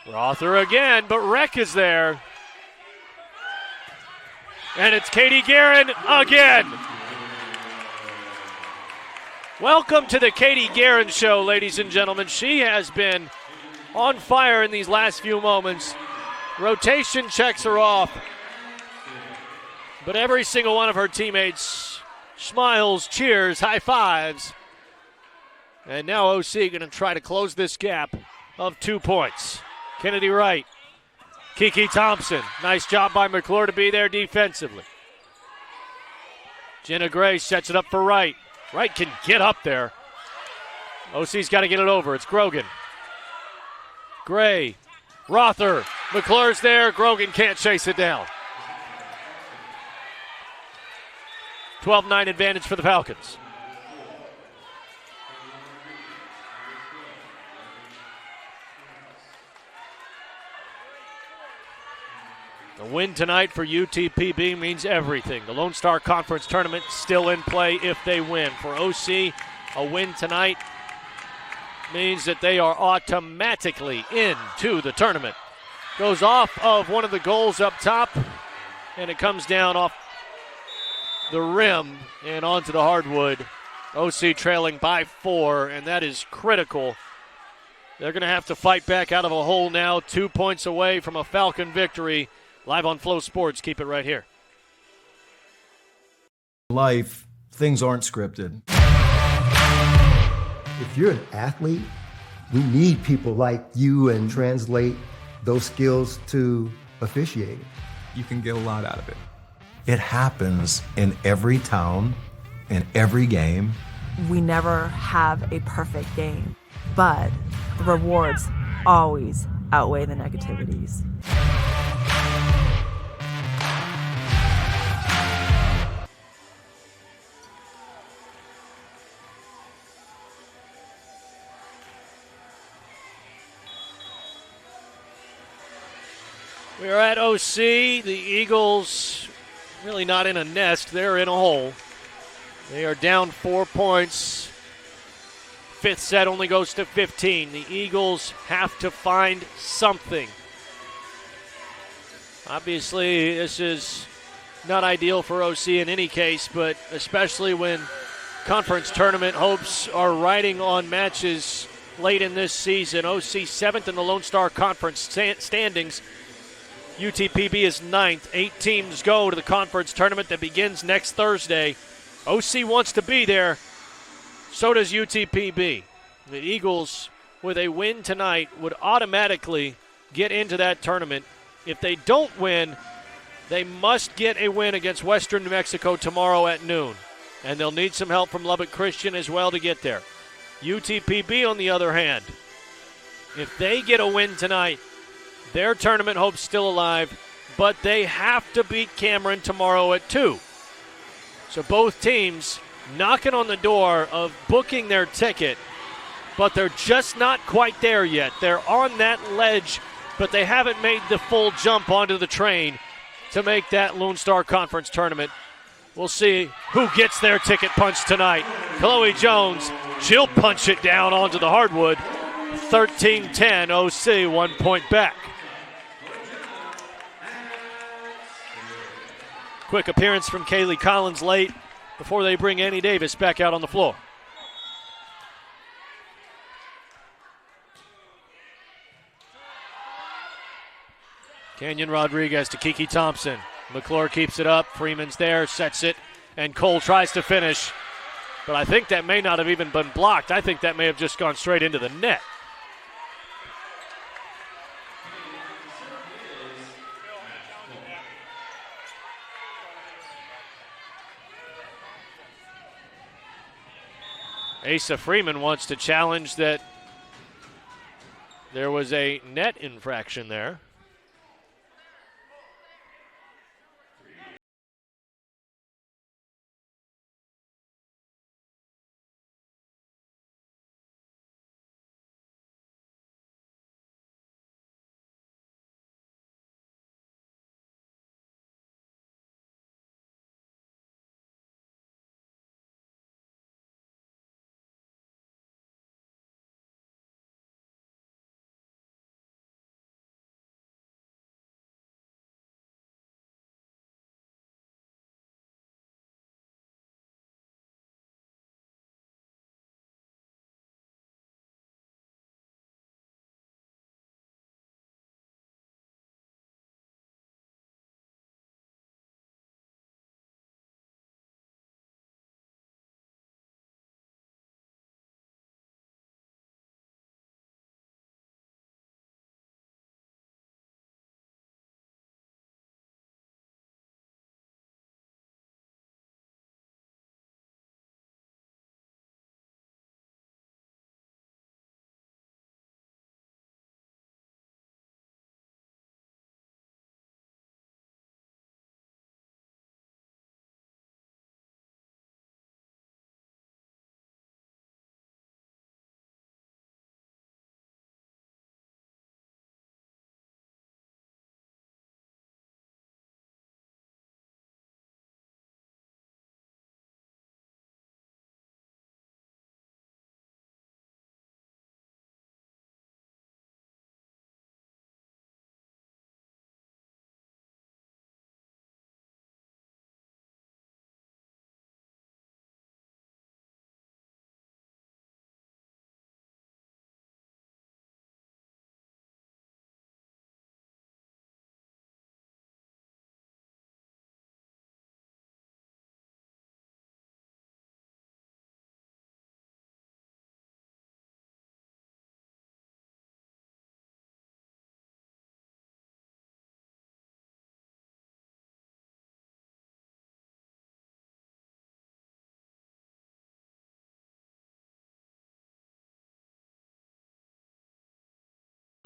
Rother again, but Reck is there. And it's Katie Guerin again. Welcome to the Katie Guerin Show, ladies and gentlemen. She has been on fire in these last few moments. Rotation checks her off. But every single one of her teammates smiles, cheers, high fives. And now OC going to try to close this gap of 2 points. Kennedy Wright. Kiki Thompson. Nice job by McClure to be there defensively. Jenna Gray sets it up for Wright. Wright can get up there. OC's got to get it over. It's Grogan. Gray. Rother. McClure's there. Grogan can't chase it down. 12-9 advantage for the Falcons. The win tonight for UTPB means everything. The Lone Star Conference Tournament still in play if they win. For OC, a win tonight means that they are automatically into the tournament. Goes off of one of the goals up top, and it comes down off the rim and onto the hardwood. OC trailing by 4, and that is critical. They're going to have to fight back out of a hole now, 2 points away from a Falcon victory. Live on Flow Sports. Keep it right here. Life, things aren't scripted. If you're an athlete, we need people like you and translate those skills to officiating. You can get a lot out of it. It happens in every town, in every game. We never have a perfect game, but the rewards always outweigh the negativities. We are at OC. The Eagles really not in a nest. They're in a hole. They are down 4 points. Fifth set only goes to 15. The Eagles have to find something. Obviously, this is not ideal for OC in any case, but especially when conference tournament hopes are riding on matches late in this season. OC 7th in the Lone Star Conference standings. UTPB is 9th. 8 teams go to the conference tournament that begins next Thursday. OC wants to be there. So does UTPB. The Eagles, with a win tonight, would automatically get into that tournament. If they don't win, they must get a win against Western New Mexico tomorrow at noon. And they'll need some help from Lubbock Christian as well to get there. UTPB, on the other hand, if they get a win tonight, their tournament hope's still alive, but they have to beat Cameron tomorrow at 2. So both teams knocking on the door of booking their ticket, but they're just not quite there yet. They're on that ledge, but they haven't made the full jump onto the train to make that Lone Star Conference tournament. We'll see who gets their ticket punched tonight. Chloe Jones, she'll punch it down onto the hardwood. 13-10, OC 1 point back. Quick appearance from Kaylee Collins late before they bring Annie Davis back out on the floor. Kenyon Rodriguez to Kiki Thompson. McClure keeps it up. Freeman's there, sets it, and Cole tries to finish. But I think that may not have even been blocked. I think that may have just gone straight into the net. Asa Freeman wants to challenge that there was a net infraction there.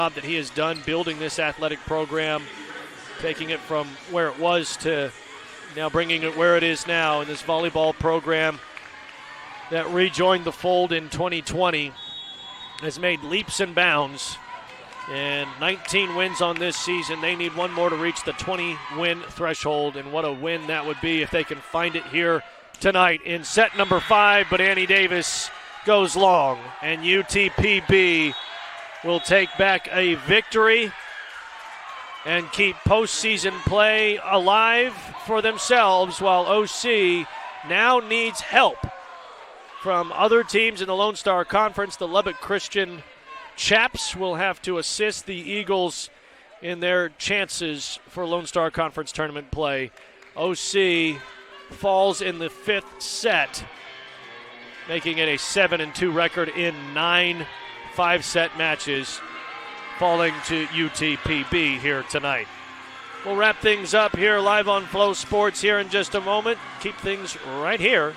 That he has done building this athletic program, taking it from where it was to now bringing it where it is now in this volleyball program that rejoined the fold in 2020, has made leaps and bounds, and 19 wins on this season. They need one more to reach the 20-win threshold, and what a win that would be if they can find it here tonight in set number 5. But Annie Davis goes long, and UTPB will take back a victory and keep postseason play alive for themselves, while OC now needs help from other teams in the Lone Star Conference. The Lubbock Christian Chaps will have to assist the Eagles in their chances for Lone Star Conference tournament play. OC falls in the 5th set, making it a 7-2 record in 9 5-set matches, falling to UTPB here tonight. We'll wrap things up here live on Flow Sports here in just a moment. Keep things right here.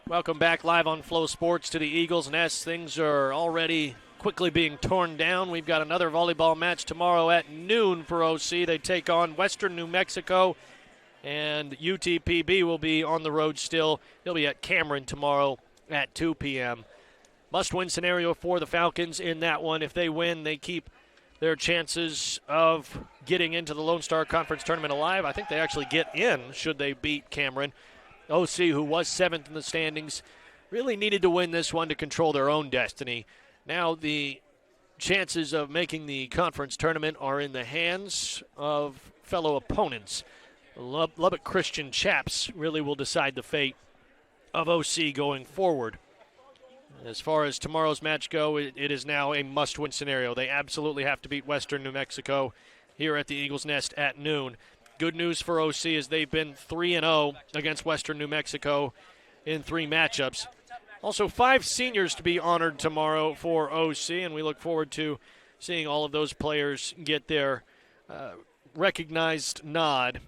Welcome back live on Flow Sports to the Eagles Nest. Things are already quickly being torn down. We've got another volleyball match tomorrow at noon for OC. They take on Western New Mexico, and UTPB will be on the road still. They'll be at Cameron tomorrow at 2 p.m. Must-win scenario for the Falcons in that one. If they win, they keep their chances of getting into the Lone Star Conference tournament alive. I think they actually get in should they beat Cameron. OC, who was 7th in the standings, really needed to win this one to control their own destiny. Now the chances of making the conference tournament are in the hands of fellow opponents. Lubbock Christian Chaps really will decide the fate of OC going forward. As far as tomorrow's match go, it is now a must-win scenario. They absolutely have to beat Western New Mexico here at the Eagles Nest at noon. Good news for OC is they've been 3-0 against Western New Mexico in 3 matchups. Also, 5 seniors to be honored tomorrow for OC, and we look forward to seeing all of those players get their recognized nod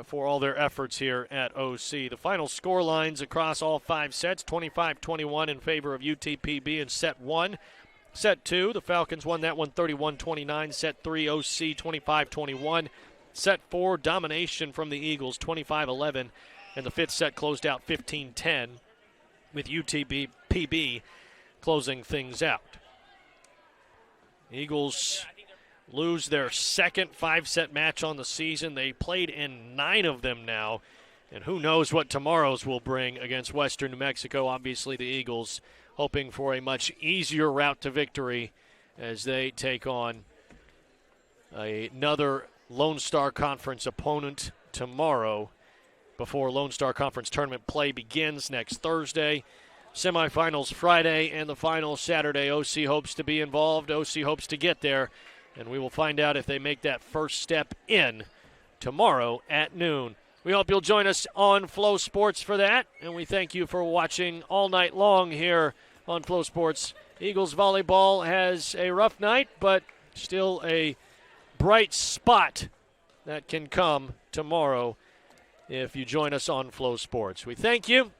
for all their efforts here at OC. The final score lines across all 5 sets, 25-21 in favor of UTPB in set 1. Set 2, the Falcons won that one 31-29. Set 3, OC 25-21. Set 4, domination from the Eagles, 25-11. And the 5th set closed out 15-10 with UTPB closing things out. Eagles lose their second 5-set match on the season. They played in 9 of them now. And who knows what tomorrow's will bring against Western New Mexico. Obviously the Eagles hoping for a much easier route to victory as they take on another Lone Star Conference opponent tomorrow before Lone Star Conference tournament play begins next Thursday. Semifinals Friday and the final Saturday. OC hopes to be involved. OC hopes to get there. And we will find out if they make that first step in tomorrow at noon. We hope you'll join us on Flow Sports for that. And we thank you for watching all night long here on Flow Sports. Eagles volleyball has a rough night, but still a bright spot that can come tomorrow if you join us on Flow Sports. We thank you.